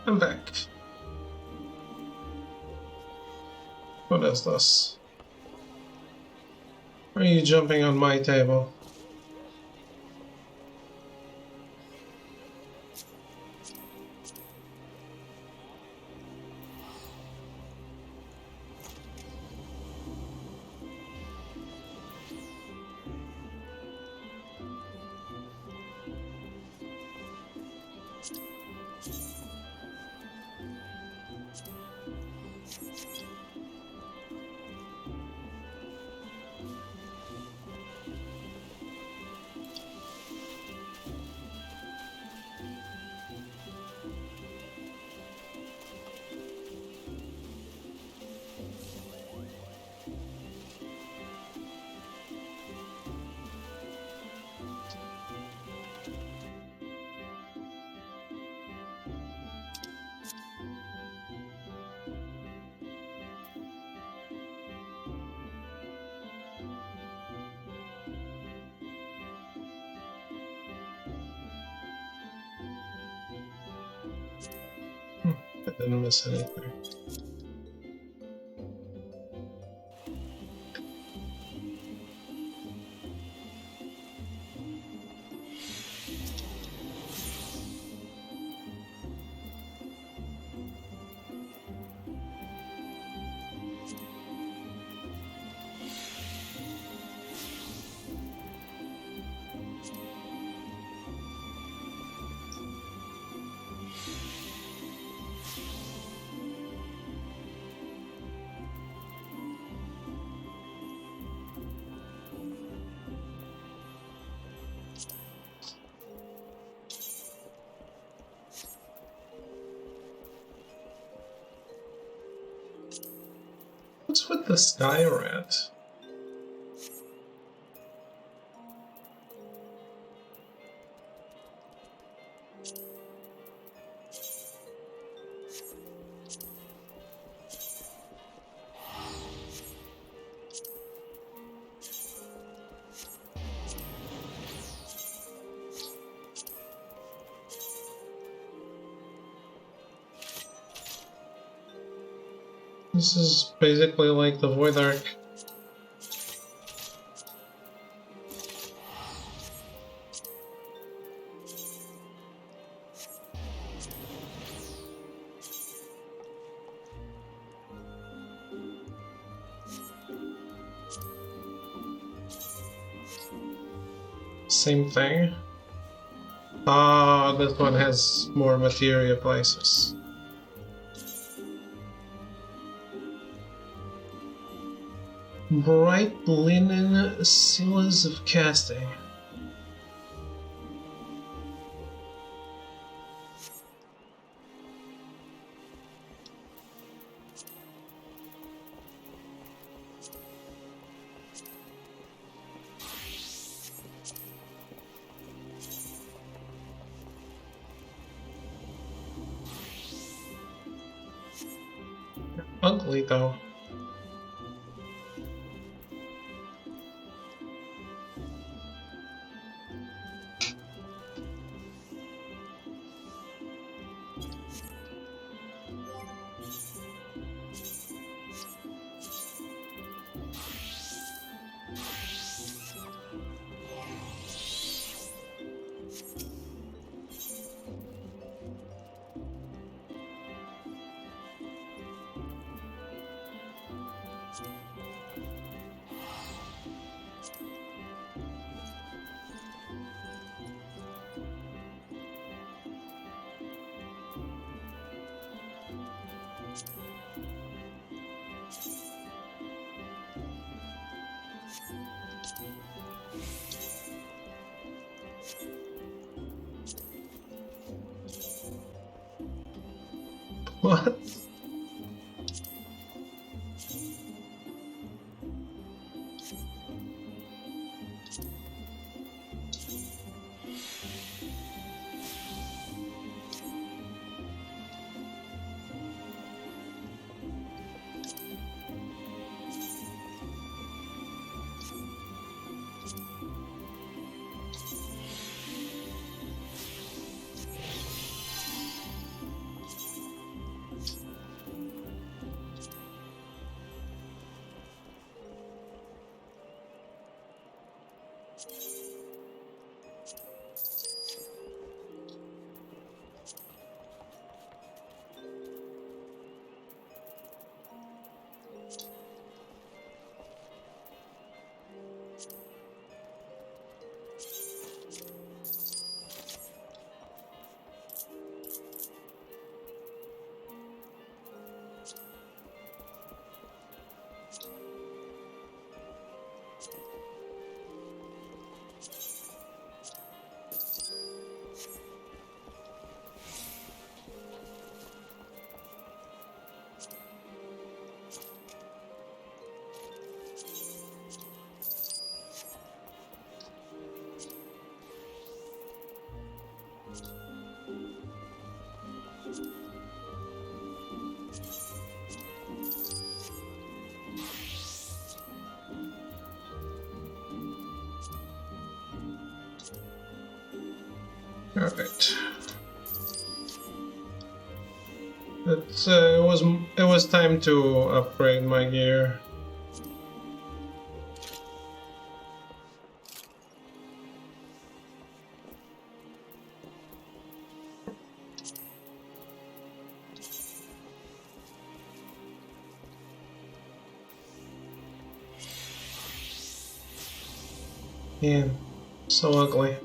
I'm back. What is this? Why are you jumping on my table? I didn't miss anything. What's with the sky rat? This is basically like the Void Ark. Same thing. Ah, this one has more materia places. Bright linen seals of casting. Ugly though. What? Alright. It was time to upgrade my gear. Yeah, so ugly.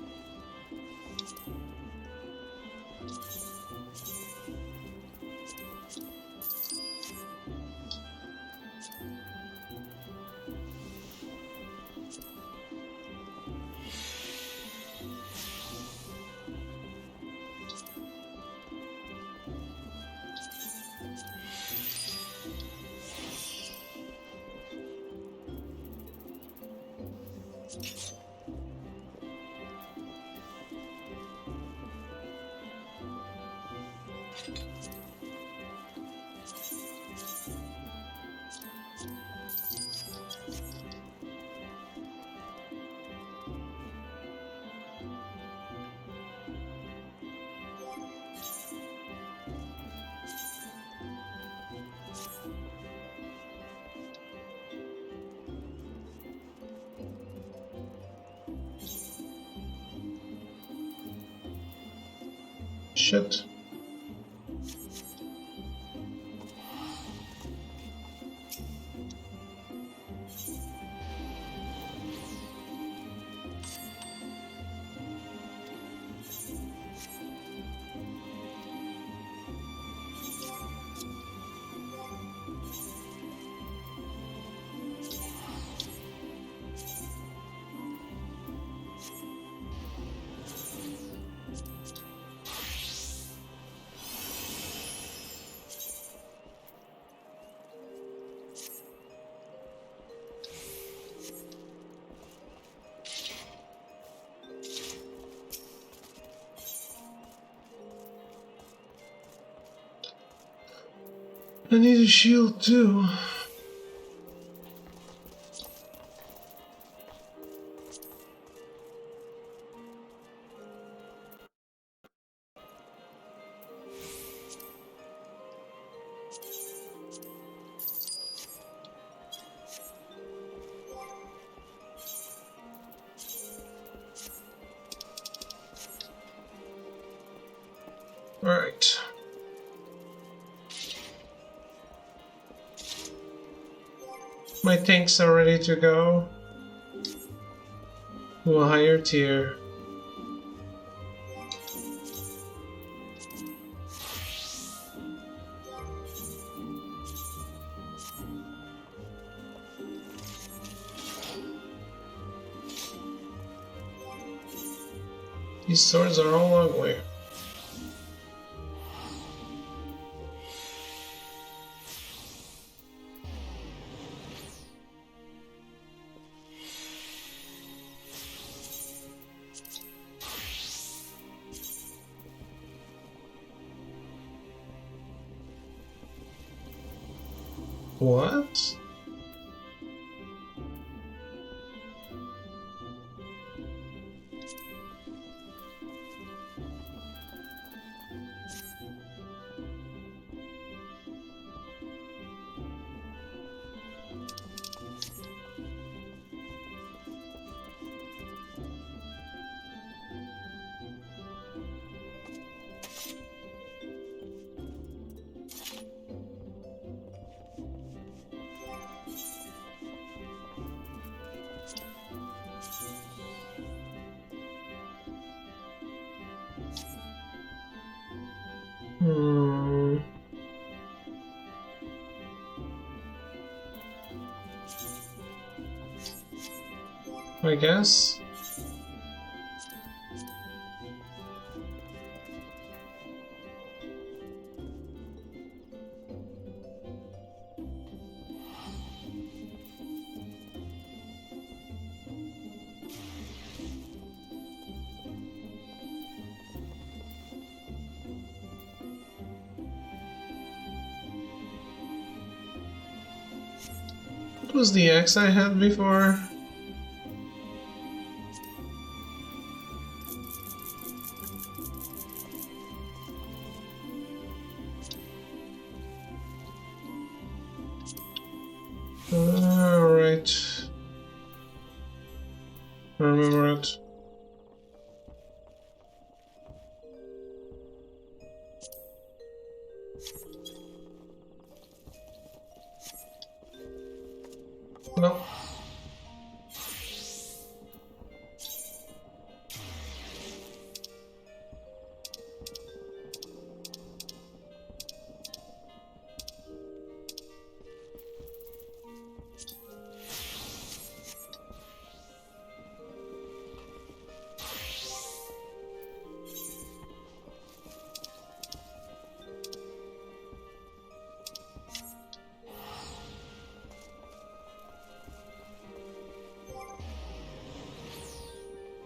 Shit. I need a shield too. All right. My tanks are ready to go to a higher tier. These swords are all ugly. What? I guess. What was the X I had before? No.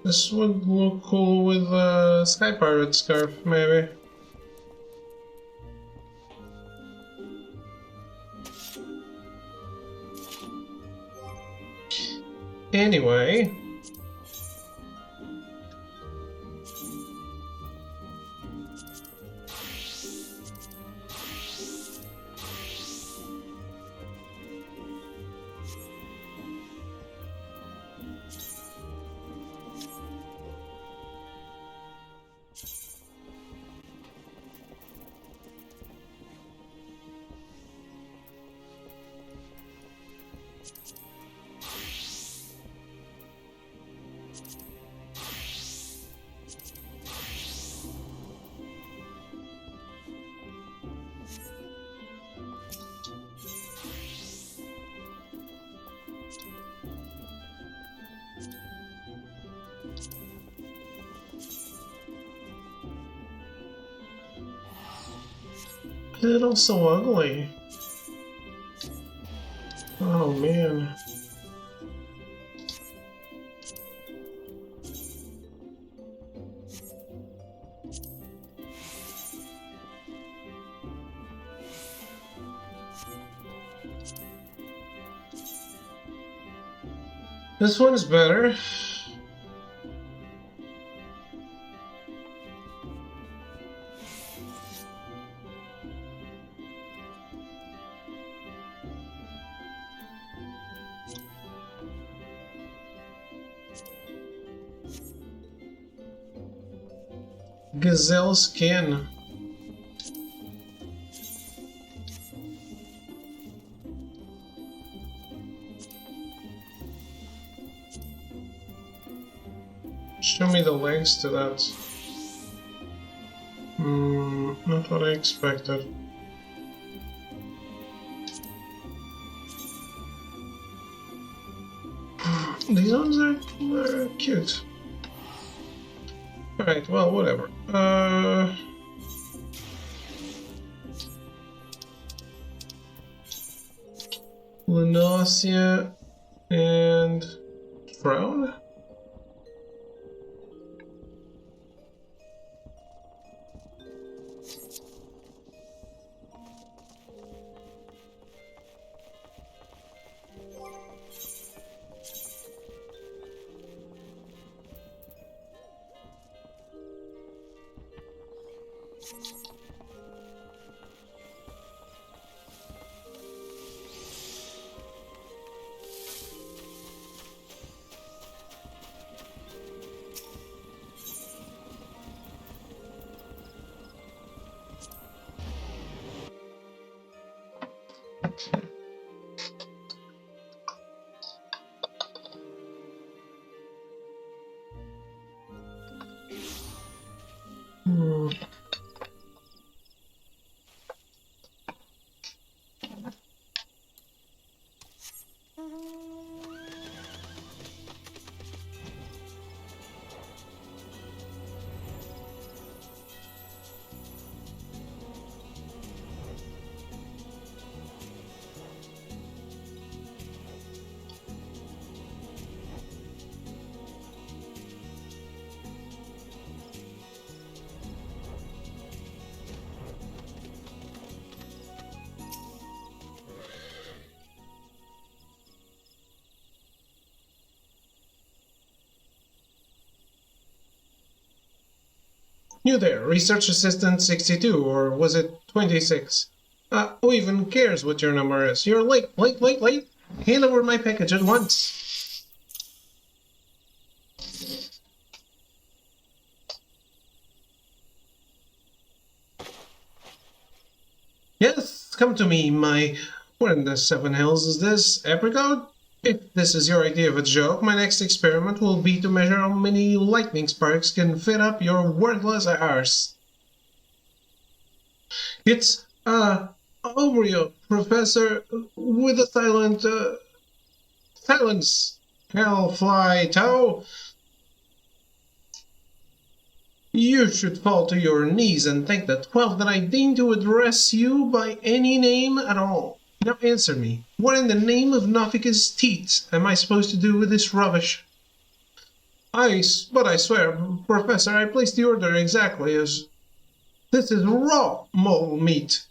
This would look cool with a Sky Pirate scarf, maybe. Anyway. Little so ugly. Oh man. This one is better. Gazelle skin. Show me the links to that. Not what I expected. These ones are cute. Alright, well, whatever. Lunacia and Frown? You there, Research Assistant 62, or was it 26? Who even cares what your number is? You're late. Hand over my package at once. come to me, my... What in the seven hells is this? Apricot? If this is your idea of a joke, my next experiment will be to measure how many lightning sparks can fit up your worthless arse. It's, Oreo, Professor, with a silent, silence, Hellfly Toe. You should fall to your knees and thank the 12 that I deign to address you by any name at all. Now answer me, what in the name of Nofika's teats am I supposed to do with this rubbish? But I swear, Professor, I placed the order exactly as... This is raw mole meat.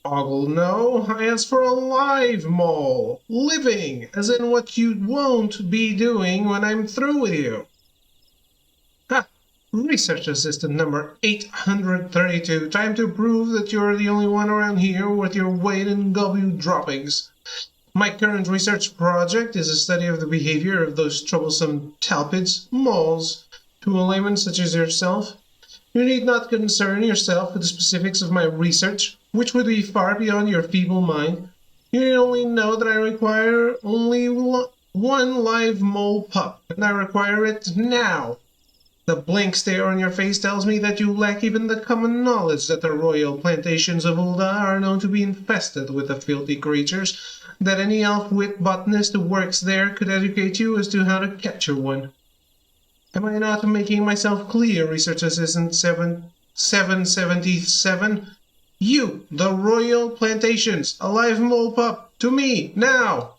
Ogle, no, I asked for a live mole. Living, as in what you won't be doing when I'm through with you. Ha! Research assistant number 832. Time to prove that you're the only one around here with your weight in W droppings. My current research project is a study of the behavior of those troublesome talpids, moles. To a layman such as yourself, you need not concern yourself with the specifics of my research, which would be far beyond your feeble mind. You need only know that I require only one live mole pup, and I require it now. The blank stare on your face tells me that you lack even the common knowledge that the royal plantations of Ulda are known to be infested with the filthy creatures, that any elf-wit botanist who works there could educate you as to how to capture one. Am I not making myself clear, Research Assistant 777? You, the royal plantations, a live mole pup, to me, now!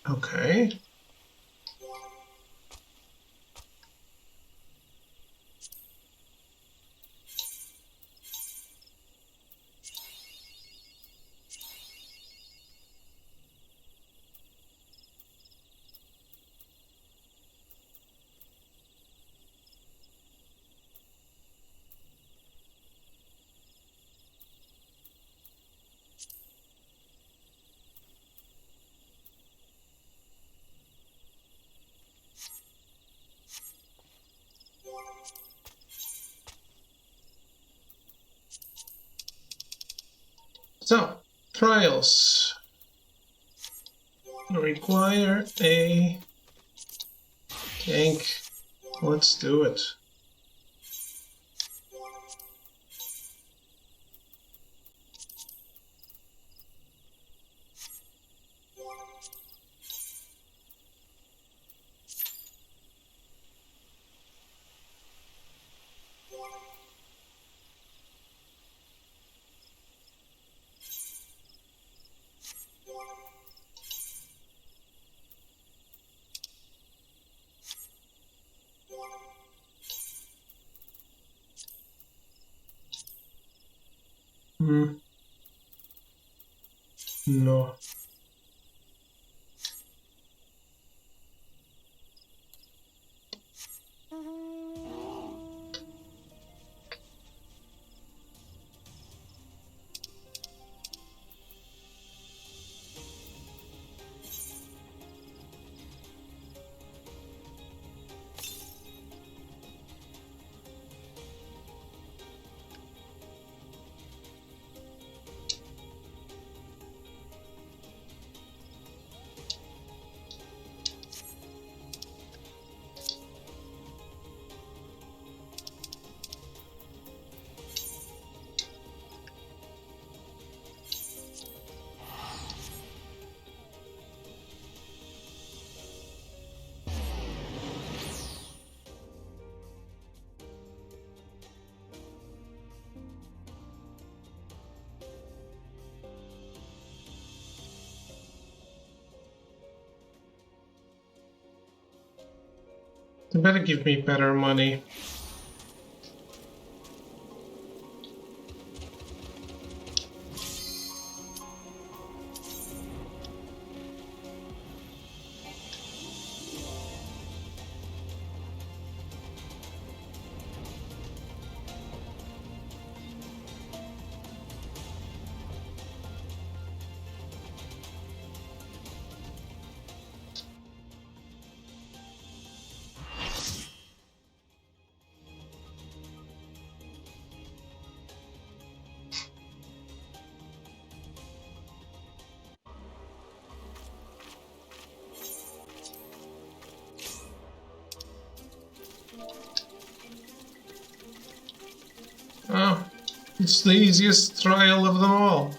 Okay. So, trials require a tank. Let's do it. No. You better give me better money. It's the easiest trial of them all.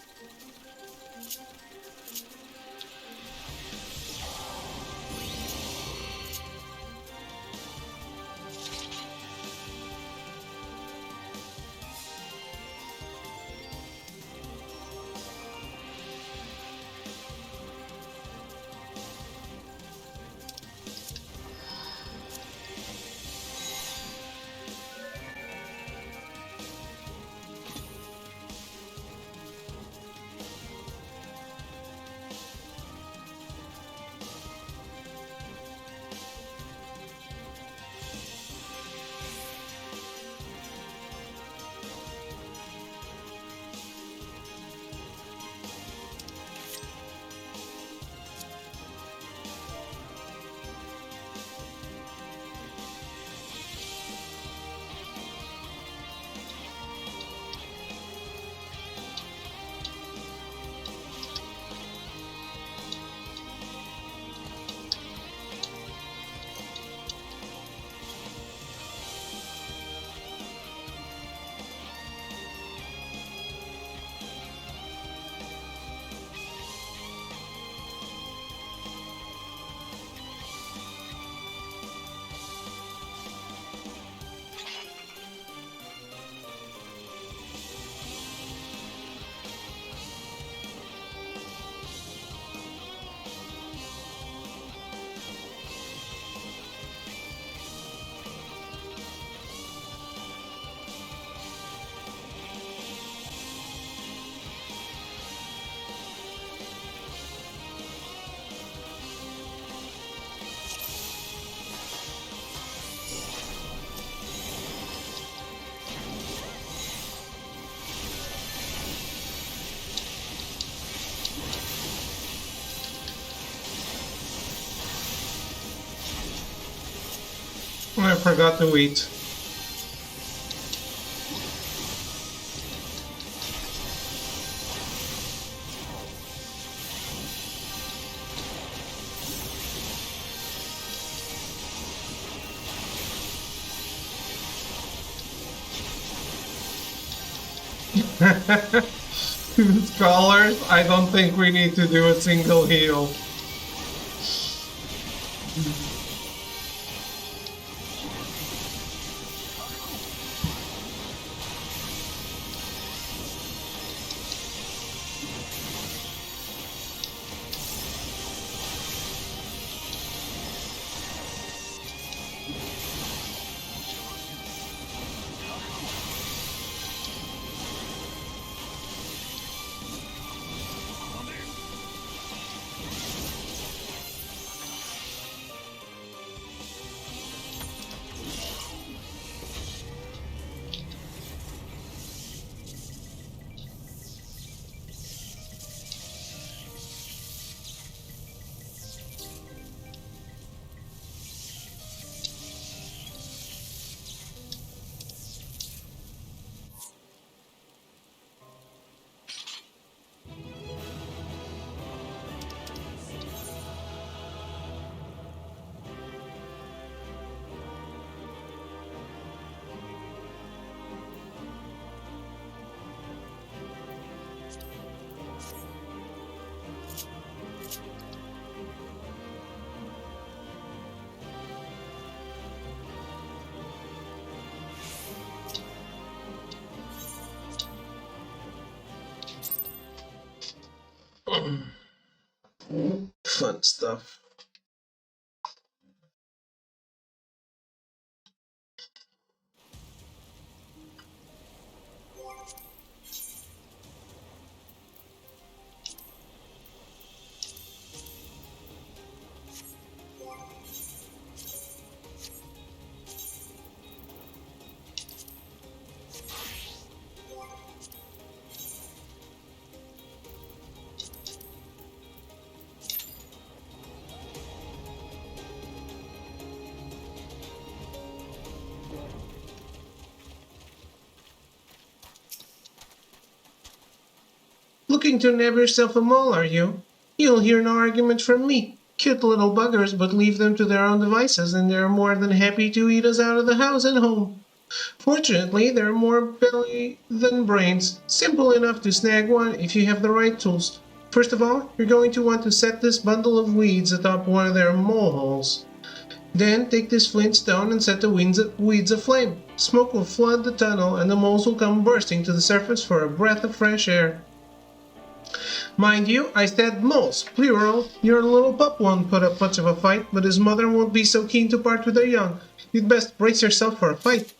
I forgot to eat. Scholars, I don't think we need to do a single heal. Fun stuff. Looking to nab yourself a mole, are you? You'll hear no argument from me. Cute little buggers, but leave them to their own devices, and they're more than happy to eat us out of the house and home. Fortunately, there are more belly than brains. Simple enough to snag one if you have the right tools. First of all, you're going to want to set this bundle of weeds atop one of their moleholes. Then take this flint stone and set the weeds aflame. Smoke will flood the tunnel and the moles will come bursting to the surface for a breath of fresh air. Mind you, I said moles, plural. Your little pup won't put up much of a fight, but his mother won't be so keen to part with her young. You'd best brace yourself for a fight.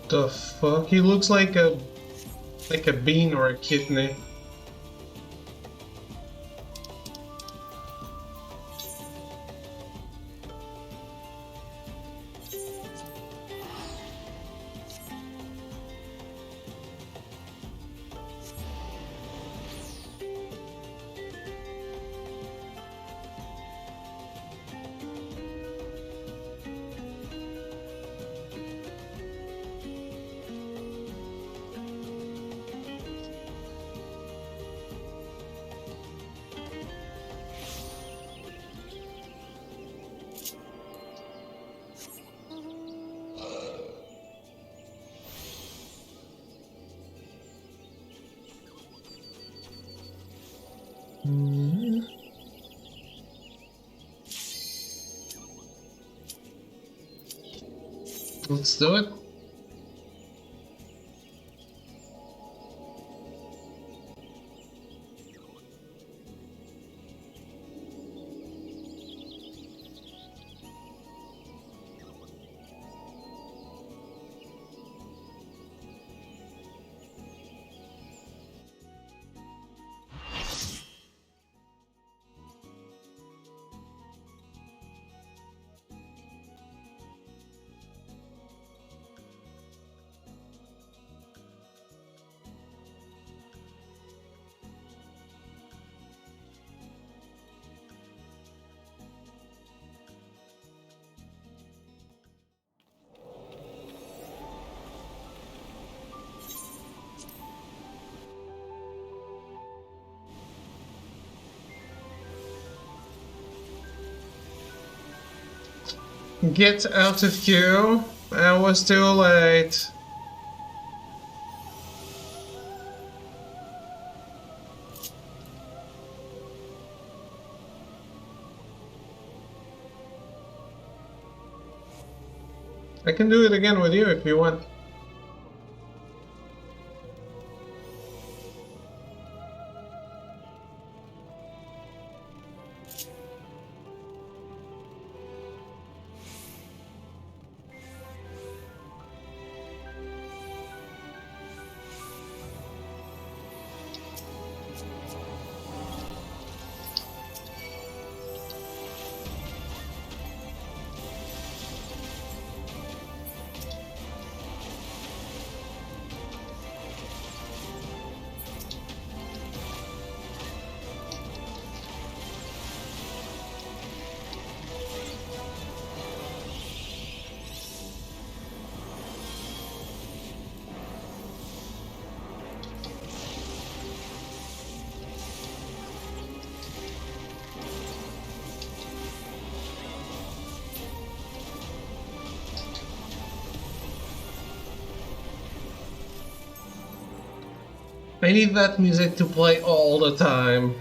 The fuck? He looks like a bean or a kidney. Let's do it. Get out of queue. I was too late. I can do it again with you if you want. I need that music to play all the time.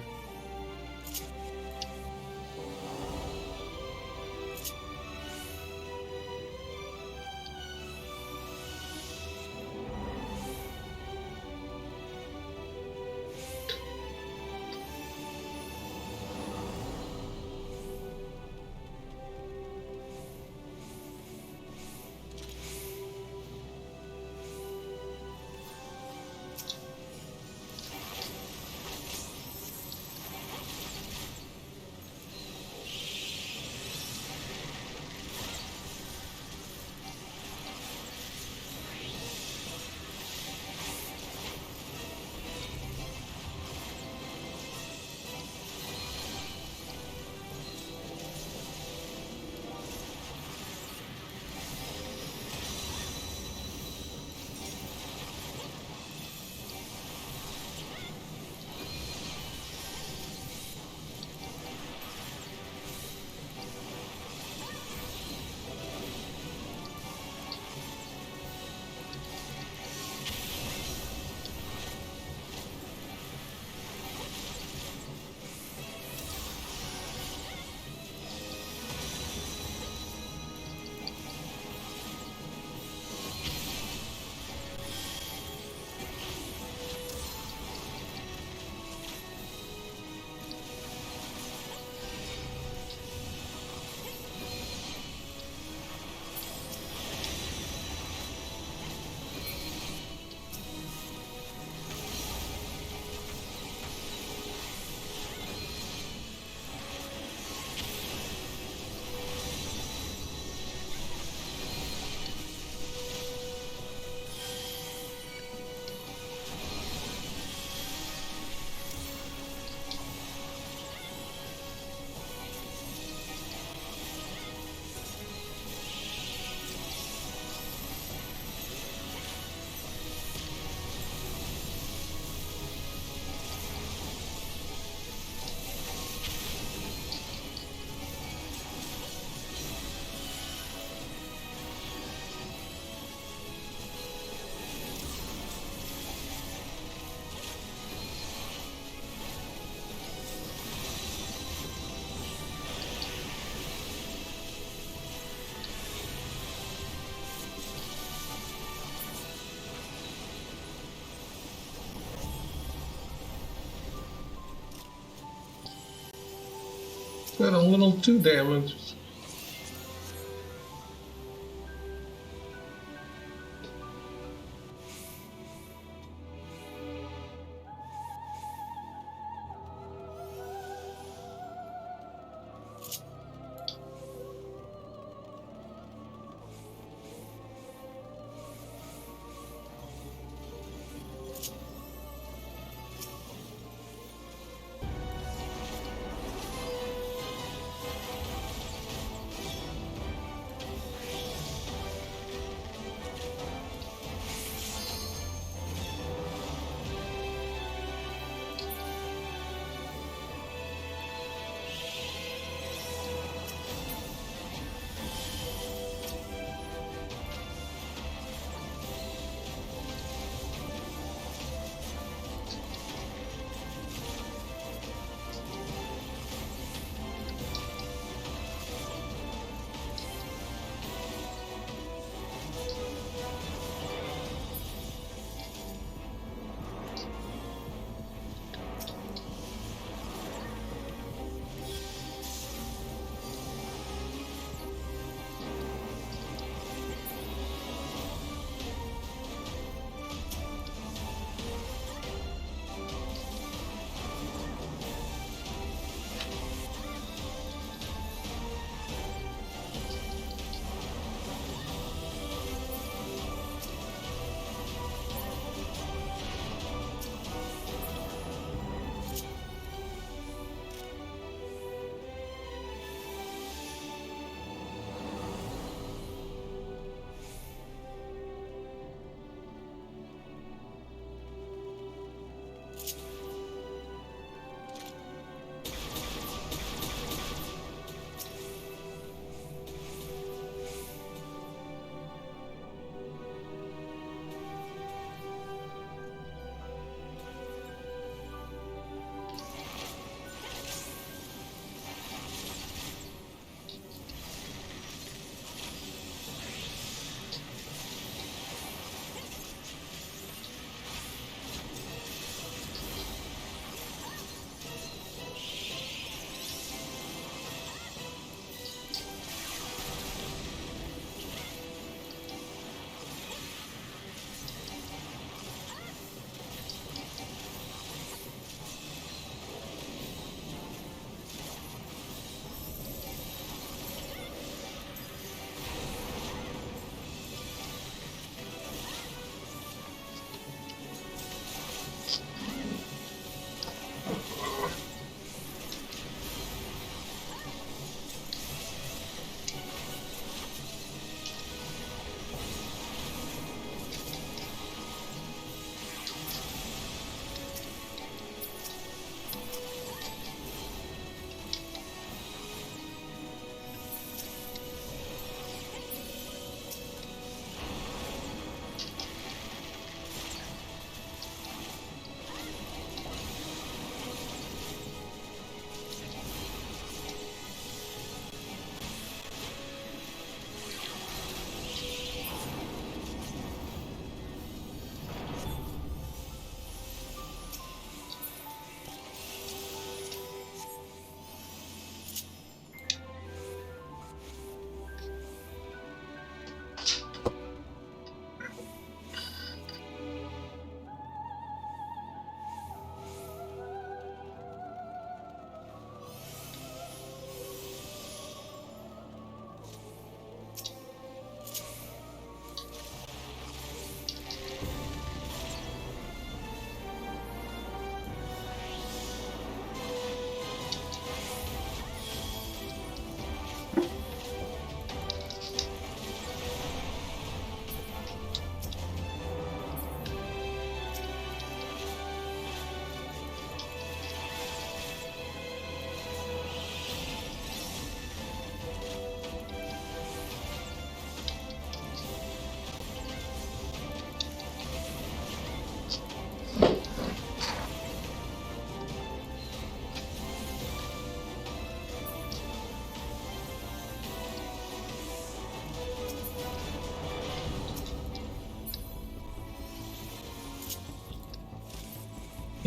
Got a little too damaged.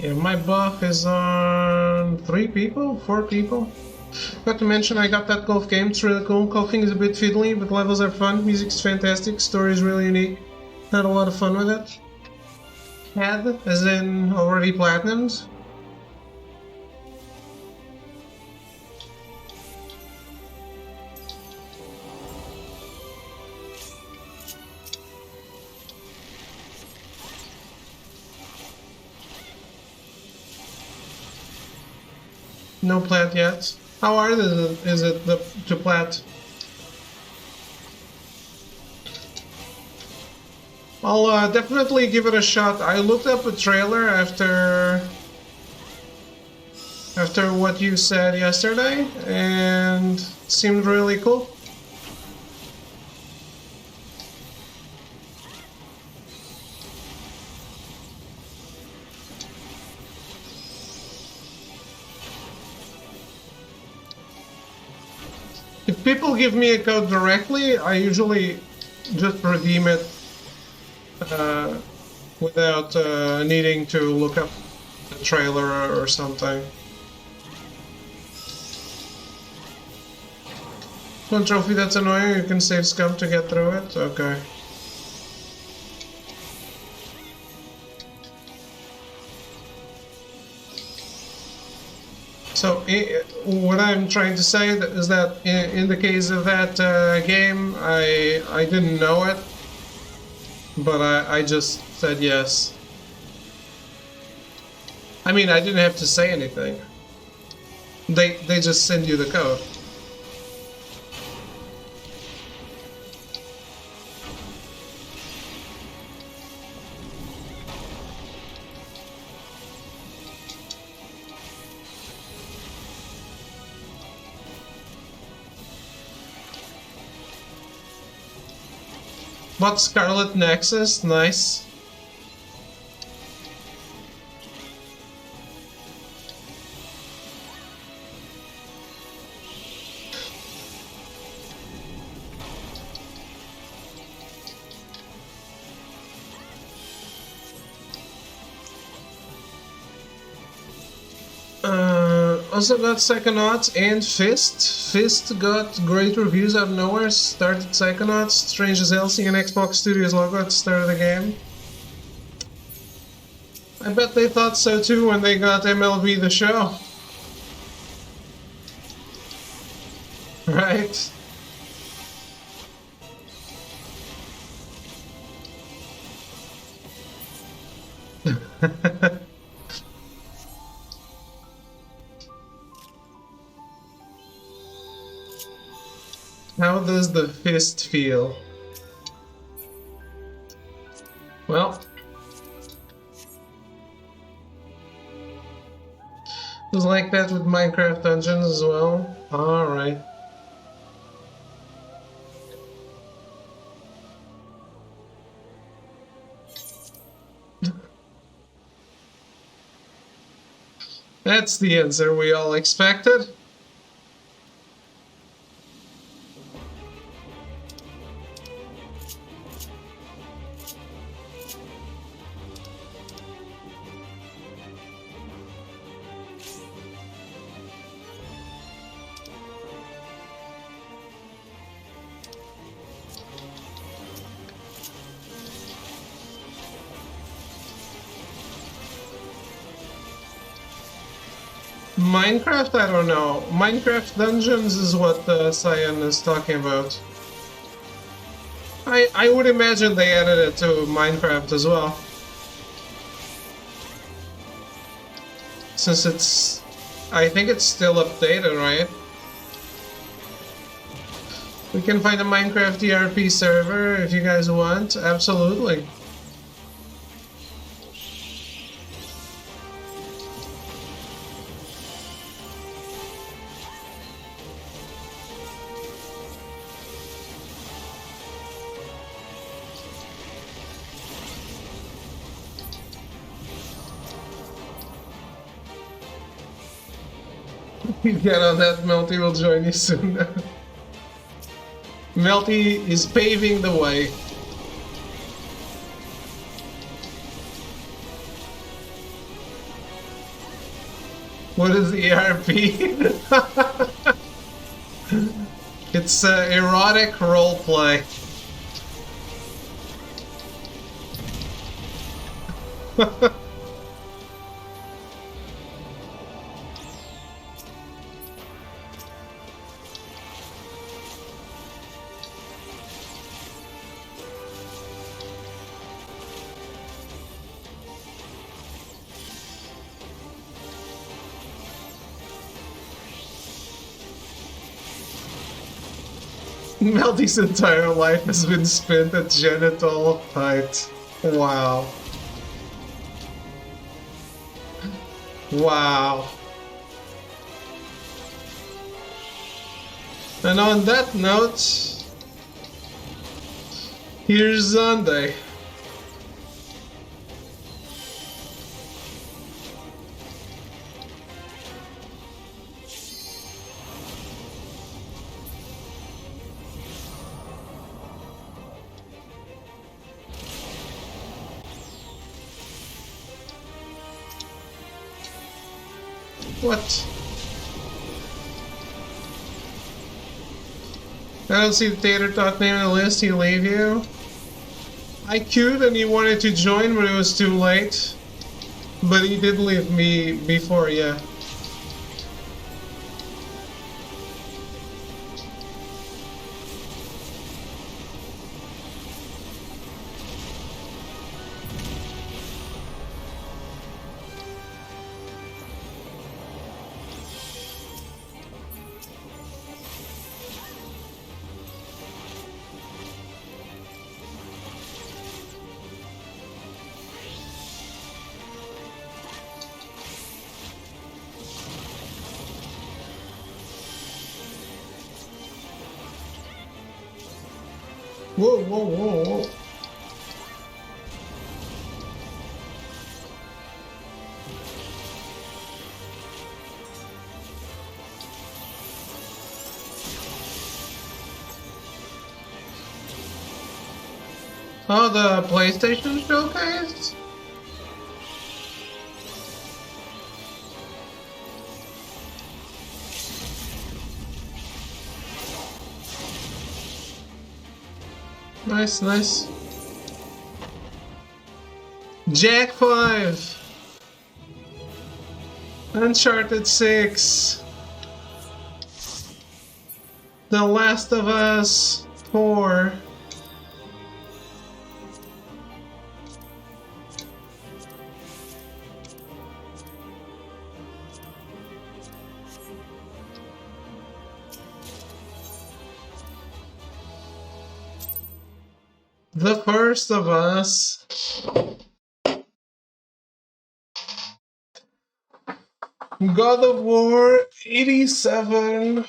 Yeah, my buff is on 3 people, 4 people. Got to mention I got that golf game, it's really cool. Golfing is a bit fiddly, but levels are fun, music's fantastic, story is really unique. Had a lot of fun with it. Had, as in already platinumed. No plat yet. How hard is it to plat? I'll definitely give it a shot. I looked up a trailer after what you said yesterday, and it seemed really cool. If people give me a code directly, I usually just redeem it without needing to look up the trailer or something. One trophy that's annoying, you can save scum to get through it? Okay. So, what I'm trying to say is that in the case of that game, I didn't know it, but I just said yes. I mean, I didn't have to say anything. They just send you the code. What, Scarlet Nexus? Nice. Also got Psychonauts and Fist. Fist got great reviews out of nowhere. Started Psychonauts. Strange as hell seeing an Xbox Studios logo at the start of the game. I bet they thought so too when they got MLB The Show. Right? How does the fist feel? Well, it was like that with Minecraft Dungeons as well. Alright. That's the answer we all expected. Minecraft, I don't know. Minecraft Dungeons is what Cyan is talking about. I would imagine they added it to Minecraft as well. Since it's... I think it's still updated, right? We can find a Minecraft ERP server if you guys want. Absolutely. Get on that, Melty will join you soon. Melty is paving the way. What is ERP? It's erotic roleplay. Melty's entire life has been spent at genital height. Wow. Wow. And on that note, here's Sunday. What? I don't see the Tater Tot name on the list. He leave you? I queued and he wanted to join, but it was too late. But he did leave me before, yeah. Whoa, whoa, whoa, whoa. Oh, the PlayStation showcase? Nice, nice. Jack 5. Uncharted 6. The Last of Us 4. The First of Us. God of War 87.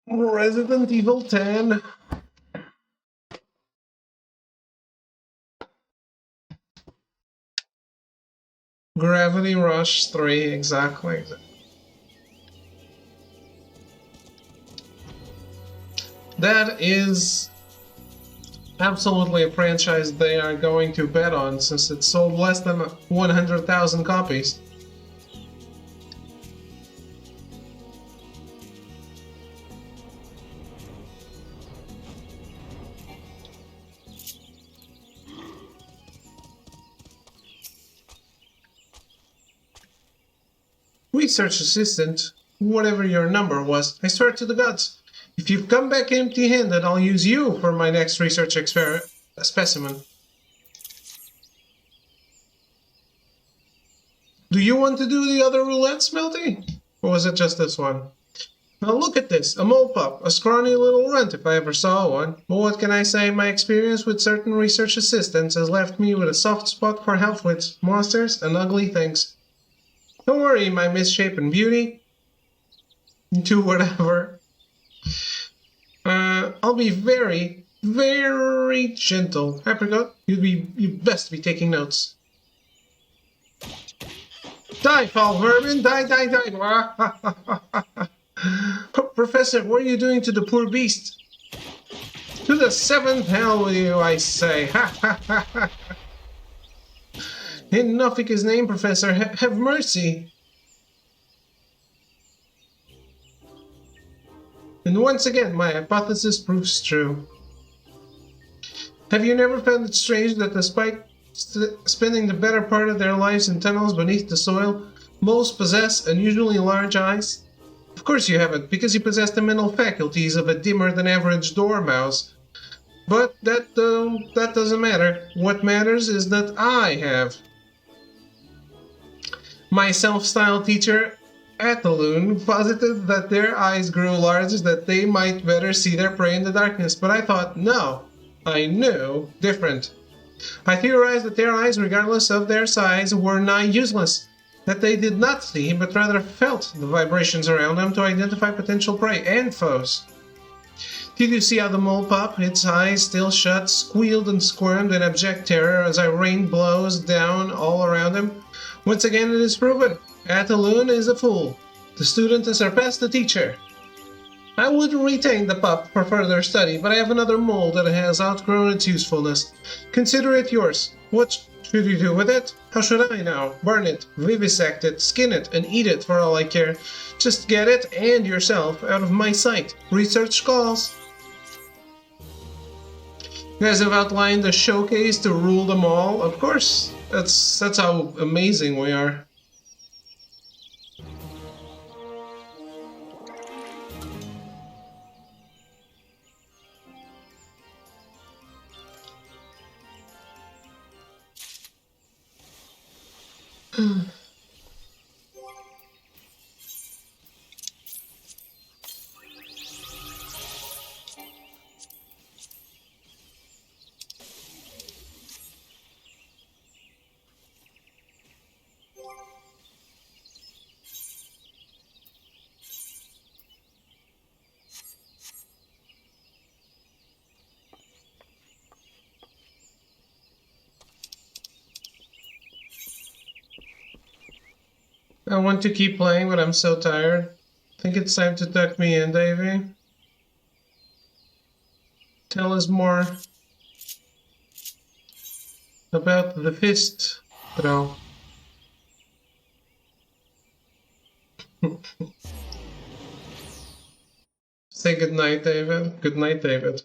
Resident Evil 10. Gravity Rush 3, exactly. That is absolutely a franchise they are going to bet on, since it sold less than 100,000 copies. Research assistant, whatever your number was, I swear to the gods, if you come back empty-handed, I'll use you for my next research specimen. Do you want to do the other roulette, Smelty? Or was it just this one? Now look at this, a mole pup, a scrawny little runt if I ever saw one. But what can I say, my experience with certain research assistants has left me with a soft spot for halfwits, monsters, and ugly things. Don't worry, my misshapen beauty. Do whatever. I'll be very, very gentle. Apricot, you'd best be taking notes. Die, foul vermin! Die, die, die! Professor, what are you doing to the poor beast? To the seventh hell with you, I say! In Nofika's name, Professor, have mercy! And once again, my hypothesis proves true. Have you never found it strange that despite spending the better part of their lives in tunnels beneath the soil, moles possess unusually large eyes? Of course you haven't, because you possess the mental faculties of a dimmer-than-average dormouse. But that doesn't matter. What matters is that I have. My self-styled teacher, Ataloon, posited that their eyes grew large that they might better see their prey in the darkness, but I thought, no, I knew different. I theorized that their eyes, regardless of their size, were nigh useless, that they did not see, but rather felt the vibrations around them to identify potential prey and foes. Did you see how the mole pup, its eyes still shut, squealed and squirmed in abject terror as I rained blows down all around him? Once again it is proven, Ataloon is a fool. The student has surpassed the teacher. I would retain the pup for further study, but I have another mole that has outgrown its usefulness. Consider it yours. What should you do with it? How should I know? Burn it, vivisect it, skin it, and eat it for all I care. Just get it and yourself out of my sight. Research calls. You guys have outlined the showcase to rule them all. Of course, that's how amazing we are. I want to keep playing, but I'm so tired. I think it's time to tuck me in, Davey. Tell us more about the fist throw. Say good night, David. Good night, David.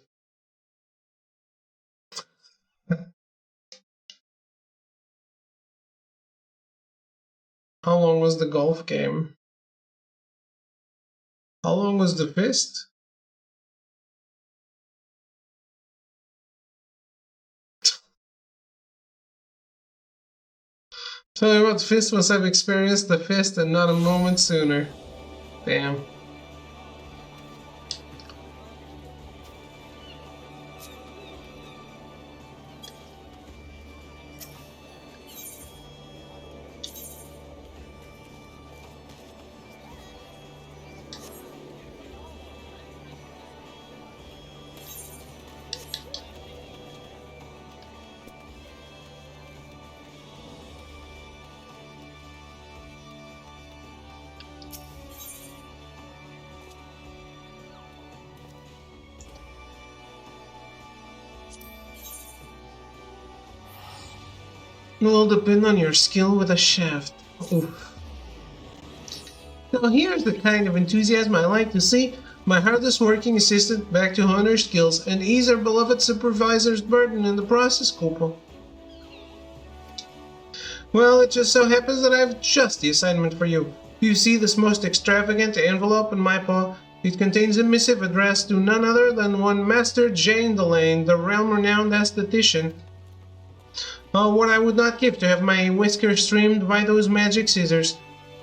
How long was the golf game? How long was the fist? Tell me what fist must have experienced the fist and not a moment sooner. Damn. It will depend on your skill with a shaft. Oof. Now here's the kind of enthusiasm I like to see. My hardest working assistant back to hone her skills and ease our beloved supervisor's burden in the process, Corporal. Well, it just so happens that I have just the assignment for you. You see this most extravagant envelope in my paw? It contains a missive addressed to none other than one Master Jane Delane, the realm-renowned aesthetician. Oh, what I would not give to have my whiskers trimmed by those magic scissors,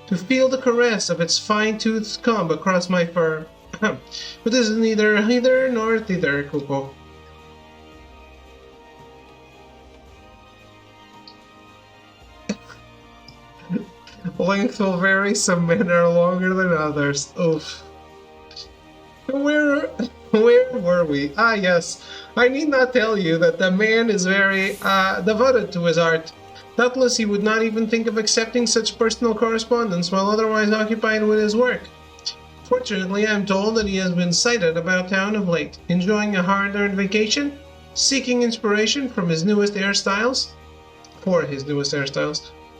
to feel the caress of its fine-toothed comb across my fur. But this is neither hither nor thither, Kuko. Length will vary, some men are longer than others. Oof. Where were we? Ah, yes. I need not tell you that the man is very devoted to his art. Doubtless he would not even think of accepting such personal correspondence while otherwise occupied with his work. Fortunately, I am told that he has been sighted about town of late, enjoying a hard-earned vacation, seeking inspiration from his newest hairstyles,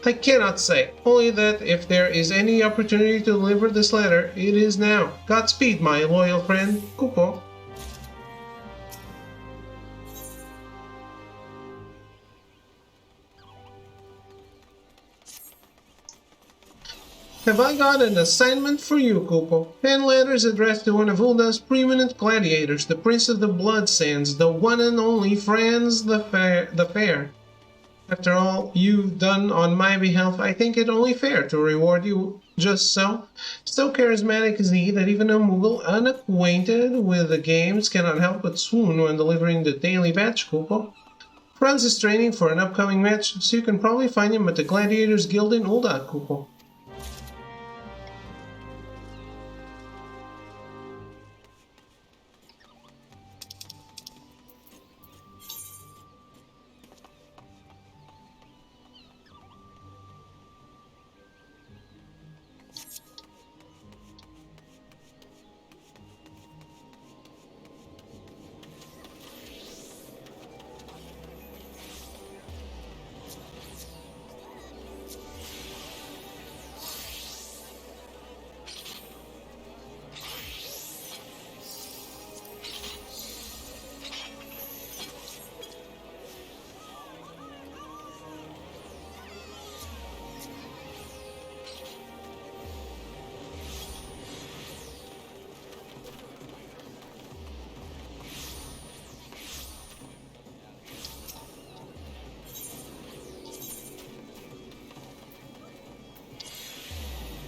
I cannot say, only that if there is any opportunity to deliver this letter, it is now. Godspeed, my loyal friend, Kupo. Have I got an assignment for you, Kupo? Pen letters addressed to one of Ulda's preeminent gladiators, the Prince of the Blood Sands, the one and only Franz the Fair. After all you've done on my behalf, I think it only fair to reward you just so. So charismatic is he that even a Moogle unacquainted with the games cannot help but swoon when delivering the daily batch, Kupo. Franz is training for an upcoming match, so you can probably find him at the Gladiators Guild in Ulda, Kupo.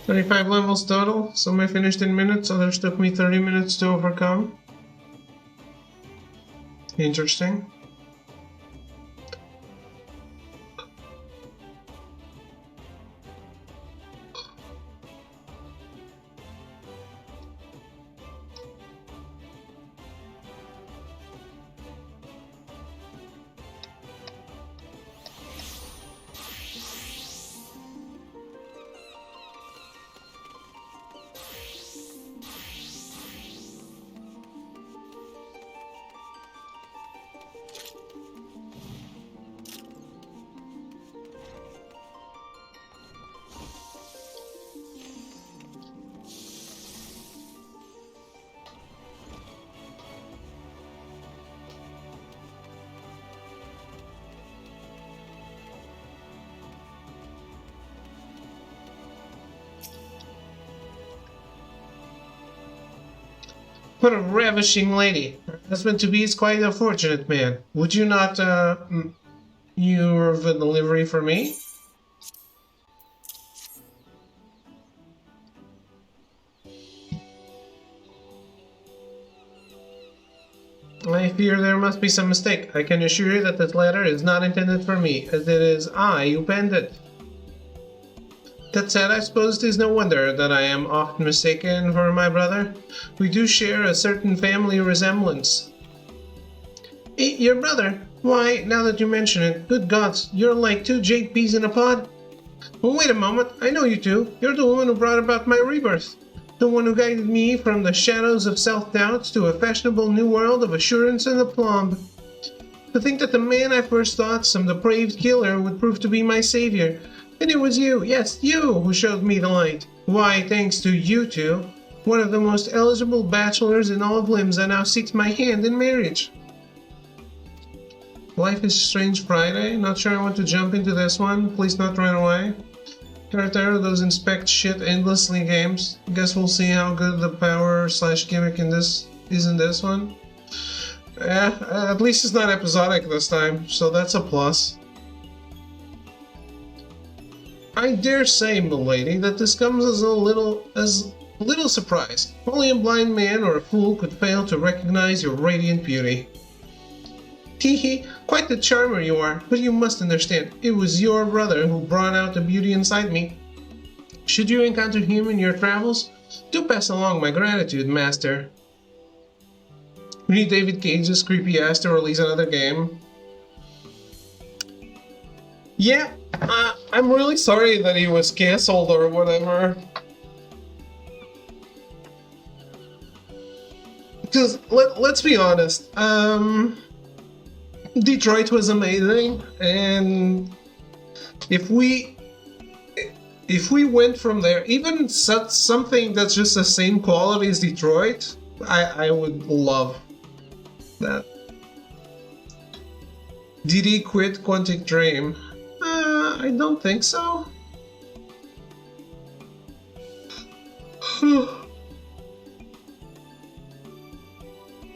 "35 levels total, some I finished in minutes, others took me 30 minutes to overcome." Interesting. What a ravishing lady. Her husband-to-be is quite a fortunate man. Would you not, you have a delivery for me? I fear there must be some mistake. I can assure you that this letter is not intended for me, as it is I who penned it. That said, I suppose it is no wonder that I am often mistaken for my brother. We do share a certain family resemblance. Your brother? Why, now that you mention it, good gods, you're like two jade peas in a pod. Well, wait a moment, I know you two. You're the woman who brought about my rebirth. The one who guided me from the shadows of self-doubts to a fashionable new world of assurance and aplomb. To think that the man I first thought some depraved killer would prove to be my savior. And it was you, yes, you, who showed me the light. Why, thanks to you two, one of the most eligible bachelors in all of Limsa now seeks my hand in marriage. Life is Strange Friday. Not sure I want to jump into this one. Please not run away. Character who does inspect shit endlessly games. Guess we'll see how good the power/gimmick in this is in this one. At least it's not episodic this time, so that's a plus. I dare say, milady, that this comes as a little surprise. Only a blind man or a fool could fail to recognize your radiant beauty. Teehee, quite the charmer you are, but you must understand, it was your brother who brought out the beauty inside me. Should you encounter him in your travels, do pass along my gratitude, master. We need David Cage's creepy ass to release another game. Yeah, I'm really sorry that he was cancelled or whatever. Because, let's be honest, Detroit was amazing, and if we if we went from there, even such something that's just the same quality as Detroit, I would love that. Did he quit Quantic Dream? I don't think so.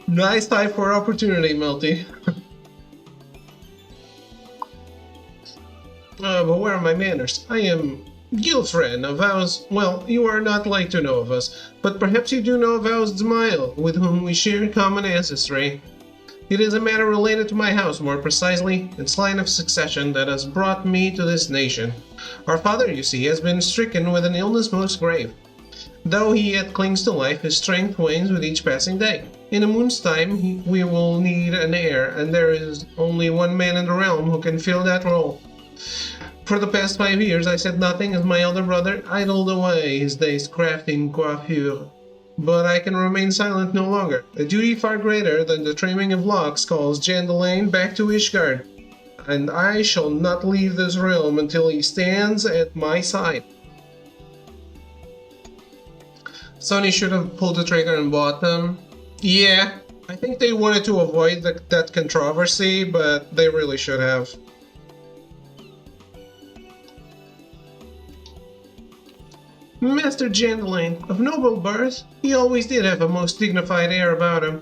Nice time for opportunity, Melty. But where are my manners? I am Gilfred of Vows. Well, you are not like to know of us, but perhaps you do know of Vows Zmail, with whom we share common ancestry. It is a matter related to my house, more precisely, its line of succession that has brought me to this nation. Our father, you see, has been stricken with an illness most grave. Though he yet clings to life, his strength wanes with each passing day. In a moon's time, we will need an heir, and there is only one man in the realm who can fill that role. For the past 5 years, I said nothing as my elder brother idled away his days crafting coiffure. But I can remain silent no longer. A duty far greater than the trimming of locks calls Jan Delane back to Ishgard, and I shall not leave this realm until he stands at my side. Sony should have pulled the trigger and bought them. Yeah, I think they wanted to avoid that controversy, but they really should have. Master Jandalane, of noble birth, he always did have a most dignified air about him.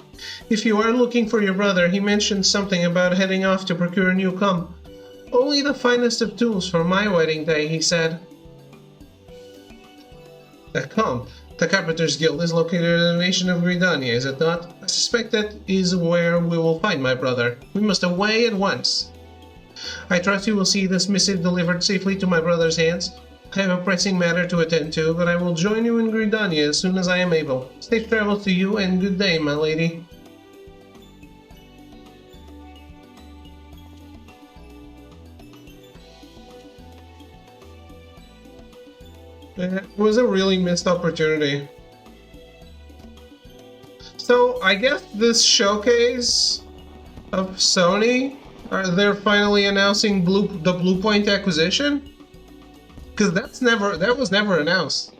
If you are looking for your brother, he mentioned something about heading off to procure new cum. Only the finest of tools for my wedding day, he said. The cum? The Carpenters Guild is located in the nation of Gridania, is it not? I suspect that is where we will find my brother. We must away at once. I trust you will see this missive delivered safely to my brother's hands. I have a pressing matter to attend to, but I will join you in Gridania as soon as I am able. Safe travels to you, and good day, my lady. It was a really missed opportunity. So, I guess this showcase of Sony, they're finally announcing the Bluepoint acquisition? Because that was never announced.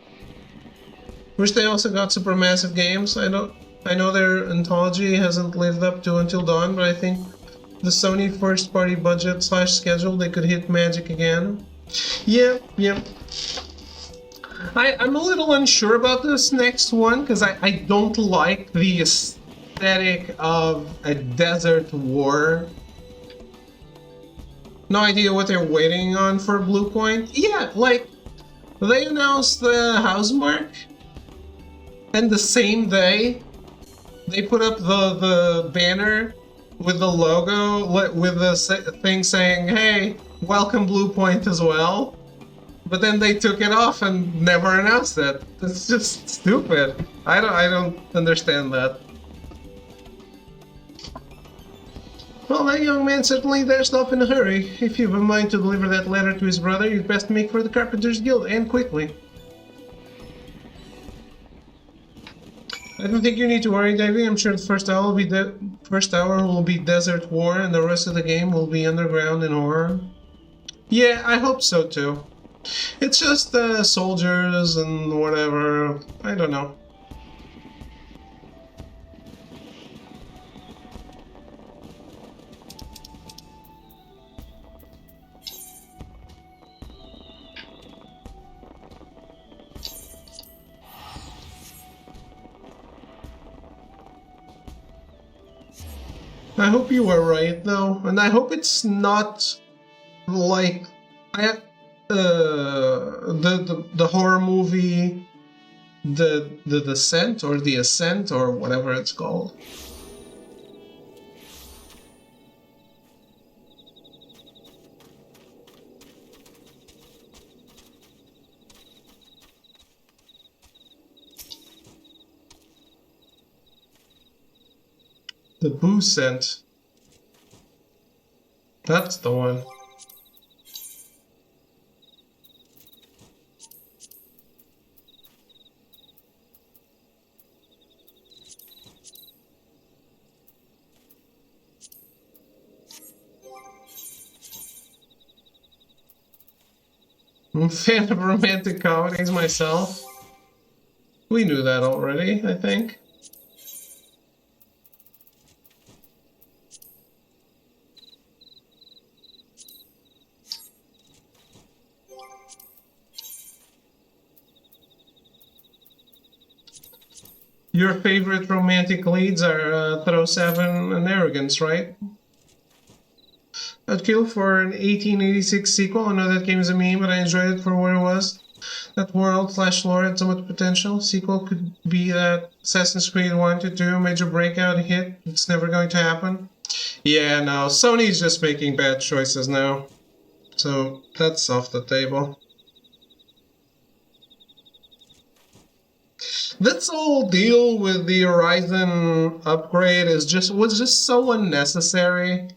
Wish they also got Supermassive Games. I know their anthology hasn't lived up to Until Dawn, but I think the Sony first party budget / schedule, they could hit Magic again. Yeah. I'm a little unsure about this next one because I don't like the aesthetic of a desert war. No idea what they're waiting on for Bluepoint. Yeah, like, they announced the Housemark, and the same day, they put up the banner with the logo, with the thing saying, hey, welcome Bluepoint as well. But then they took it off and never announced it. It's just stupid. I don't understand that. Well, that young man certainly dashed off in a hurry. If you've a mind to deliver that letter to his brother, you'd best make for the Carpenters Guild, and quickly. I don't think you need to worry, Davey. I'm sure the first hour will be Desert War, and the rest of the game will be underground and horror. Yeah, I hope so too. It's just soldiers and whatever. I don't know. I hope you are right, though, and I hope it's not like the horror movie, the Descent or the Ascent or whatever it's called. The Boo Scent. That's the one. I'm a fan of romantic comedies myself. We knew that already, I think. Your favorite romantic leads are Throw 7 and Arrogance, right? I'd kill for an 1886 sequel. I know that game is a meme, but I enjoyed it for what it was. That world slash lore had so much potential. Sequel could be that Assassin's Creed 1 to 2 major breakout hit. It's never going to happen. Yeah, no, Sony's just making bad choices now. So that's off the table. This whole deal with the Horizon upgrade was just so unnecessary.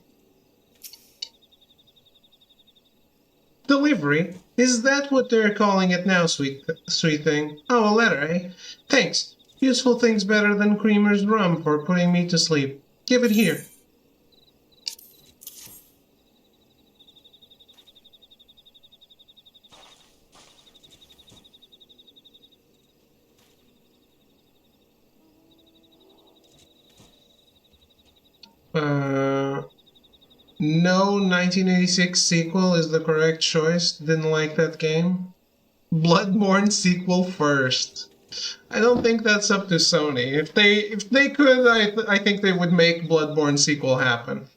Delivery? Is that what they're calling it now, sweet thing? Oh, a letter, eh? Thanks. Useful thing's better than Creamer's rum for putting me to sleep. Give it here. No 1986 sequel is the correct choice. Didn't like that game. Bloodborne sequel first. I don't think that's up to Sony. If they could, I think they would make Bloodborne sequel happen.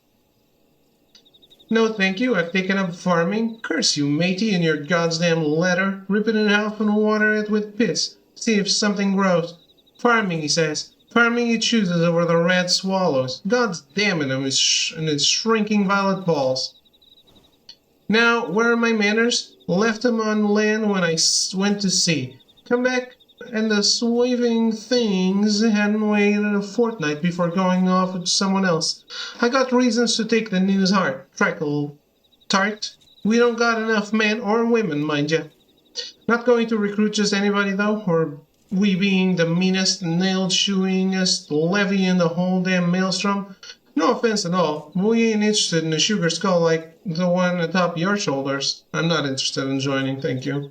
No, thank you. I've taken up farming. Curse you, matey, and your goddamn letter. Rip it in half and water it with piss. See if something grows. Farming, he says. Farming he chooses over the red swallows. God's damn it, and his shrinking violet balls. Now, where are my manners? Left them on land when I went to sea. Come back, and the swaving things hadn't waited a fortnight before going off with someone else. I got reasons to take the news hard. Treckle tart. We don't got enough men or women, mind ya. Not going to recruit just anybody, though, or we being the meanest, nail-chewingest levy in the whole damn maelstrom. No offense at all. We ain't interested in a sugar skull like the one atop your shoulders. I'm not interested in joining, thank you.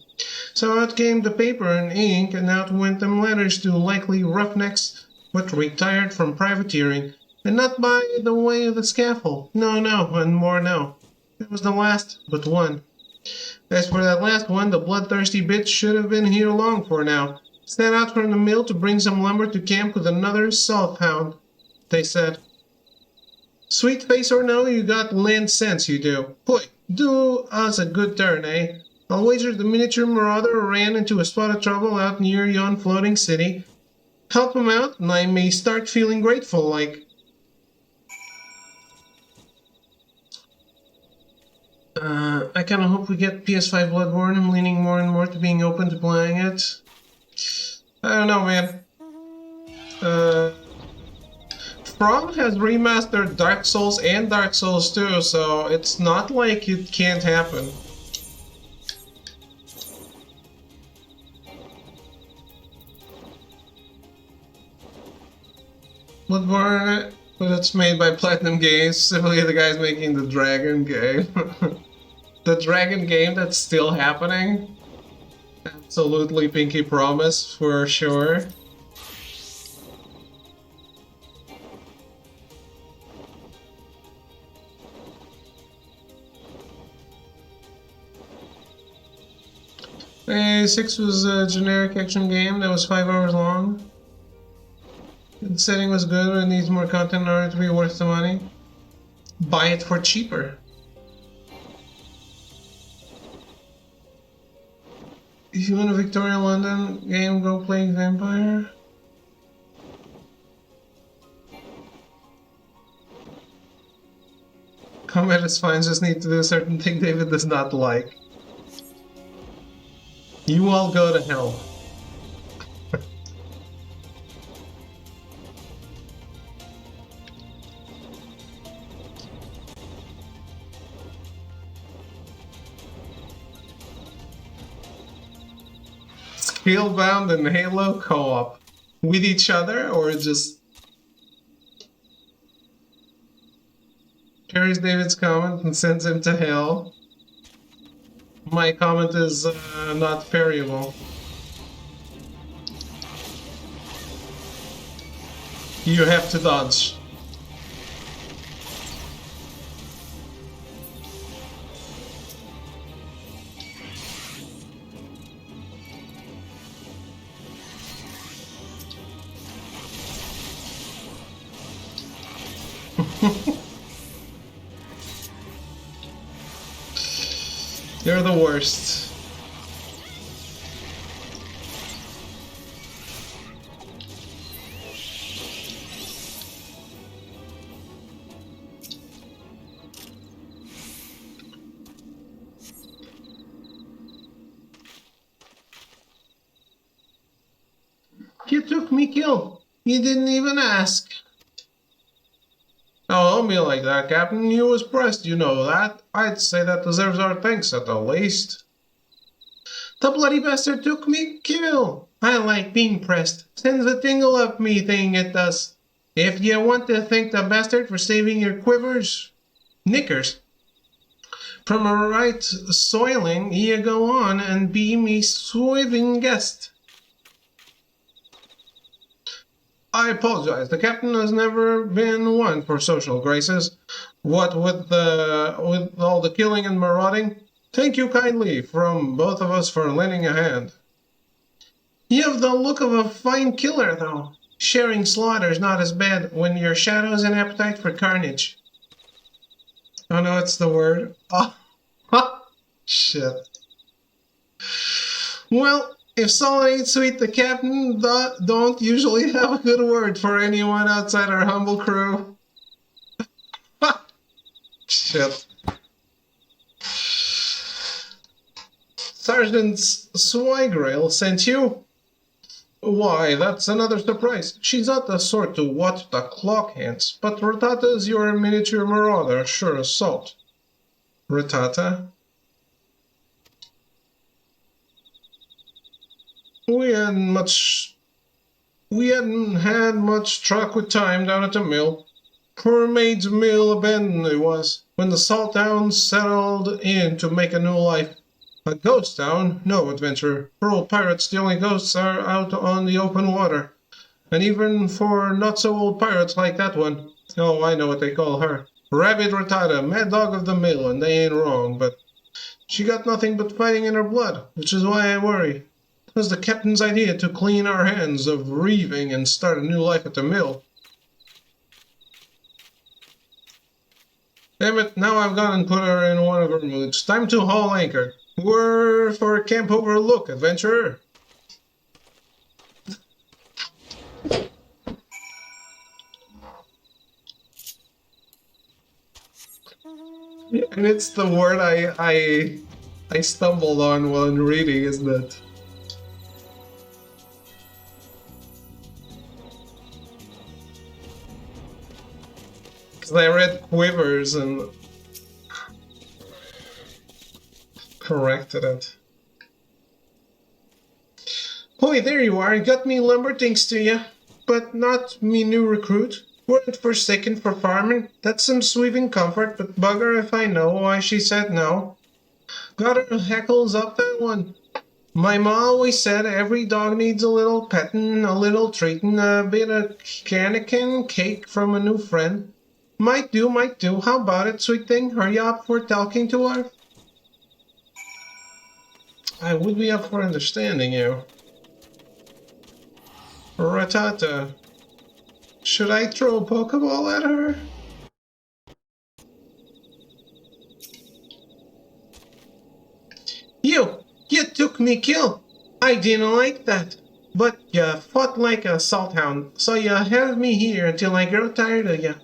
So out came the paper and ink, and out went them letters to likely roughnecks, but retired from privateering, and not by the way of the scaffold. No, and more no. It was the last but one. As for that last one, the bloodthirsty bitch should have been here long for now. Set out from the mill to bring some lumber to camp with another salt hound, they said. Sweet face or no, you got land sense, you do. Boy, do us a good turn, eh? I'll wager the miniature marauder ran into a spot of trouble out near yon floating city. Help him out, and I may start feeling grateful, like. I kind of hope we get PS5 Bloodborne. I'm leaning more and more to being open to playing it. I don't know, man. From has remastered Dark Souls and Dark Souls 2, so it's not like it can't happen. Bloodborne, but it's made by Platinum Games, specifically the guys making the Dragon game. The Dragon game that's still happening. Absolutely pinky promise, for sure. A6 was a generic action game that was 5 hours long. The setting was good, but it needs more content in order to be worth the money. Buy it for cheaper. If you want a Victoria London game, go play Vampire. Combat is fine, just need to do a certain thing David does not like. You all go to hell. Scalebound and Halo co-op. With each other, or just... Carries David's comment and sends him to hell. My comment is not variable. You have to dodge. You're the worst. You took me kill. You didn't even ask. Oh, don't be like that, Captain. You was pressed, you know that. I'd say that deserves our thanks at the least. The bloody bastard took me kill. I like being pressed. Sends a tingle up me thing, it does. If you want to thank the bastard for saving your quivers, knickers, from a right soiling, you go on and be me swiving guest. I apologize. The captain has never been one for social graces. What with all the killing and marauding? Thank you kindly from both of us for lending a hand. You have the look of a fine killer, though. Sharing slaughter's not as bad when your shadow's an appetite for carnage. Oh no, it's the word. Oh, shit. Well, if Solid ain't sweet, the captain don't usually have a good word for anyone outside our humble crew. Shit. Sergeant Swigrail sent you? Why, that's another surprise. She's not the sort to watch the clock hands, but Ratata's your miniature marauder, sure as salt. Ratata? We hadn't had much truck with time down at the mill. Poor maid's mill abandoned it was, when the salt town settled in to make a new life. A ghost town? No, adventurer. For old pirates, the only ghosts are out on the open water. And even for not-so-old pirates like that one. Oh, I know what they call her. Rabid Ratata, mad dog of the mill, and they ain't wrong, but she got nothing but fighting in her blood, which is why I worry. It was the captain's idea to clean our hands of reaving and start a new life at the mill. Damn it, now I've gone and put her in one of her moods. Time to haul anchor. We're for a camp overlook, adventurer. Yeah, and it's the word I stumbled on while reading, isn't it? Because I read quivers and corrected it. Boy, there you are. Got me lumber thanks to you. But not me new recruit. Weren't forsaken for farming. That's some sweeping comfort, but bugger if I know why she said no. Got her hackles up that one. My ma always said every dog needs a little petting, a little treating, a bit of cannikin cake from a new friend. Might do, might do. How about it, sweet thing? Are you up for talking to her? I would be up for understanding you. Ratata. Should I throw a Pokeball at her? You took me kill. I didn't like that. But you fought like a salthound, so you held me here until I grow tired of you.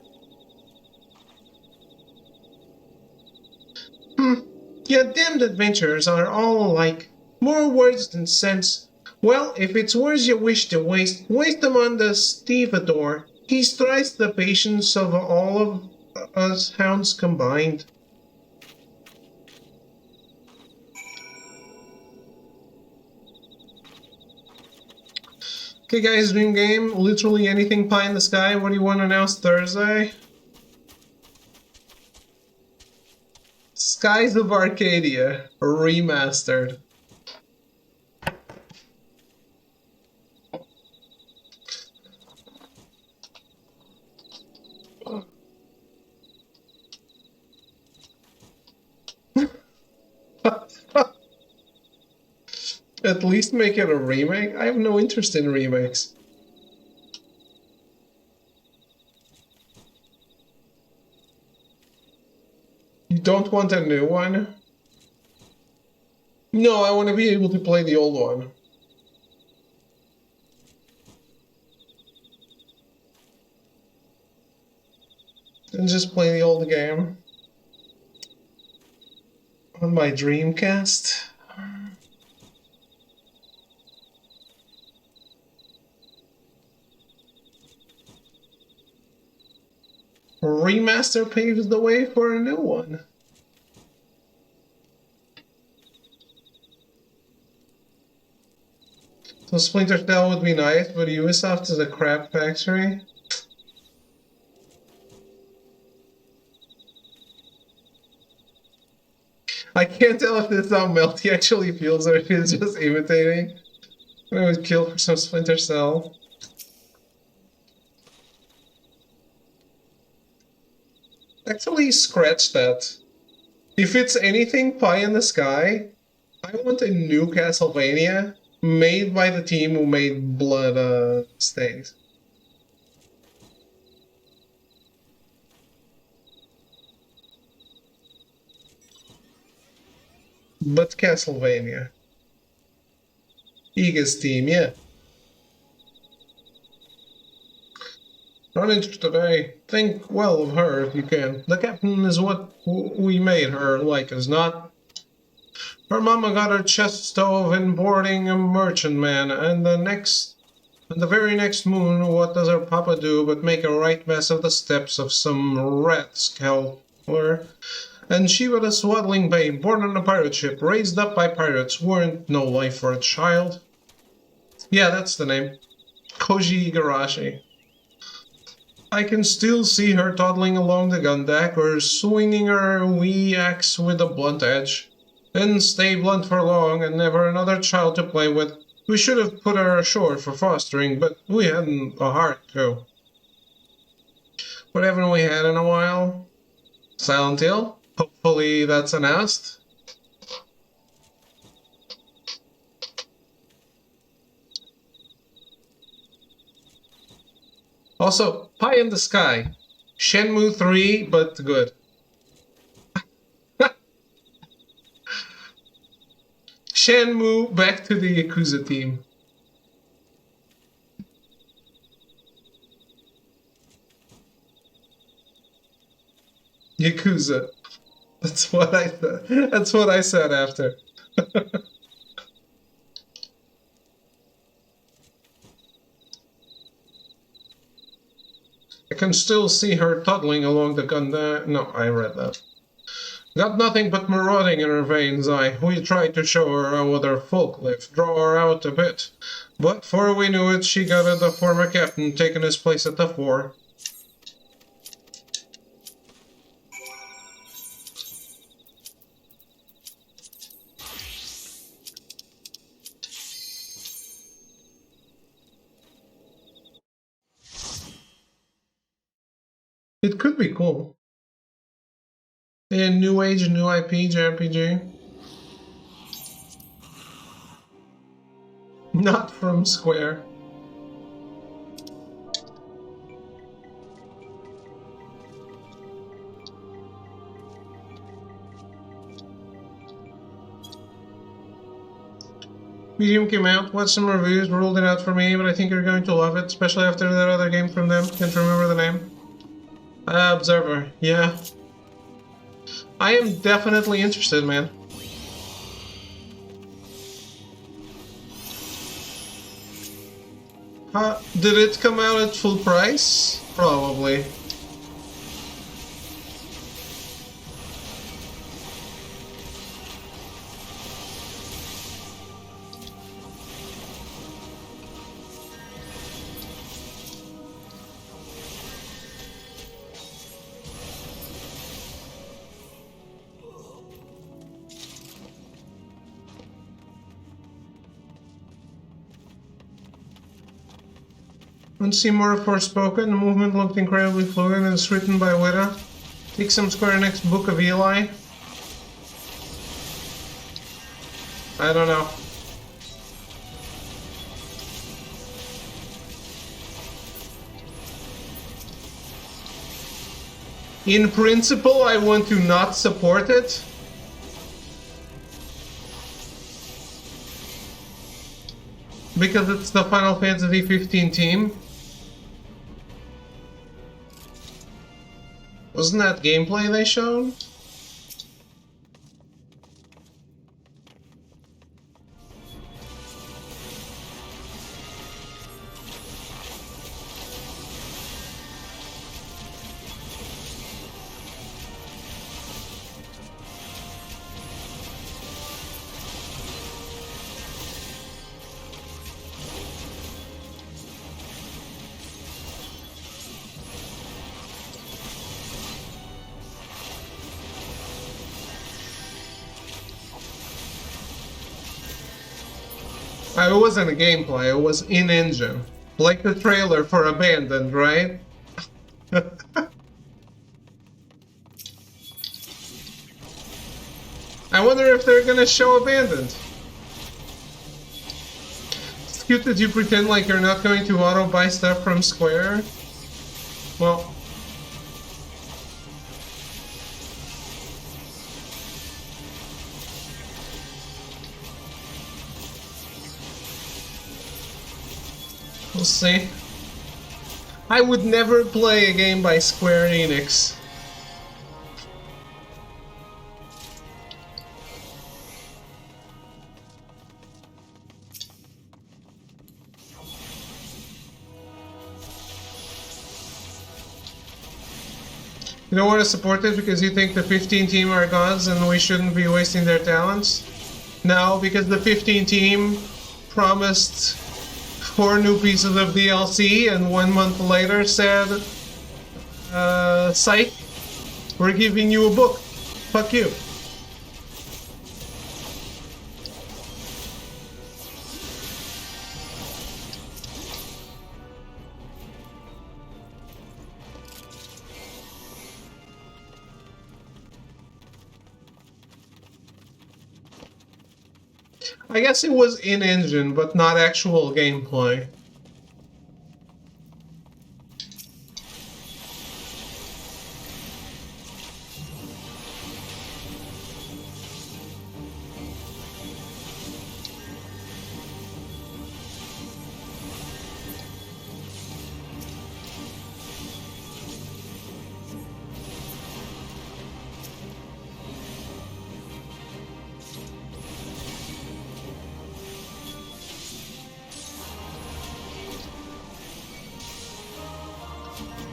You damned adventurers are all alike. More words than sense. Well, if it's words you wish to waste, waste them on the stevedore. He's thrice the patience of all of us hounds combined. Okay guys, dream game, literally anything pie in the sky. What do you want to announce Thursday? Skies of Arcadia remastered. At least make it a remake? I have no interest in remakes. You don't want a new one? No, I want to be able to play the old one. And just play the old game. On my Dreamcast. Remaster paves the way for a new one. So Splinter Cell would be nice, but Ubisoft is a crap factory. I can't tell if this is how Melty actually feels or if he's just imitating. I would kill for some Splinter Cell. Actually, scratch that. If it's anything pie in the sky, I want a new Castlevania made by the team who made Blood Stains. But Castlevania. Iga's team, yeah. Not interested, I think well of her if you can. The captain is what we made her like, is not? Her mama got her chest stove in boarding a merchantman, and the very next moon, what does her papa do but make a right mess of the steps of some rat scoundrel? And she was a swaddling babe, born on a pirate ship, raised up by pirates, weren't no life for a child. Yeah, that's the name. Koji Igarashi. I can still see her toddling along the gun deck or swinging her wee axe with a blunt edge. Didn't stay blunt for long and never another child to play with. We should have put her ashore for fostering, but we hadn't a heart to. What haven't we had in a while? Silent Hill? Hopefully that's announced. Also, Pie in the Sky. Shenmue 3, but good. Shenmue back to the Yakuza team. Yakuza. That's what I said. That's what I said after. I can still see her toddling along the gun there. No, I read that. Got nothing but marauding in her veins, we tried to show her how other folk live, draw her out a bit. But before we knew it, she got the former captain taking his place at the fore. It could be cool. A new age, new IP, JRPG. Not from Square. Medium came out, watched some reviews, ruled it out for me, but I think you're going to love it, especially after that other game from them. Can't remember the name. Observer, yeah. I am definitely interested, man. Did it come out at full price? Probably. Want to see more of Forspoken? The movement looked incredibly fluid and it's written by Weta. Take some Square Enix Book of Eli. I don't know. In principle, I want to not support it. Because it's the Final Fantasy 15 team. Wasn't that gameplay they showed? It wasn't a gameplay, it was in-engine. Like the trailer for Abandoned, right? I wonder if they're gonna show Abandoned. It's cute that you pretend like you're not going to auto-buy stuff from Square. Well... we'll see. I would never play a game by Square Enix. You don't want to support it because you think the 15 team are gods and we shouldn't be wasting their talents? No, because the 15 team promised 4 new pieces of DLC and 1 month later said, psych, we're giving you a book. Fuck you. I guess it was in-engine, but not actual gameplay.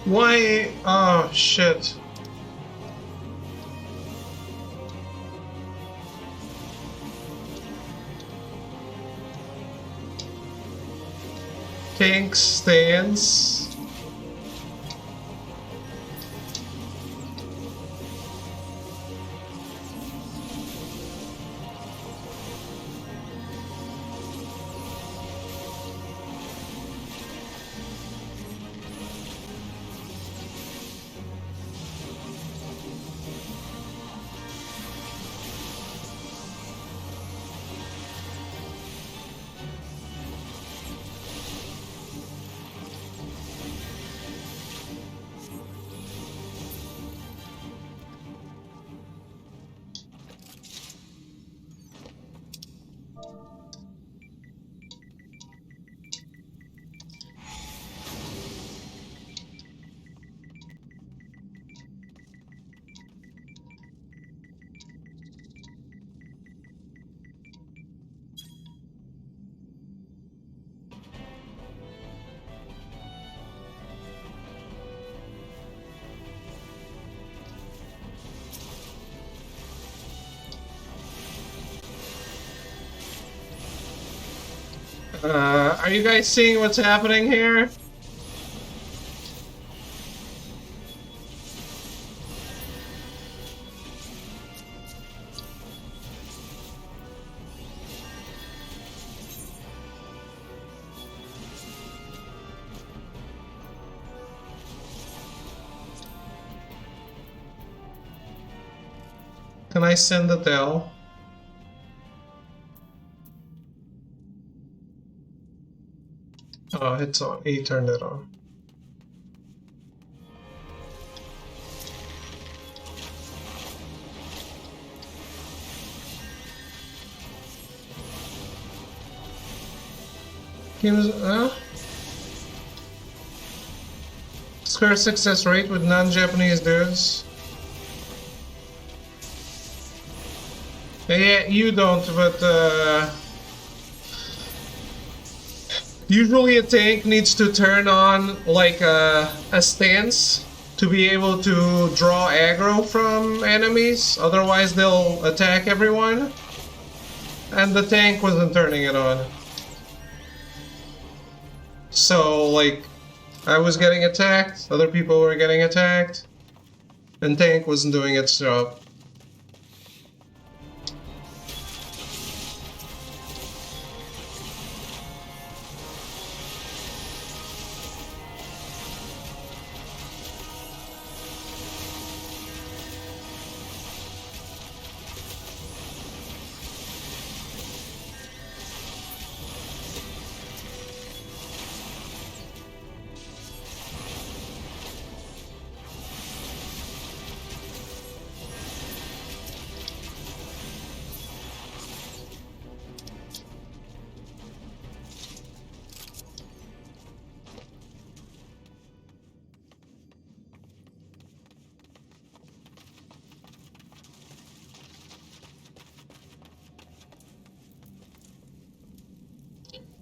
Why? Oh, shit. Tank stands. Are you guys seeing what's happening here? Can I send the tell? Oh, it's on. He turned it on. Square success rate with non-Japanese dudes. Yeah, you don't, but usually a tank needs to turn on like a stance to be able to draw aggro from enemies, otherwise they'll attack everyone. And the tank wasn't turning it on. So, like, I was getting attacked, other people were getting attacked, and tank wasn't doing its job.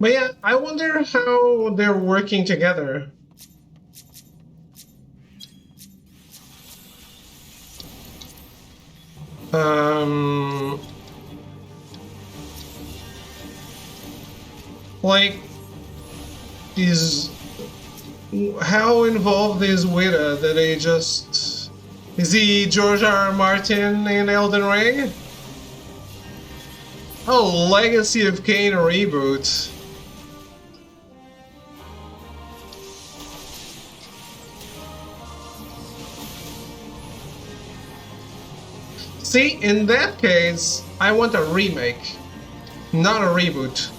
But yeah, I wonder how they're working together. Like, how involved is Wita that they just... Is he George R. R. Martin in Elden Ring? Oh, Legacy of Kain reboot. See, in that case, I want a remake, not a reboot.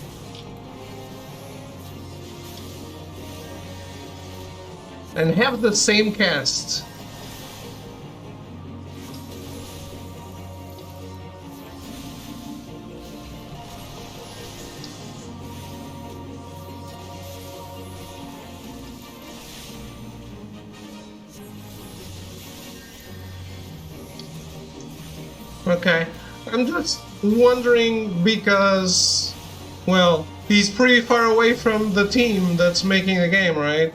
And have the same cast. Okay, I'm just wondering because, well, he's pretty far away from the team that's making the game, right?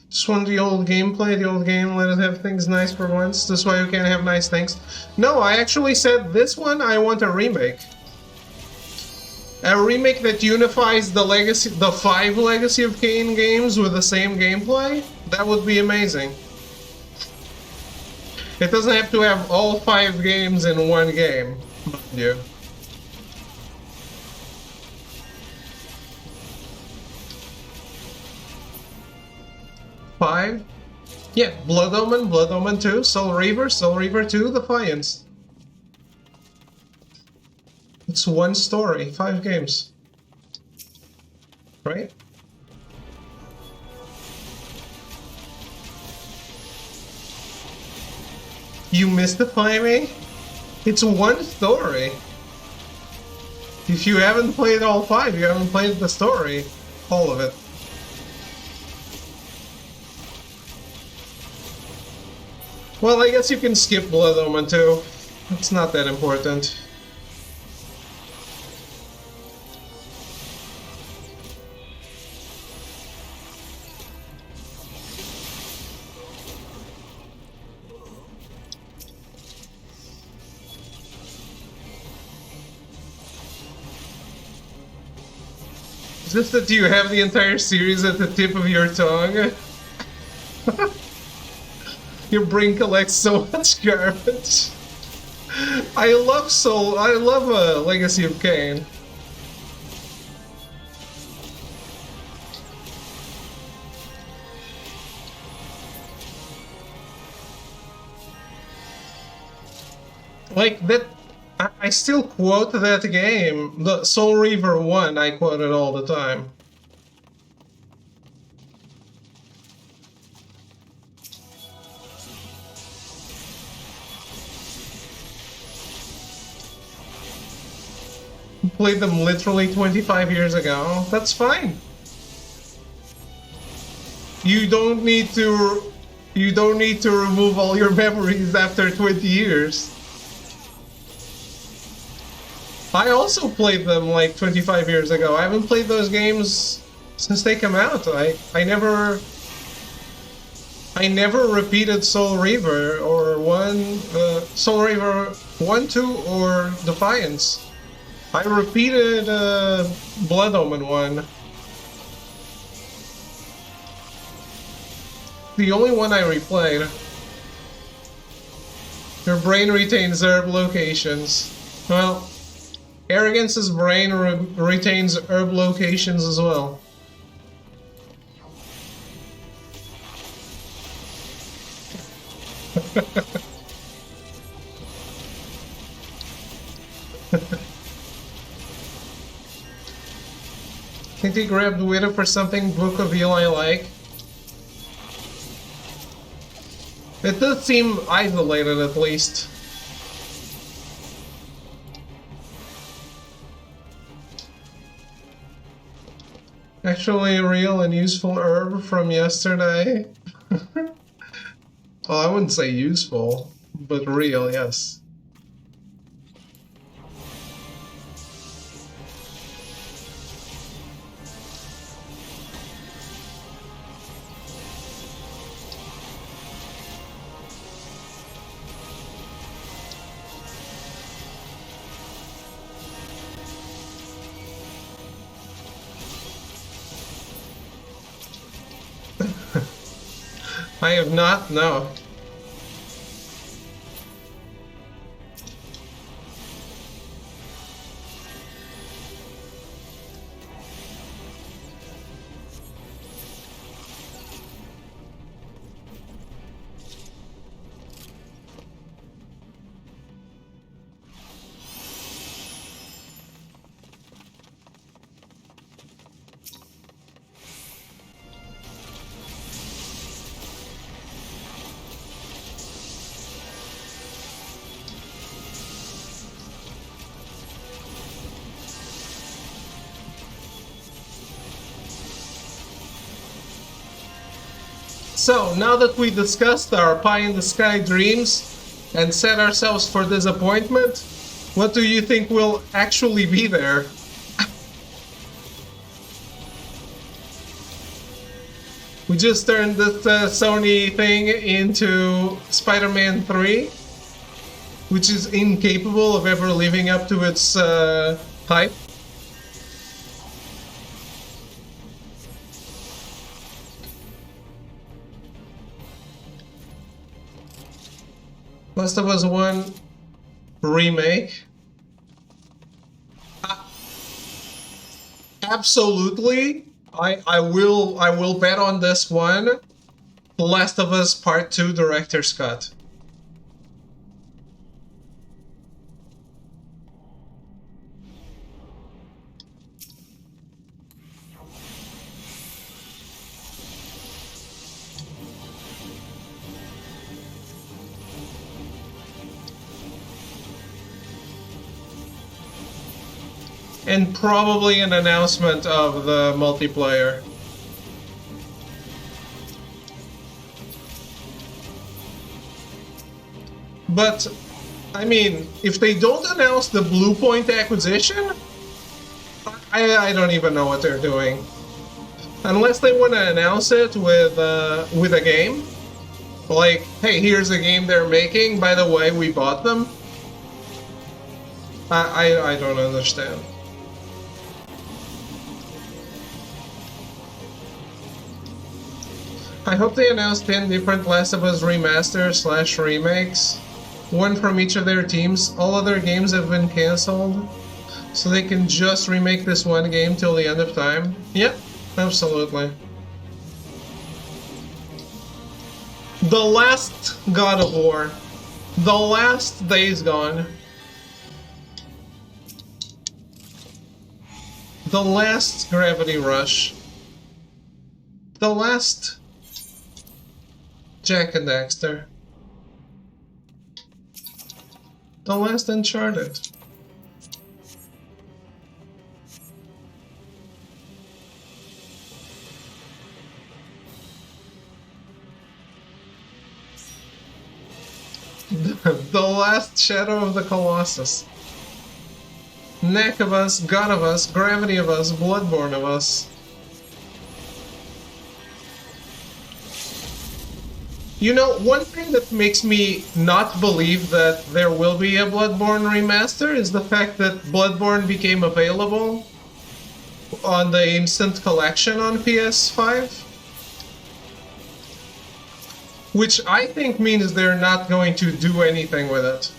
Just want the old gameplay, the old game, let it have things nice for once. That's why you can't have nice things. No, I actually said this one I want a remake. A remake that unifies the legacy, the 5 Legacy of Kain games with the same gameplay? That would be amazing. It doesn't have to have all 5 games in one game, mind you. Five? Yeah, Blood Omen 2, Soul Reaver 2, Defiance. It's one story, 5 games. Right? You mystify me? It's one story. If you haven't played all 5, you haven't played the story. All of it. Well, I guess you can skip Blood Omen too. It's not that important. Is this that you have the entire series at the tip of your tongue? Your brain collects so much garbage. I love Legacy of Kain. Like that, I still quote that game. The Soul Reaver 1, I quote it all the time. Played them literally 25 years ago. That's fine. You don't need to remove all your memories after 20 years. I also played them like 25 years ago. I haven't played those games since they come out. I never repeated Soul Reaver or Soul Reaver 1, 2, or Defiance. I repeated Blood Omen 1. The only one I replayed. Your brain retains herb locations. Well, Arrogance's brain retains herb locations as well. Think he grabbed Widow for something Book of Eli like? It does seem isolated at least. Actually a real and useful herb from yesterday. Well, I wouldn't say useful, but real, yes. I have not, no. So, now that we discussed our pie-in-the-sky dreams and set ourselves for disappointment, what do you think will actually be there? We just turned this Sony thing into Spider-Man 3, which is incapable of ever living up to its hype. Last of Us 1 remake. Absolutely. I will bet on this one. The Last of Us Part 2 Director's Cut. And probably an announcement of the multiplayer. But, I mean, if they don't announce the Bluepoint acquisition, I don't even know what they're doing. Unless they want to announce it with a game. Like, hey, here's a game they're making, by the way, we bought them. I don't understand. I hope they announce 10 different Last of Us remasters / remakes. One from each of their teams. All other games have been cancelled. So they can just remake this one game till the end of time. Yep, absolutely. The last God of War. The last Days Gone. The last Gravity Rush. The last Jack and Daxter. The last Uncharted. The last Shadow of the Colossus. Neck of Us, God of Us, Gravity of Us, Bloodborne of Us. You know, one thing that makes me not believe that there will be a Bloodborne remaster is the fact that Bloodborne became available on the Instant Collection on PS5. Which I think means they're not going to do anything with it.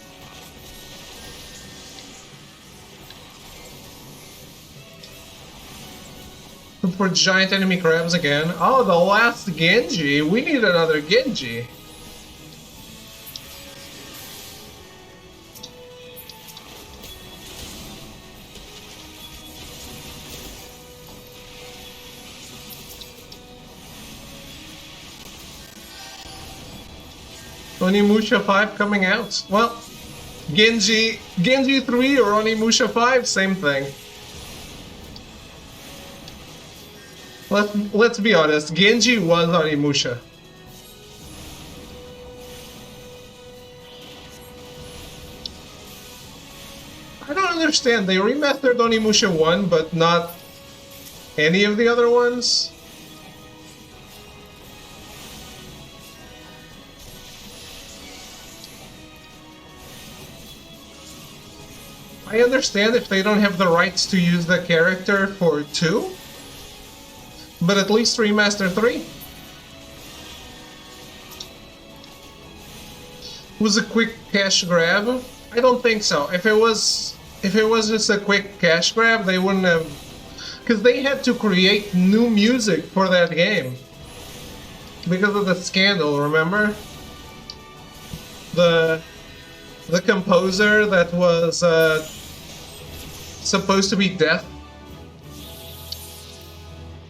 For giant enemy crabs again. Oh, the last Genji. We need another Genji. Onimusha 5 coming out. Well, Genji 3 or Onimusha 5, same thing. Let's be honest, Genji was Onimusha. I don't understand, they remastered Onimusha 1 but not any of the other ones? I understand if they don't have the rights to use the character for 2, but at least remaster 3. Was a quick cash grab? I don't think so. If it was just a quick cash grab, they wouldn't have, because they had to create new music for that game because of the scandal. Remember the composer that was supposed to be deaf,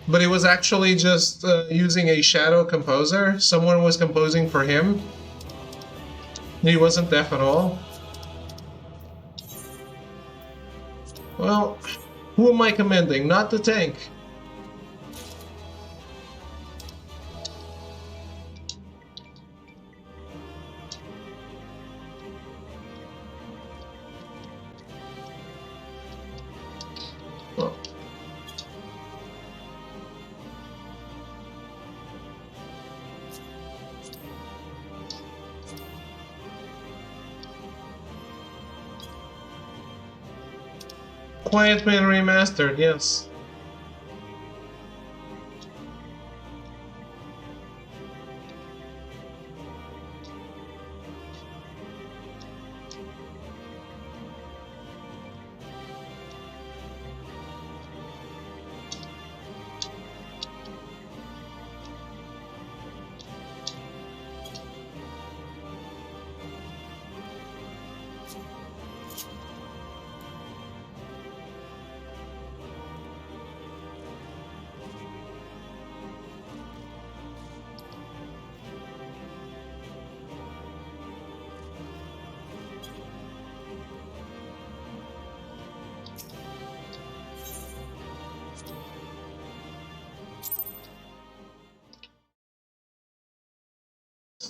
but it was actually just using a shadow composer. Someone was composing for him. He wasn't deaf at all. Well, who am I commending? Not the tank. Well. Quiet Man Remastered, yes.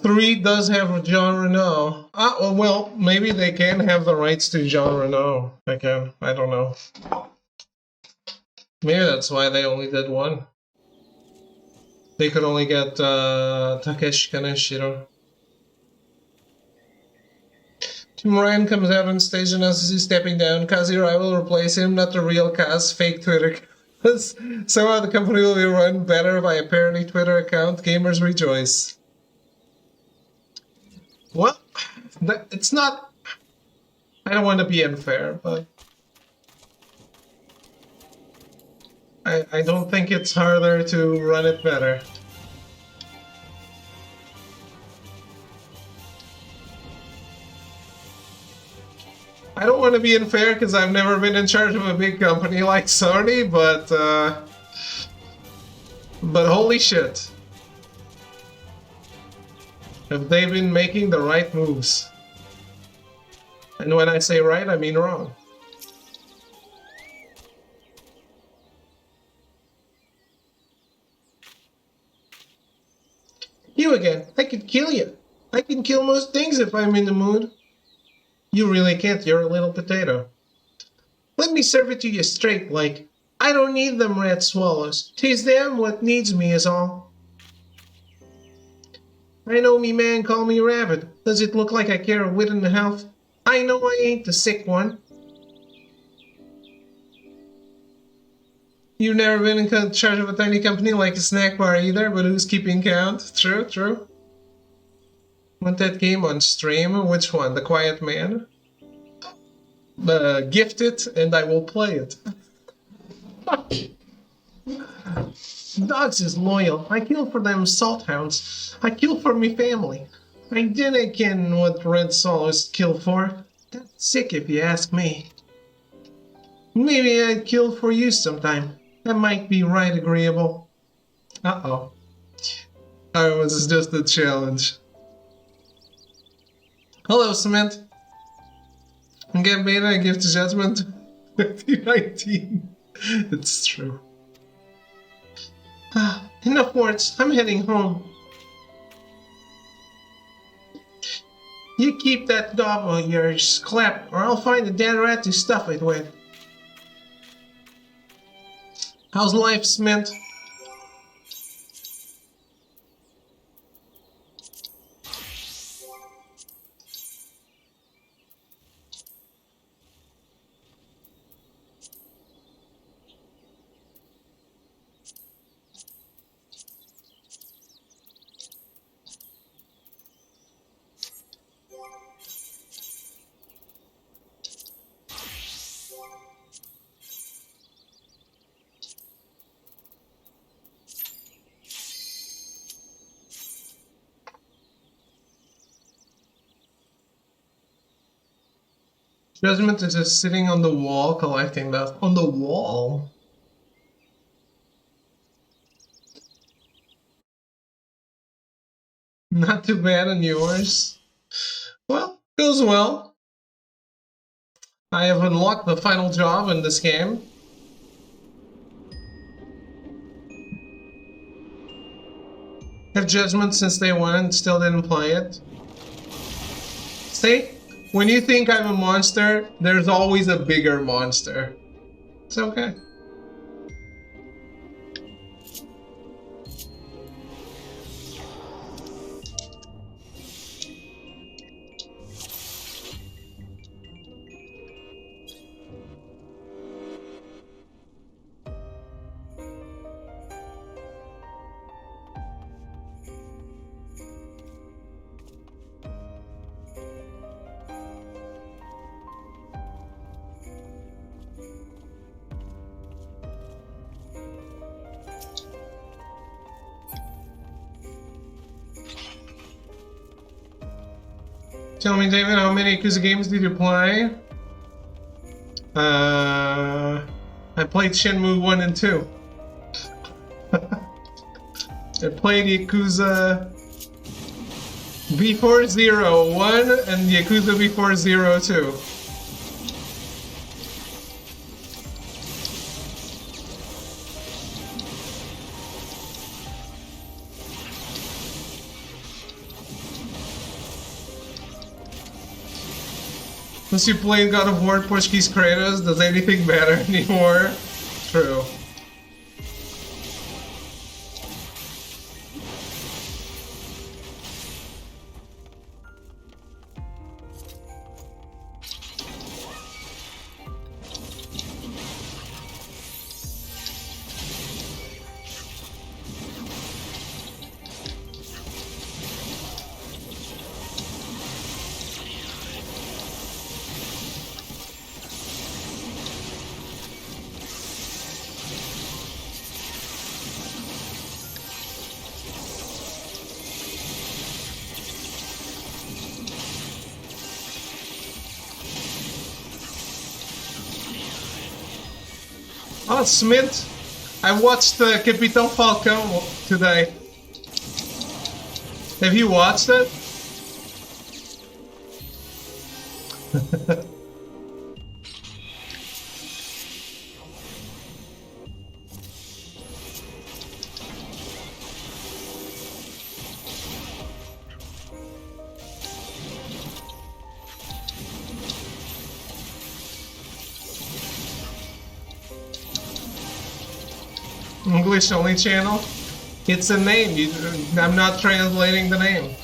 Three does have Jean Reno. Ah, well, maybe they can have the rights to Jean Reno. I don't know. Maybe that's why they only did one. They could only get Takeshi Kaneshiro. Tim Ryan comes out on stage and announces he's stepping down. Kazurai will replace him, not the real Kaz, fake Twitter. Somehow the company will be run better by a parody Twitter account. Gamers rejoice. Well, it's not... I don't want to be unfair, but... I don't think it's harder to run it better. I don't want to be unfair because I've never been in charge of a big company like Sony, but holy shit. Have they been making the right moves? And when I say right, I mean wrong. You again. I could kill you. I can kill most things if I'm in the mood. You really can't. You're a little potato. Let me serve it to you straight, like, I don't need them red swallows. 'Tis them what needs me is all. I know me man call me rabbit. Does it look like I care a whit and a half? I know I ain't the sick one. You've never been in charge of a tiny company like a snack bar either, but who's keeping count? True, true. Want that game on stream? Which one? The Quiet Man? Gift it and I will play it. Dogs is loyal. I kill for them salt hounds. I kill for me family. I dinna ken what red swallows kill for. That's sick if you ask me. Maybe I'd kill for you sometime. That might be right agreeable. Uh-oh. That was just a challenge. Hello, Cement. Get beta and give to judgment. 2019. It's true. Enough words. I'm heading home. You keep that gob of yours clapped, or I'll find a dead rat to stuff it with. How's life, Cement? Judgment is just sitting on the wall collecting dust. On the wall? Not too bad on yours. Well, goes well. I have unlocked the final job in this game. Have Judgment since day one and still didn't play it. See? When you think I'm a monster, there's always a bigger monster. It's okay. Tell me, David, how many Yakuza games did you play? I played Shenmue 1 and 2. I played Yakuza V401 and Yakuza V402. Once you played God of War Portuguese Kratos, does anything matter anymore? True. Oh, Smith. I watched Capitão Falcão today. Have you watched it? English only channel? It's a name. I'm not translating the name.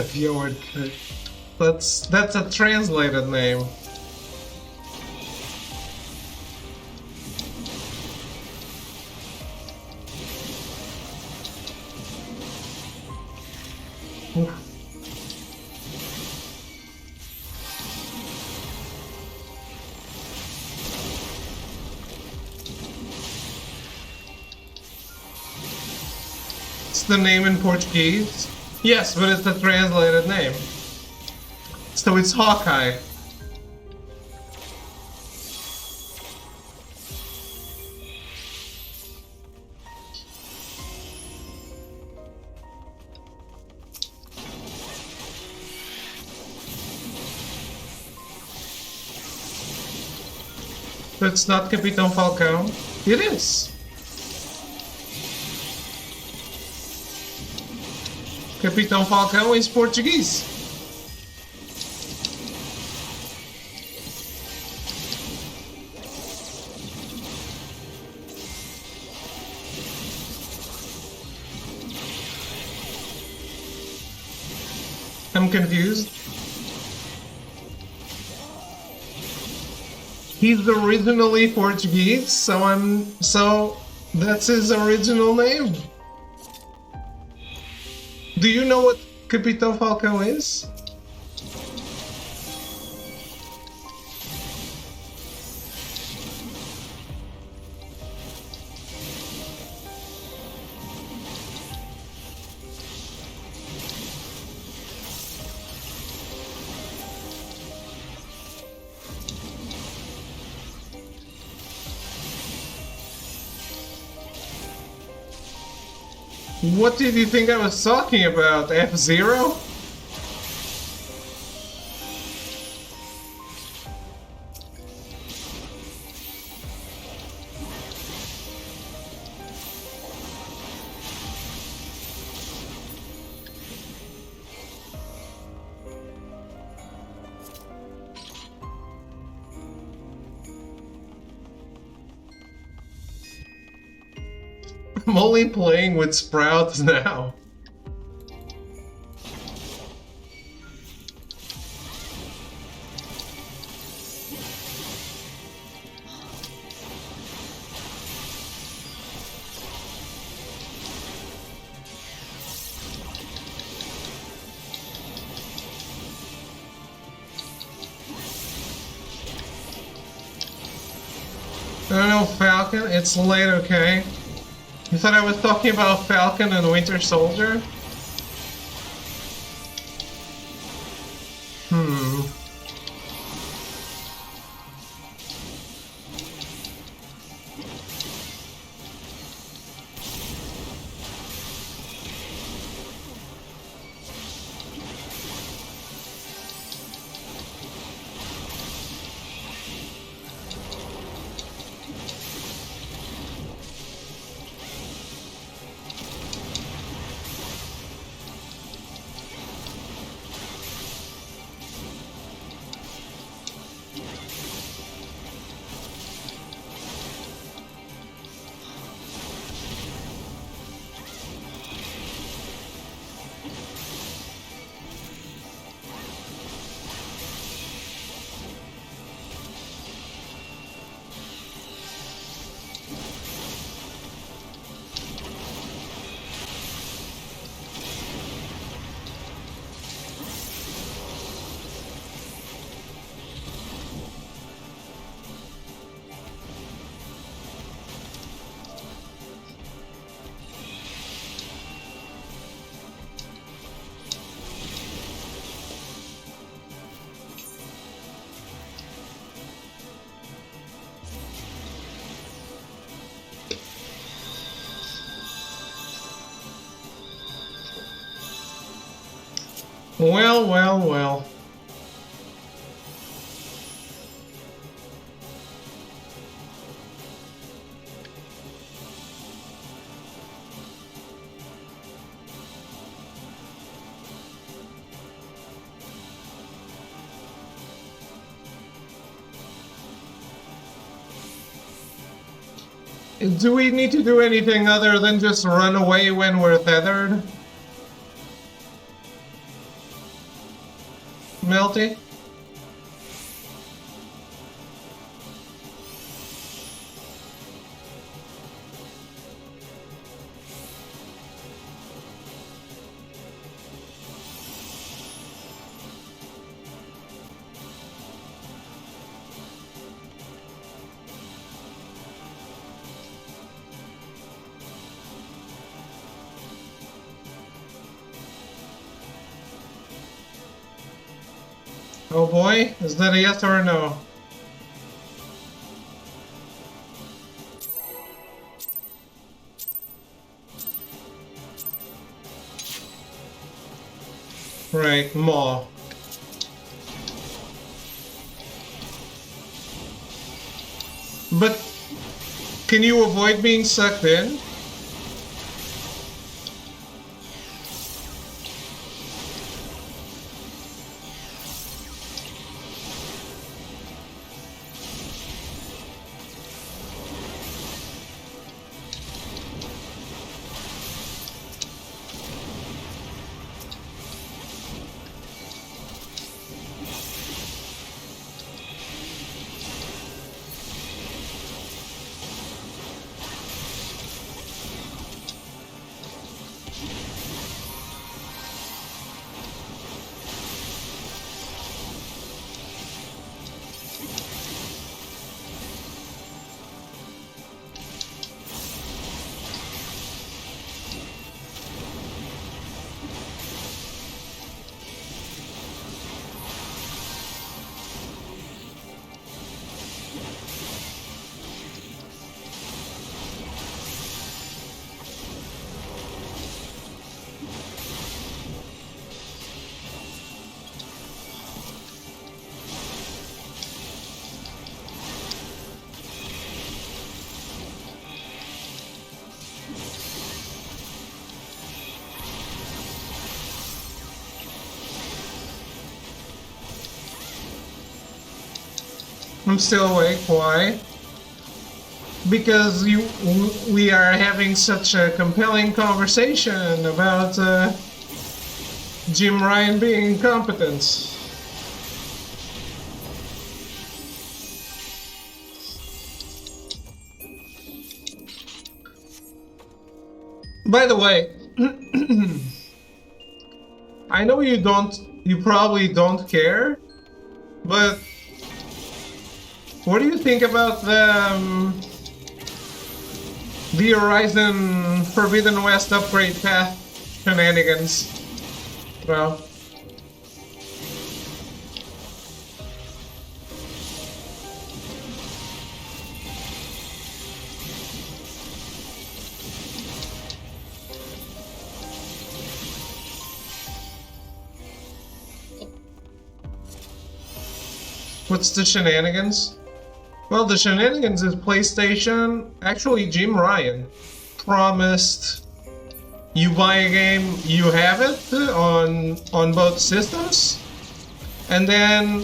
Fjord. That's a translated name. It's the name in Portuguese. Yes, but it's a translated name. So it's Hawkeye. But it's not Capitão Falcão. It is. Capitão Falcão is Portuguese. I'm confused. He's originally Portuguese, so that's his original name. Do you know what Capitão Falcão is? What did you think I was talking about? F-Zero? I'm only playing with Sprouts now. I don't know, Falcon, it's late, okay? You thought I was talking about Falcon and Winter Soldier? Well, well, well. Do we need to do anything other than just run away when we're tethered? Melty? Oh boy, is that a yes or a no? Right, Maw. But can you avoid being sucked in? I'm still awake. Why? Because we are having such a compelling conversation about Jim Ryan being incompetent. By the way, I know you probably don't care, but what do you think about the Horizon Forbidden West upgrade path shenanigans? Well, what's the shenanigans? Well, the shenanigans is PlayStation. Actually, Jim Ryan promised you buy a game, you have it on both systems, and then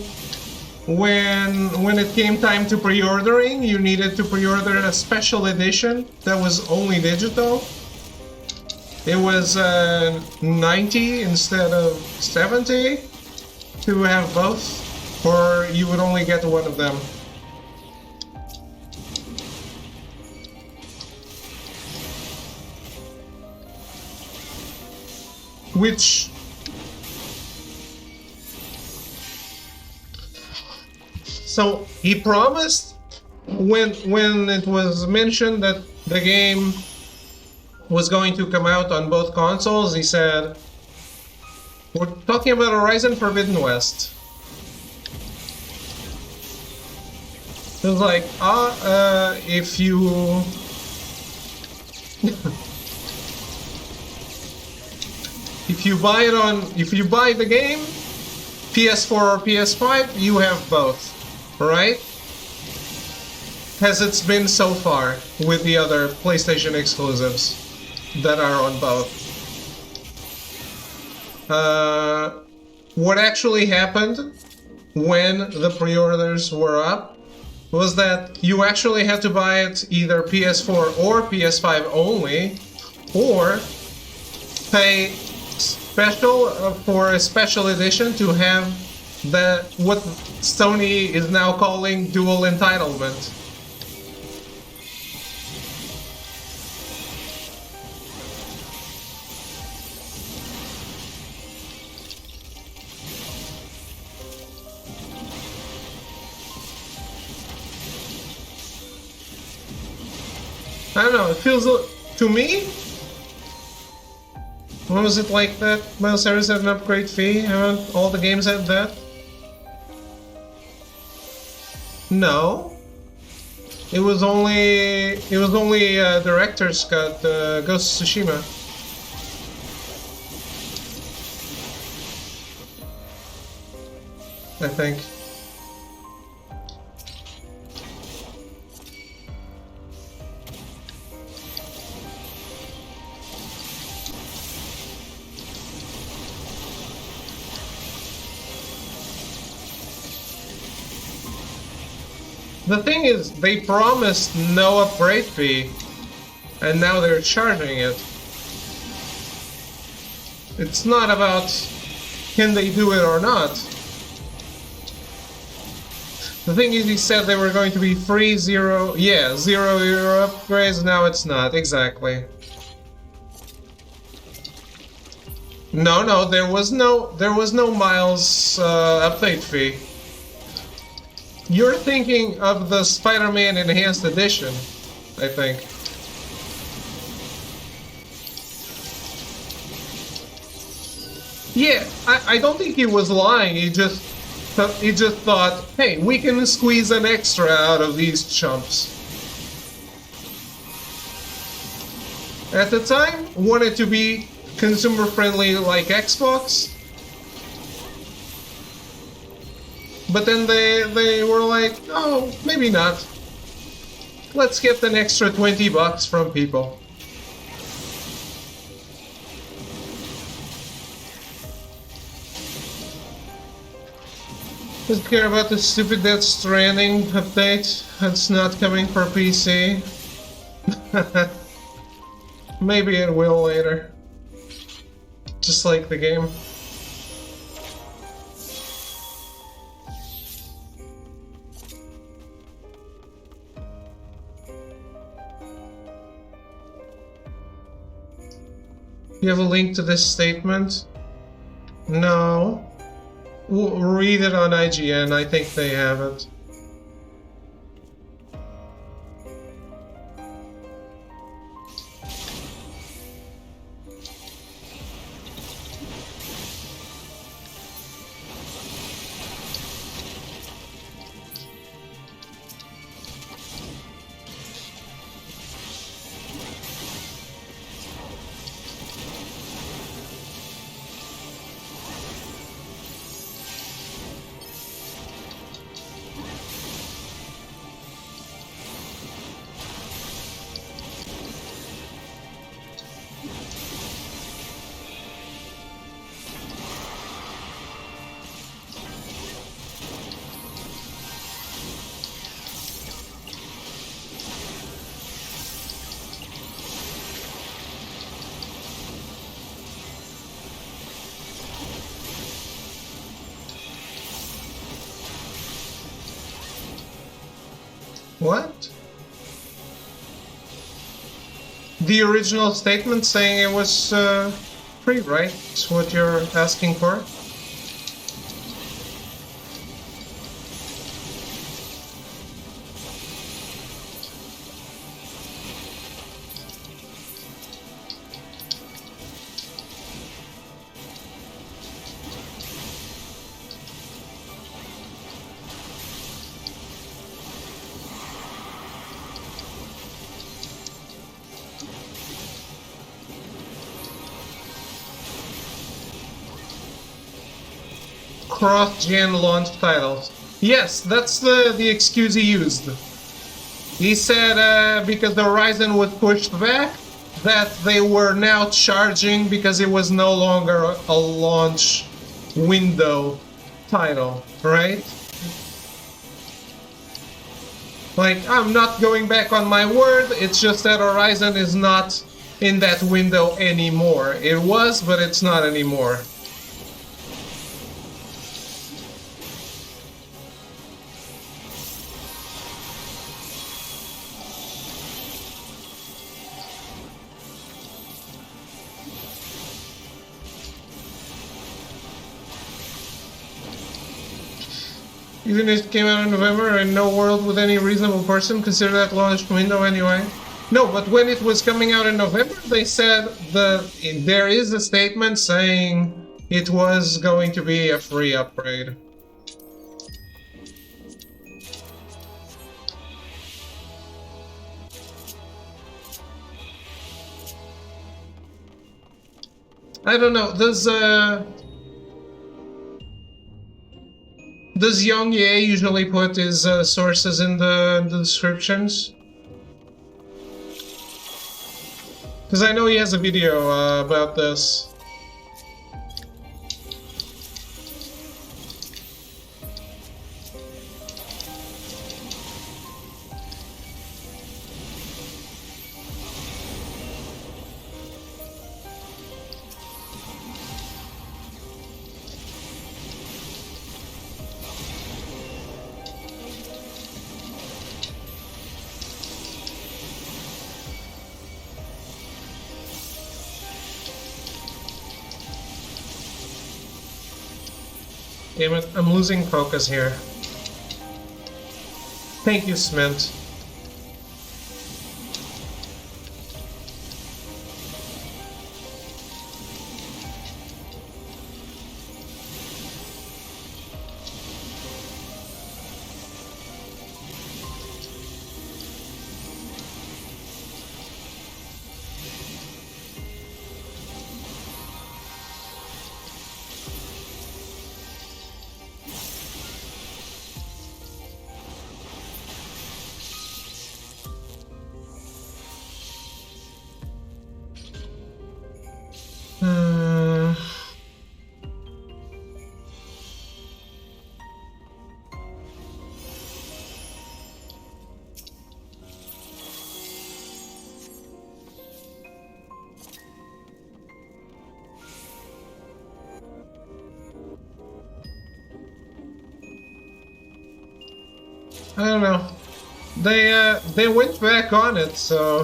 when it came time to pre-ordering, you needed to pre-order a special edition that was only digital. It was 90 instead of 70 to have both, or you would only get one of them. Which so he promised when it was mentioned that the game was going to come out on both consoles, he said, "We're talking about Horizon Forbidden West." It was like, if you If you buy the game, PS4 or PS5, you have both, right? As it's been so far with the other PlayStation exclusives that are on both. What actually happened when the pre-orders were up was that you actually had to buy it either PS4 or PS5 only, or pay special for a special edition to have what Sony is now calling dual entitlement. I don't know, it feels, to me, when was it like that? Miles Harris had an upgrade fee? Haven't all the games had that? No. It was only Director's Cut, Ghost of Tsushima. I think. The thing is, they promised no upgrade fee, and now they're charging it. It's not about can they do it or not. The thing is, he said they were going to be free €0 upgrades, now it's not, exactly. No, there was no Miles update fee. You're thinking of the Spider-Man Enhanced Edition, I think. Yeah, I don't think he was lying. He just thought, hey, we can squeeze an extra out of these chumps. At the time, wanted to be consumer-friendly like Xbox. But then they were like, oh, maybe not. Let's get an extra $20 from people. Don't care about the stupid Death Stranding update. It's not coming for PC. Maybe it will later. Just like the game. You have a link to this statement? No. Read it on IGN, I think they have it. What? The original statement saying it was free, right? That's what you're asking for? cross-gen launch titles. Yes, that's the excuse he used. He said because the Horizon was pushed back, that they were now charging because it was no longer a launch window title, right? Like, I'm not going back on my word, it's just that Horizon is not in that window anymore. It was, but it's not anymore. Even if it came out in November and no world with any reasonable person consider that launch window anyway. No, but when it was coming out in November, they said there is a statement saying it was going to be a free upgrade. I don't know, does Young Ye usually put his sources in the descriptions? Because I know he has a video about this. Damn it, I'm losing focus here. Thank you, Smint. I don't know. They went back on it, so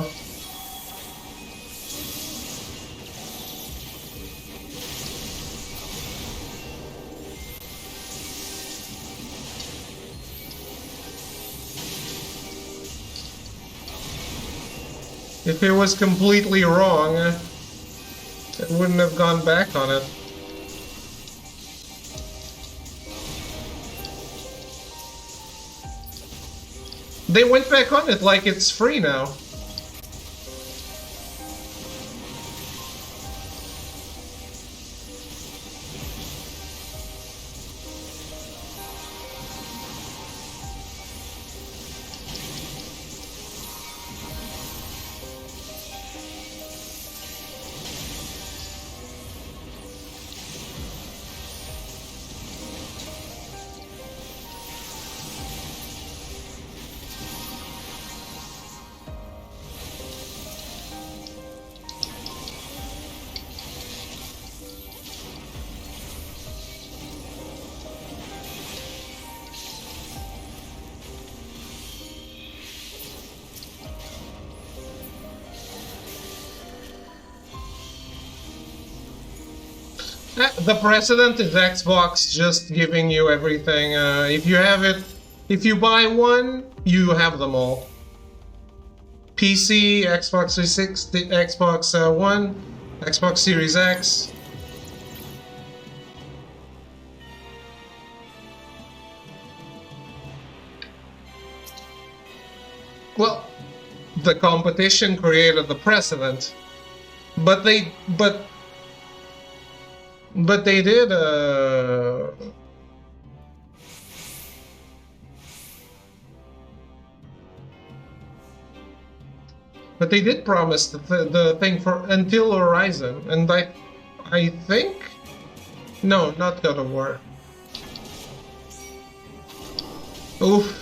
if it was completely wrong, it wouldn't have gone back on it. They went back on it like it's free now. The precedent is Xbox just giving you everything. If you have it, if you buy one, you have them all. PC, Xbox 360, Xbox One, Xbox Series X. Well, the competition created the precedent, but they did But they did promise the thing for until Horizon, and I think no, not God of War. Oof.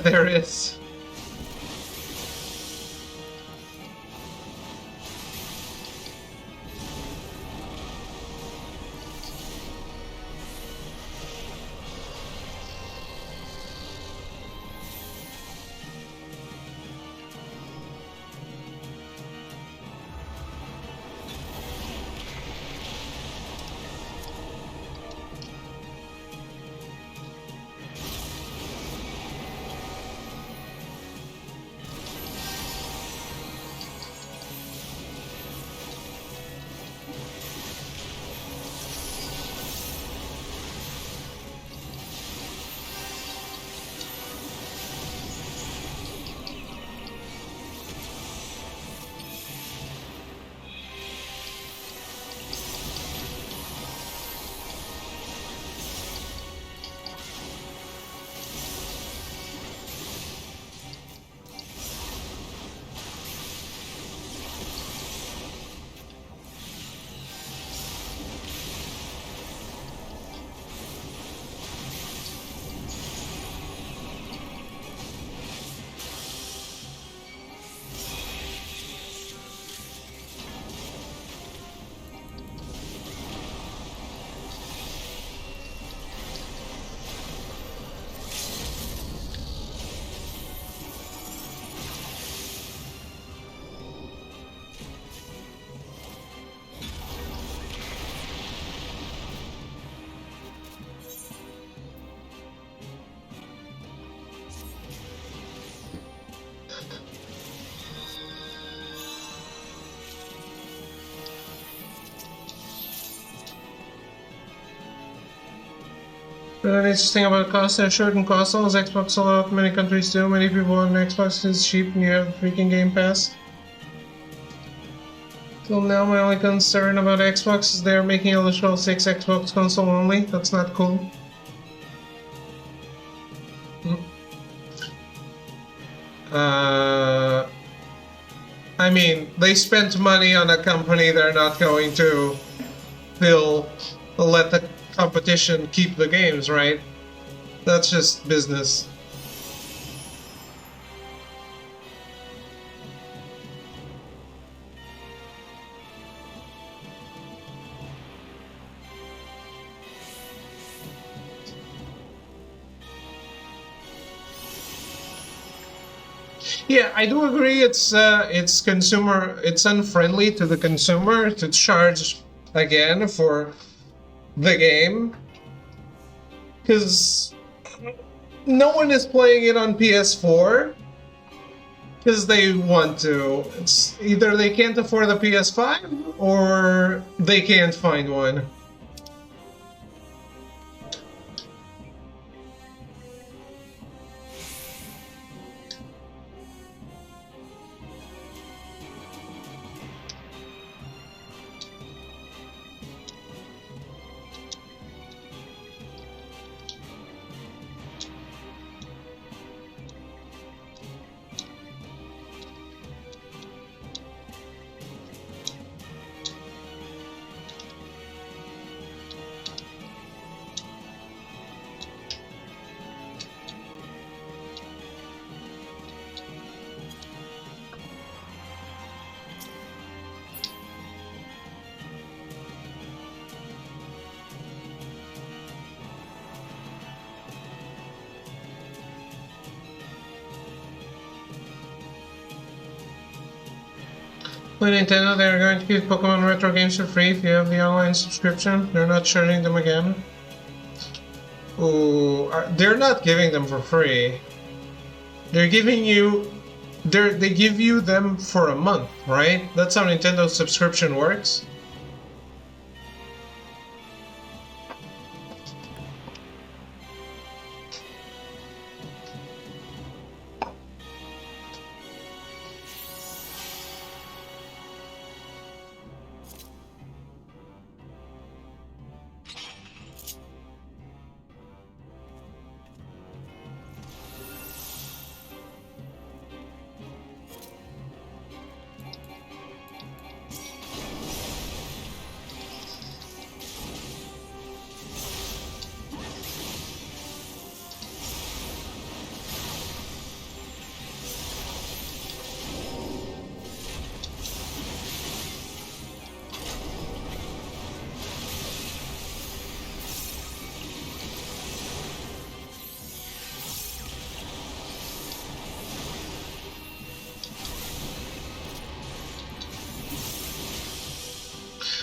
There is. Really interesting about costs. They're short in consoles. Xbox sold out. Many countries do. Many people on Xbox is cheap and you have freaking Game Pass. Till now, my only concern about Xbox is they're making Elder Scrolls 6 Xbox console only. That's not cool. I mean, they spent money on a company they're not going to let the competition keep the games, right? That's just business. Yeah, I do agree. It's unfriendly to the consumer to charge again for the game, because no one is playing it on PS4 because they want to. It's either they can't afford the PS5 or they can't find one. With Nintendo, they're going to give Pokemon retro games for free if you have the online subscription. They're not charging them again. Ooh, they're not giving them for free. They're giving you they give you them for a month, right? That's how Nintendo's subscription works.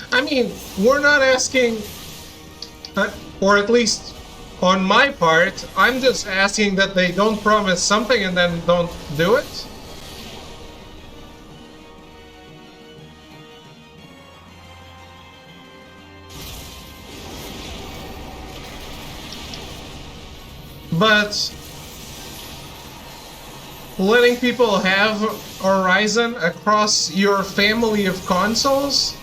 I mean, we're not asking, or at least on my part, I'm just asking that they don't promise something and then don't do it. But letting people have Horizon across your family of consoles?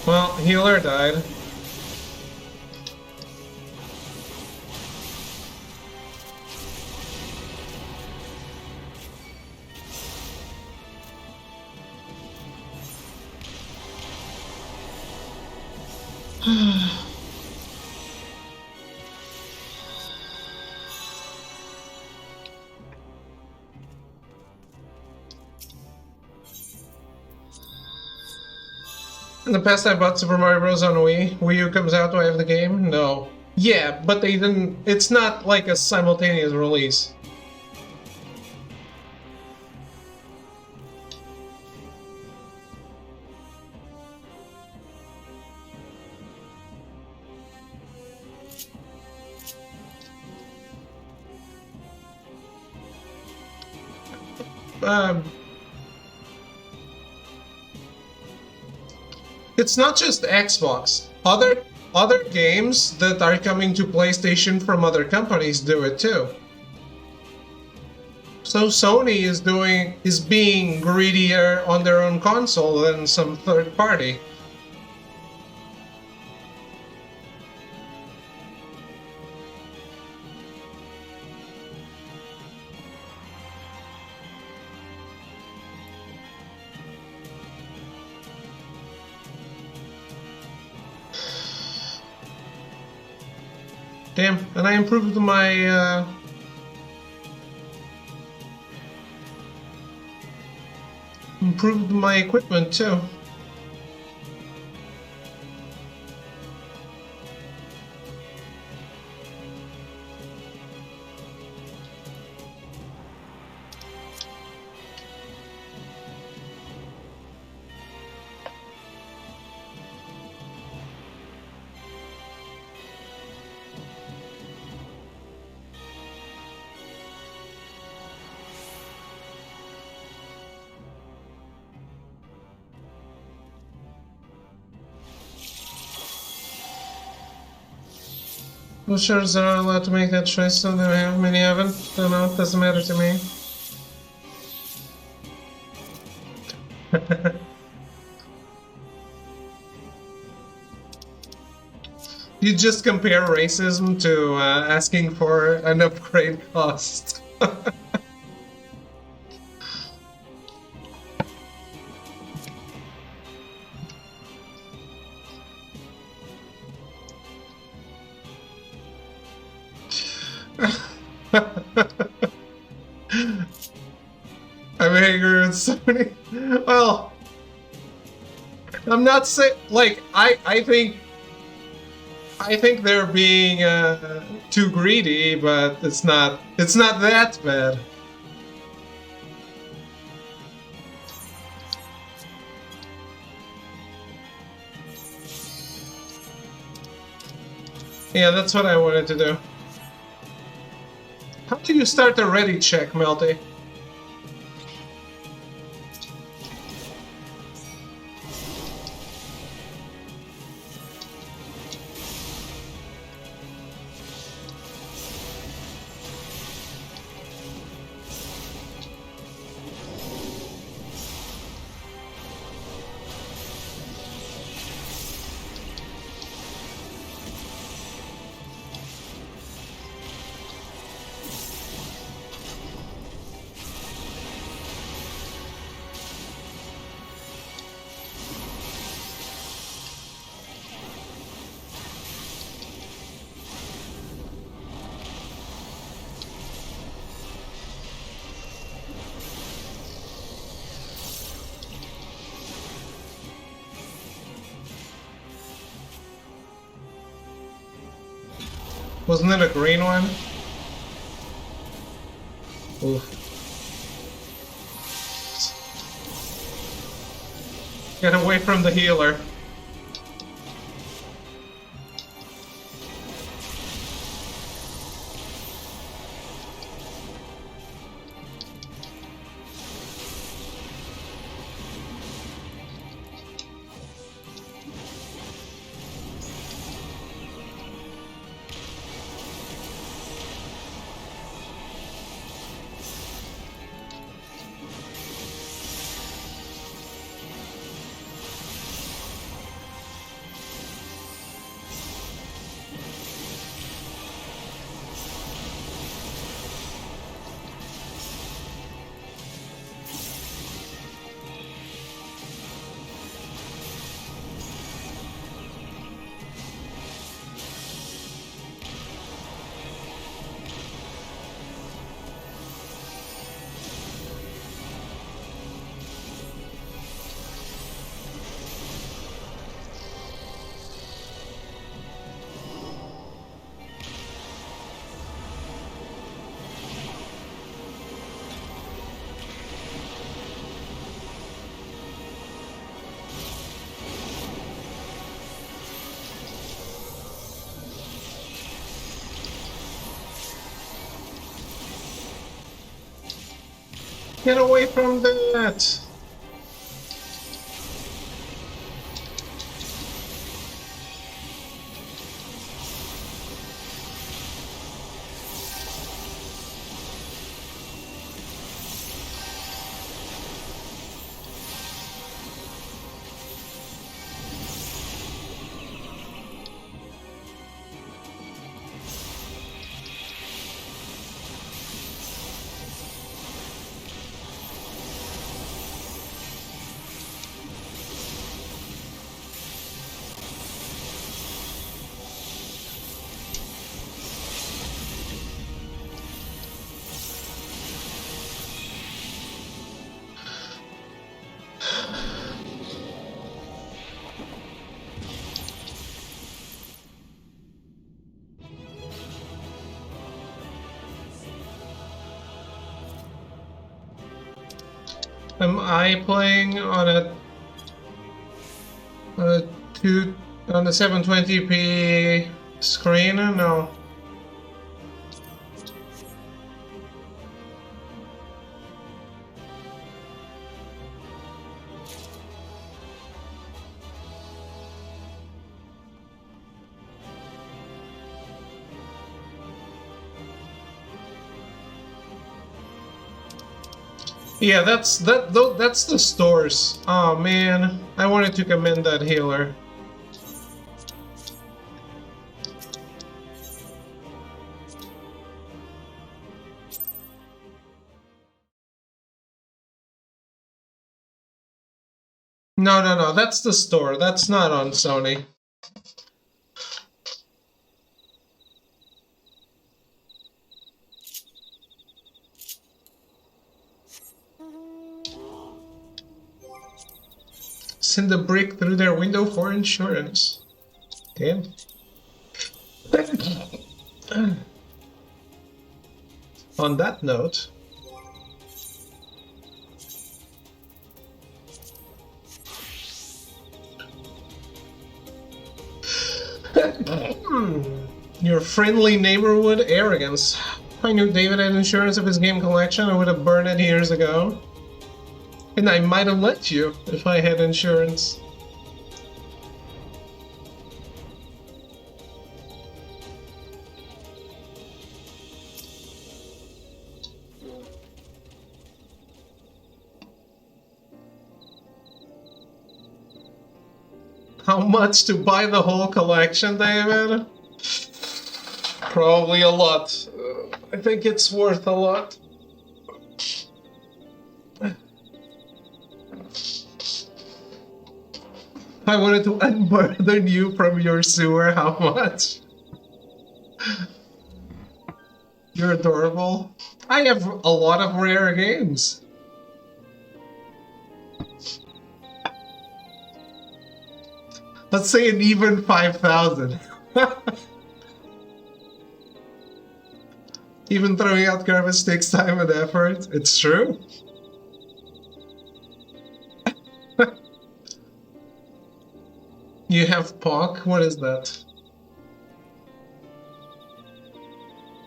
Well, Healer died. In the past, I bought Super Mario Bros. On Wii. Wii U comes out, do I have the game? No. Yeah, but they didn't. It's not like a simultaneous release. It's not just Xbox. Other games that are coming to PlayStation from other companies do it too. So Sony is being greedier on their own console than some third party. Damn, and I improved my equipment too. Pushers are allowed to make that choice, so they have, many haven't. Don't know, it doesn't matter to me. You just compare racism to asking for an upgrade cost. I'm angry with Sony. Well, I'm not saying like I think they're being too greedy, but it's not that bad. Yeah, that's what I wanted to do. How do you start a ready check, Melty? Wasn't it a green one? Oof. Get away from the healer. Get away from that! Am I playing on a two on the 720p screen? No. Yeah, that's the stores. Oh man, I wanted to commend that healer. No, that's the store. That's not on Sony. Send a brick through their window for insurance. Damn. On that note, Your friendly neighborhood arrogance. If I knew David had insurance of his game collection, I would have burned it years ago. And I might have let you if I had insurance. How much to buy the whole collection, David? Probably a lot. I think it's worth a lot. I wanted to unburden you from your sewer, how much? You're adorable. I have a lot of rare games. Let's say an even 5,000. Even throwing out garbage takes time and effort. It's true. You have POC? What is that?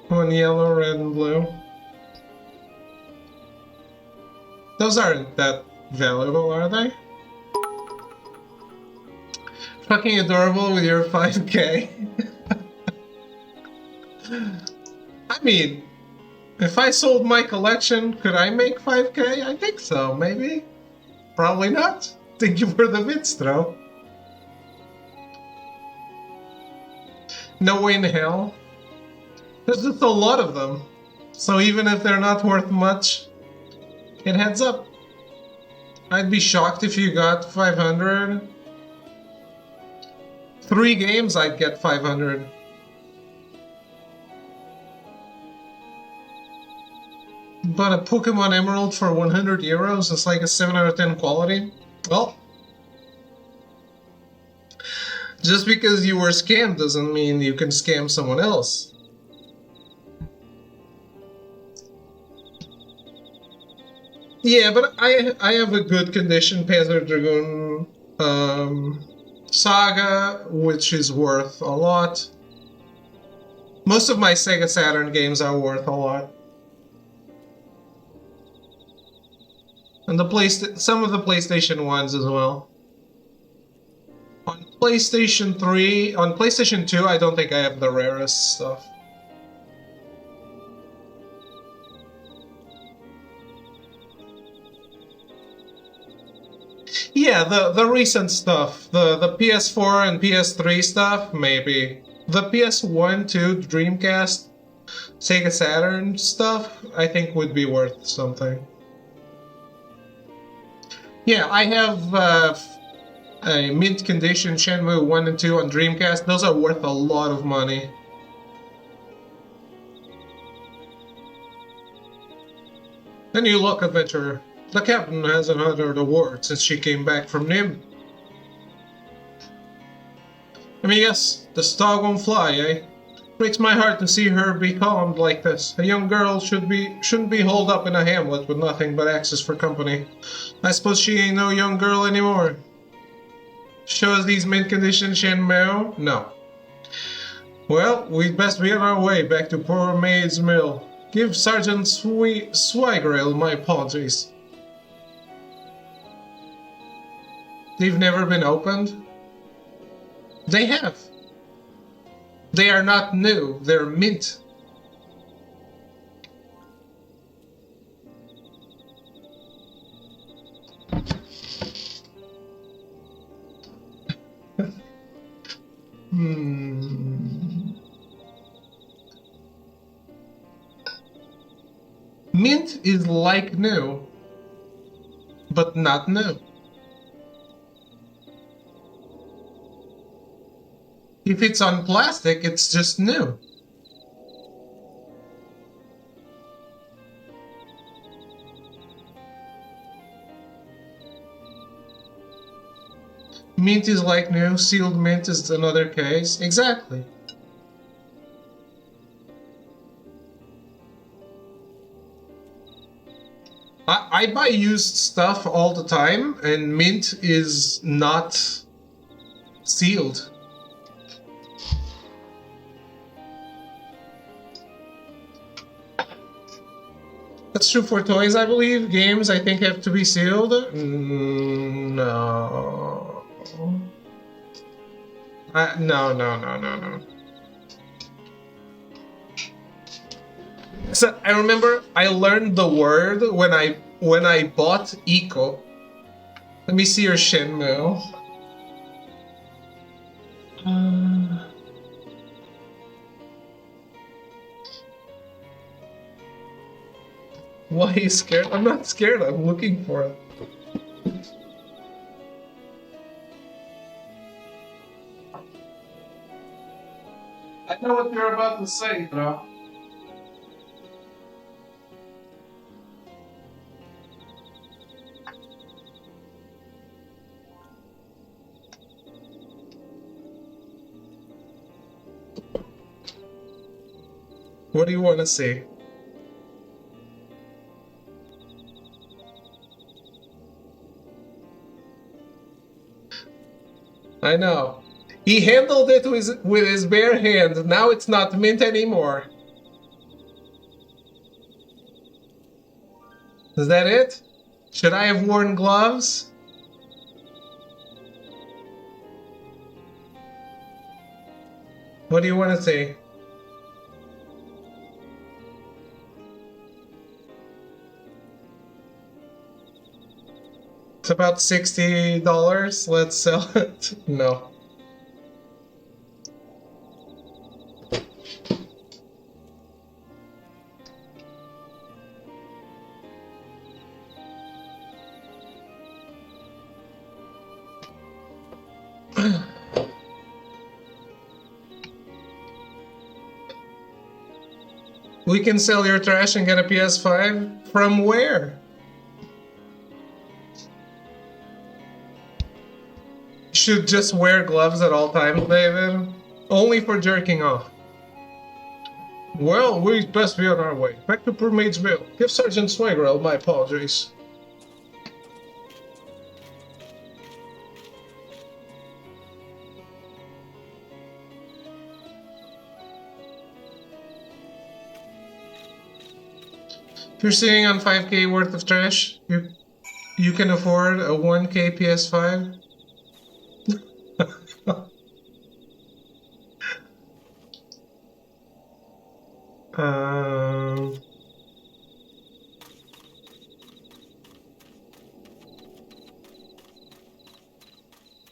One yellow, red, and blue. Those aren't that valuable, are they? Fucking adorable with your 5k. I mean, if I sold my collection, could I make 5k? I think so, maybe. Probably not. Thank you for the bits, though. No way in hell. There's just a lot of them. So even if they're not worth much, it adds up. I'd be shocked if you got 500. 3 games, I'd get 500. But a Pokemon Emerald for 100 euros is like a 7 out of 10 quality? Well, just because you were scammed doesn't mean you can scam someone else. Yeah, but I have a good condition Panzer Dragoon Saga, which is worth a lot. Most of my Sega Saturn games are worth a lot. And some of the PlayStation ones as well. On PlayStation 3, on PlayStation 2, I don't think I have the rarest stuff. Yeah, the recent stuff, the PS4 and PS3 stuff, maybe. The PS1, 2, Dreamcast, Sega Saturn stuff, I think would be worth something. Yeah, I have a mint condition Shenmue 1 and 2 on Dreamcast. Those are worth a lot of money. Then you look, adventurer. The captain hasn't had her award since she came back from Nim. I mean, yes, the star won't fly, eh? Breaks my heart to see her be calmed like this. A young girl shouldn't be holed up in a hamlet with nothing but axes for company. I suppose she ain't no young girl anymore. Shows these mint condition Shenmue? No. Well, we'd best be on our way back to poor Maid's Mill. Give Sergeant Swigerail my apologies. They've never been opened? They have. They are not new, they're mint. Mint is like new, but not new. If it's on plastic, it's just new. Mint is like new, sealed mint is another case. Exactly. I buy used stuff all the time, and mint is not sealed. That's true for toys, I believe. Games, I think, have to be sealed. No. No. So I remember I learned the word when I bought Eco. Let me see your Shenmue. Why are you scared? I'm not scared. I'm looking for it. I know what you're about to say, bro. What do you want to say? I know. He handled it with his bare hand. Now it's not mint anymore. Is that it? Should I have worn gloves? What do you want to say? It's about $60. Let's sell it. No. We can sell your trash and get a PS5? From where? You should just wear gloves at all times, David. Only for jerking off. Well, we best be on our way. Back to Poor Maid'sville. Give Sergeant Swaggerell my apologies. If you're sitting on 5K worth of trash, you can afford a 1K PS5.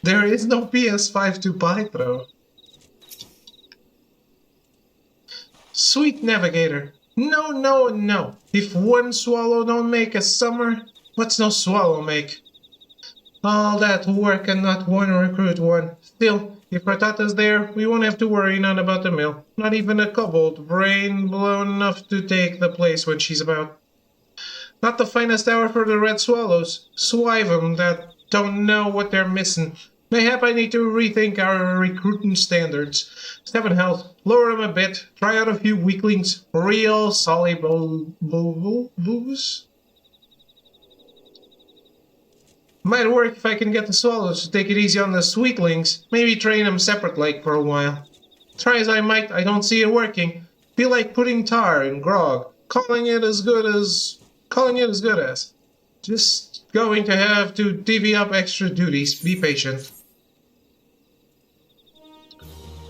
There is no PS5 to buy, though. Sweet Navigator. No. If one swallow don't make a summer, what's no swallow make? All that work and not one recruit one. Still, if Ratata's there, we won't have to worry none about the mill. Not even a kobold, brain blown enough to take the place when she's about. Not the finest hour for the red swallows. Swive 'em that don't know what they're missing. Mayhap I need to rethink our recruiting standards. 7 health, lower 'em a bit, try out a few weaklings, real soluble booze. Might work if I can get the swallows to take it easy on the sweetlings, maybe train them separate like for a while. Try as I might, I don't see it working. Feel like putting tar in grog, calling it as good as. Just going to have to divvy up extra duties, be patient.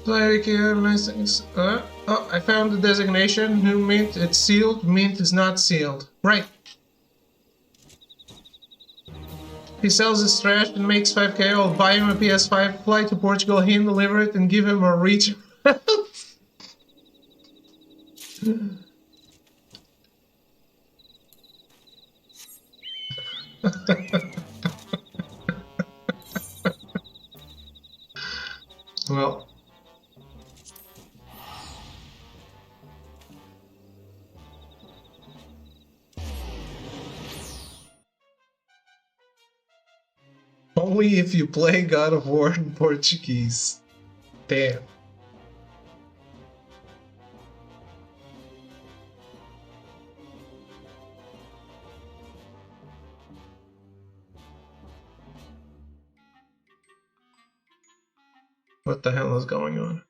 Like, nice things. Oh, I found the designation. New mint, it's sealed. Mint is not sealed. Right. He sells his trash and makes 5K. I'll buy him a PS5, fly to Portugal, hand deliver it, and give him a reach. Well. Only if you play God of War in Portuguese. Damn. What the hell is going on?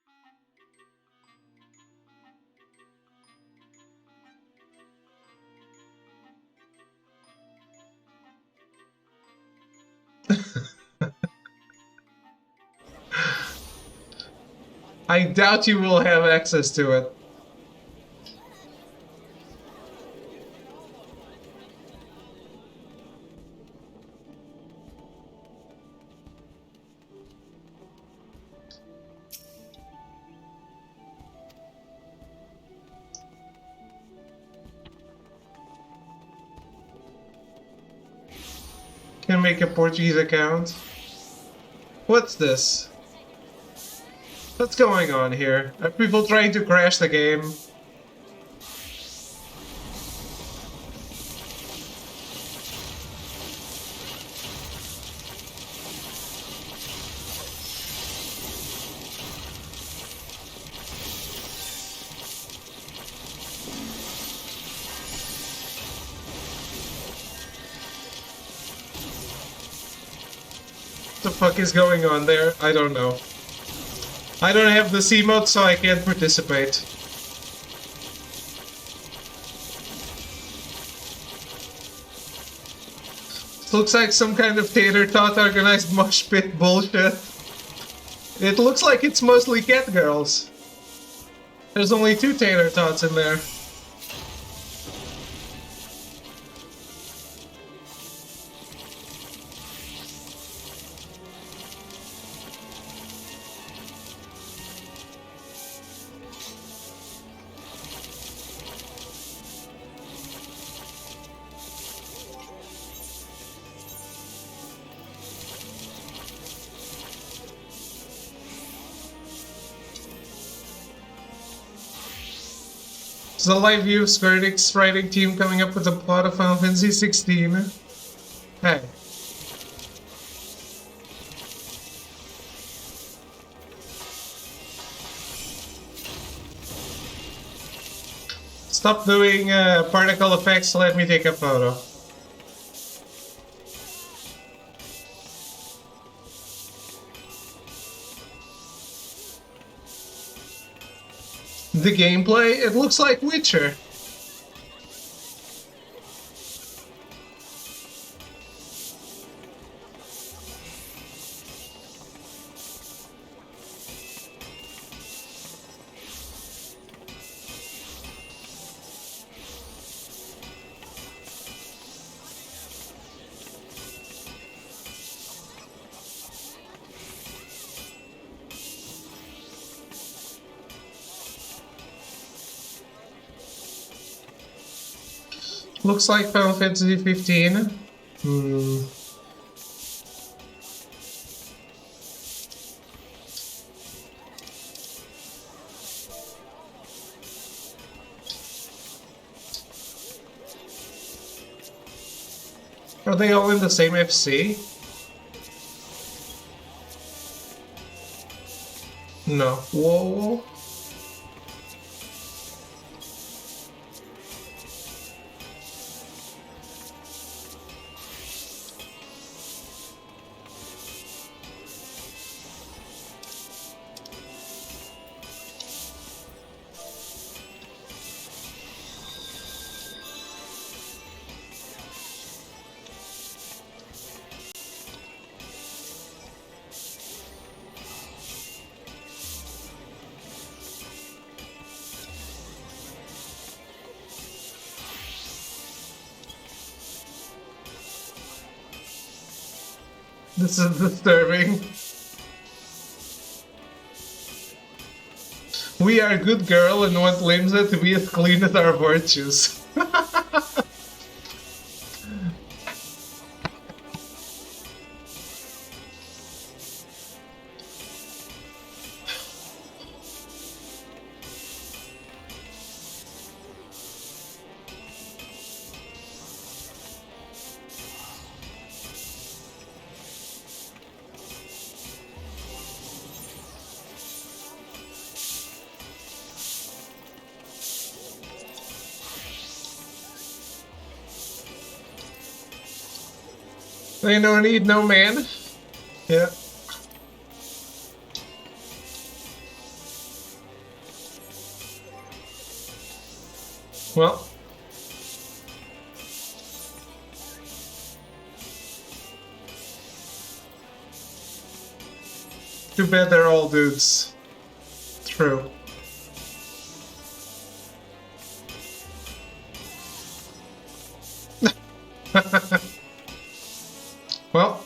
I doubt you will have access to it. Can make a Portuguese account. What's this? What's going on here? Are people trying to crash the game? What the fuck is going on there? I don't know. I don't have the C mode, so I can't participate. Looks like some kind of tater-tot organized mosh pit bullshit. It looks like it's mostly cat girls. There's only 2 tater-tots in there. It's a live view of Square Enix writing team coming up with a plot of Final Fantasy 16. Hey. Stop doing particle effects, let me take a photo. The gameplay, it looks like Witcher. Looks like Final Fantasy 15. Are they all in the same FC? No. Whoa. This is disturbing. We are a good girl and want Limsa to be as clean as our virtues. They don't need no man. Yeah. Well. Too bad they're all dudes. True. Well,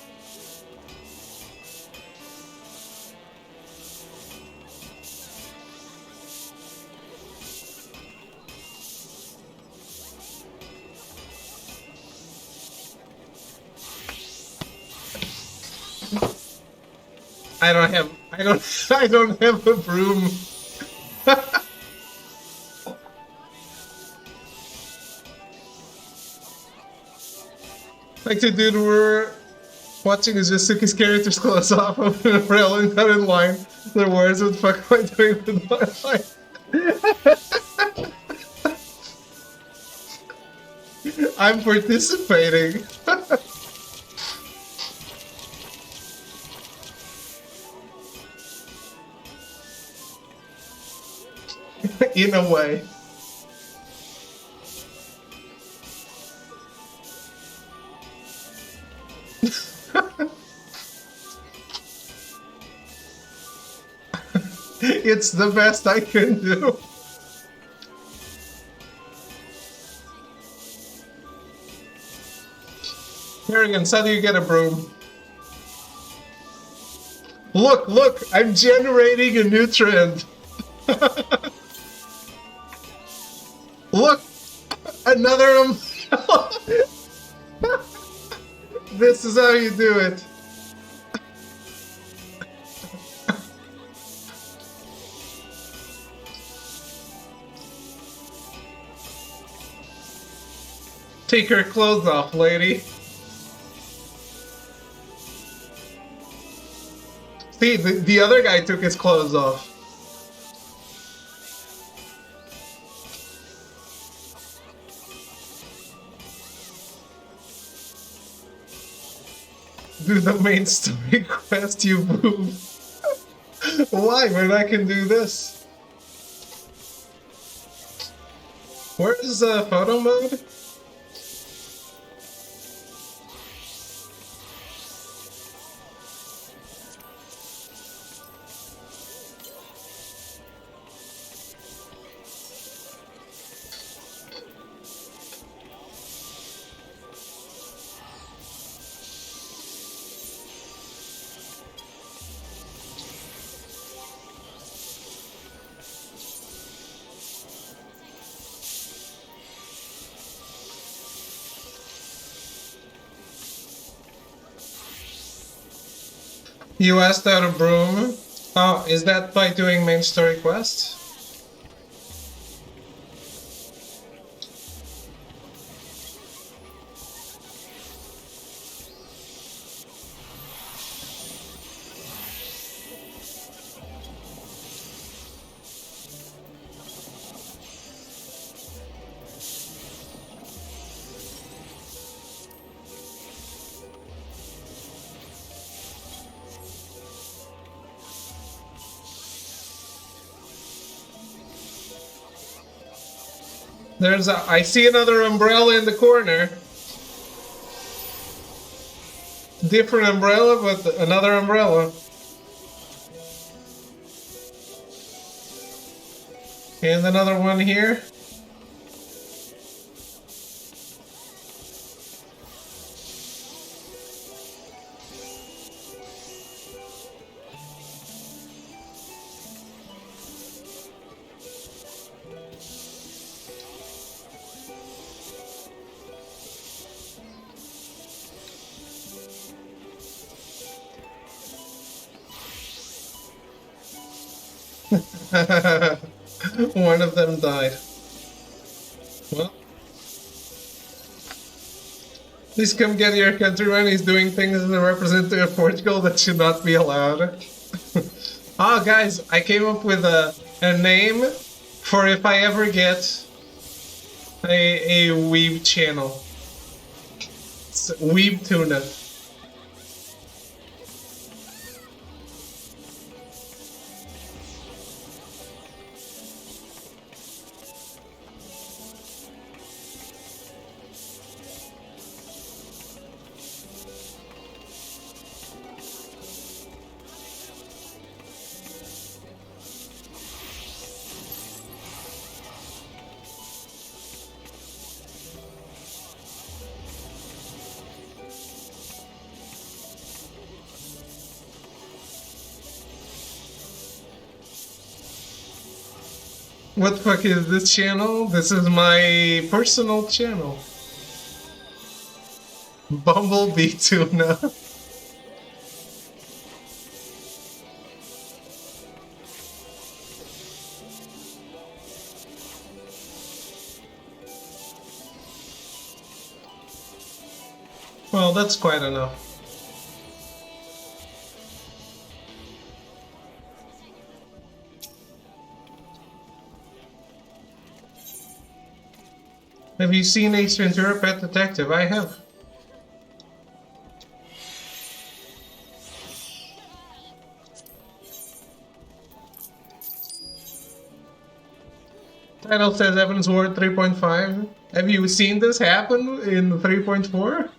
I don't have I don't have a broom. Like the dude we're watching is just took his character's clothes off of the rail and got in line. The words, what the fuck am I doing with my life? I'm participating. In a way. It's the best I can do. Harrigan, how do you get a broom? Look, I'm generating a new trend. Look, another umbrella. This is how you do it. Take her clothes off, lady. See, the other guy took his clothes off. Do the main story quest, you move. Why? When I can do this? Where is photo mode? You asked out a broom? Oh, is that by doing main story quest? I see another umbrella in the corner. Different umbrella, but another umbrella. And another one here. One of them died. Well, please come get your countryman. He's doing things as a representative of Portugal that should not be allowed. Oh, guys, I came up with a name for if I ever get a weeb channel. It's Weeb Tuna. What the fuck is this channel? This is my personal channel. Bumblebee tuna. Well, that's quite enough. Have you seen Ace Ventura: Pet Detective? I have. Title says Heavensward 3.5. Have you seen this happen in 3.4?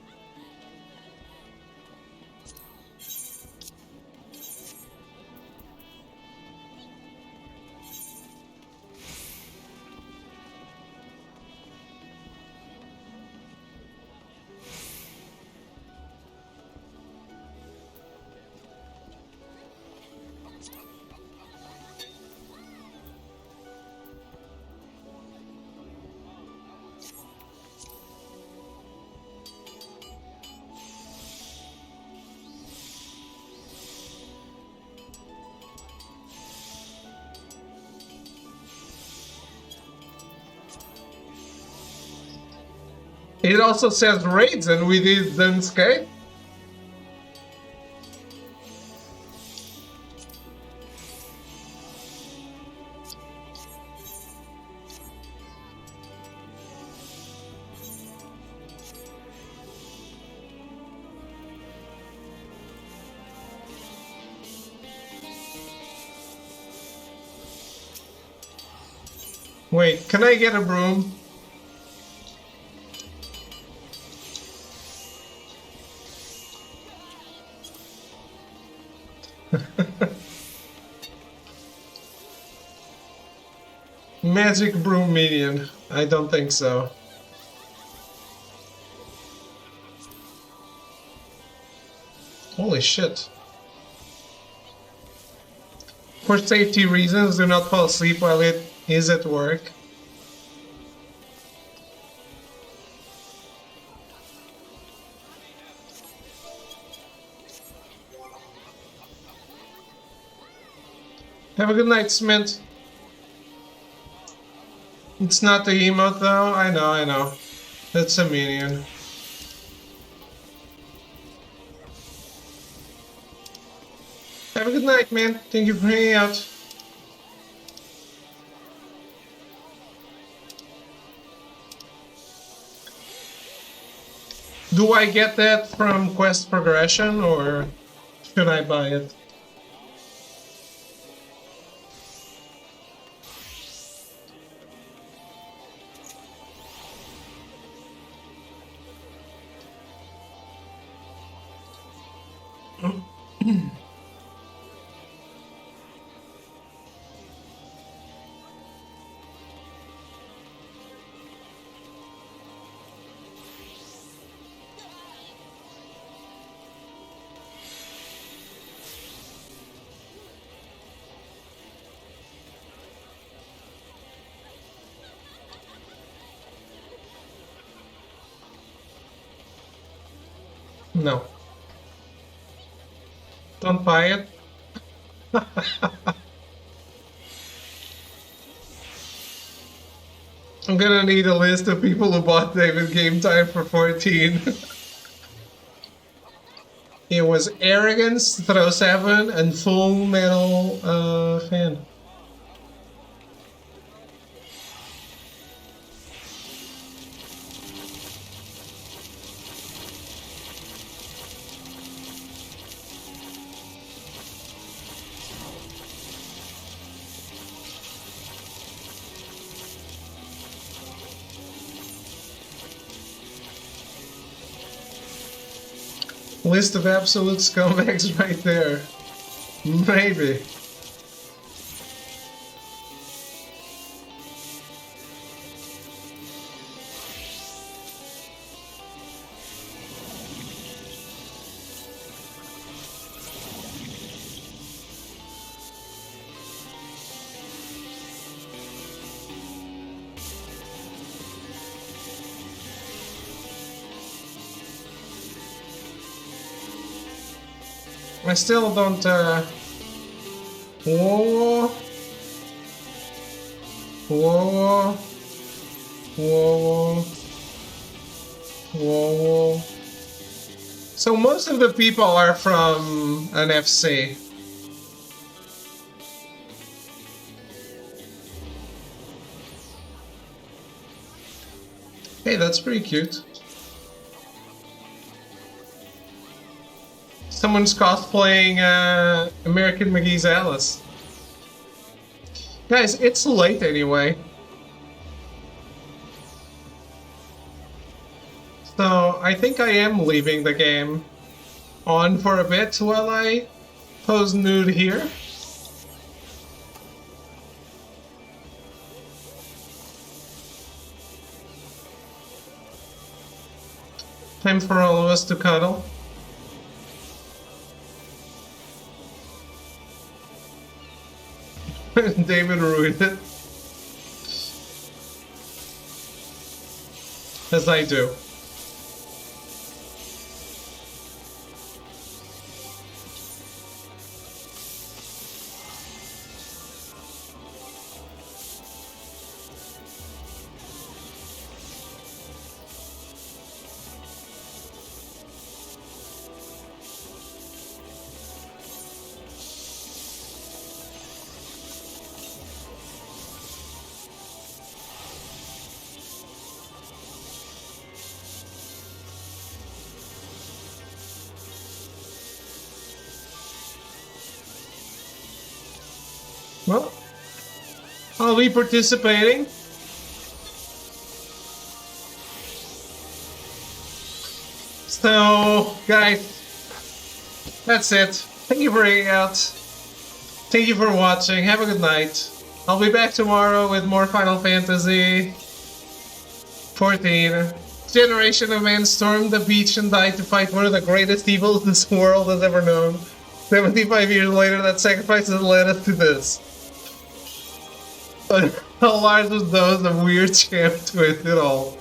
It also says raids and we didn't escape. Wait, can I get a broom? Magic broom minion. I don't think so. Holy shit. For safety reasons, do not fall asleep while it is at work. Have a good night, Smith. It's not the emote though. I know. That's a minion. Have a good night, man. Thank you for hanging out. Do I get that from quest progression or should I buy it? No. Don't buy it. I'm gonna need a list of people who bought David Game Time for 14. It was Arrogance, Throw 7, and Full Metal Fan. List of absolute scumbags right there. Maybe. I still don't, Whoa. Whoa. Whoa. Whoa. So most of the people are from an FC. Hey, that's pretty cute. Someone's cosplaying American McGee's Alice. Guys, it's late anyway. So I think I am leaving the game on for a bit while I pose nude here. Time for all of us to cuddle. David ruined it. As I do. Well, I'll be participating. So, guys, that's it. Thank you for hanging out. Thank you for watching. Have a good night. I'll be back tomorrow with more Final Fantasy 14. Generation of men stormed the beach and died to fight one of the greatest evils this world has ever known. 75 years later, that sacrifice has led us to this. But how large was those of weird champ to it at all?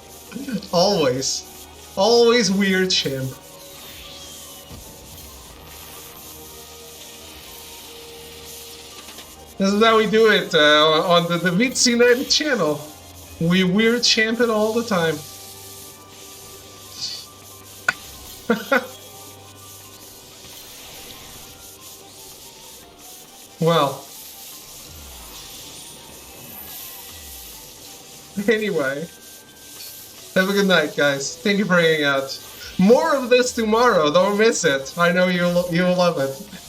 Always. Always weird champ. This is how we do it on the Beats United channel. We weird champ it all the time. Well. Anyway. Have a good night, guys. Thank you for hanging out. More of this tomorrow. Don't miss it. I know you'll love it.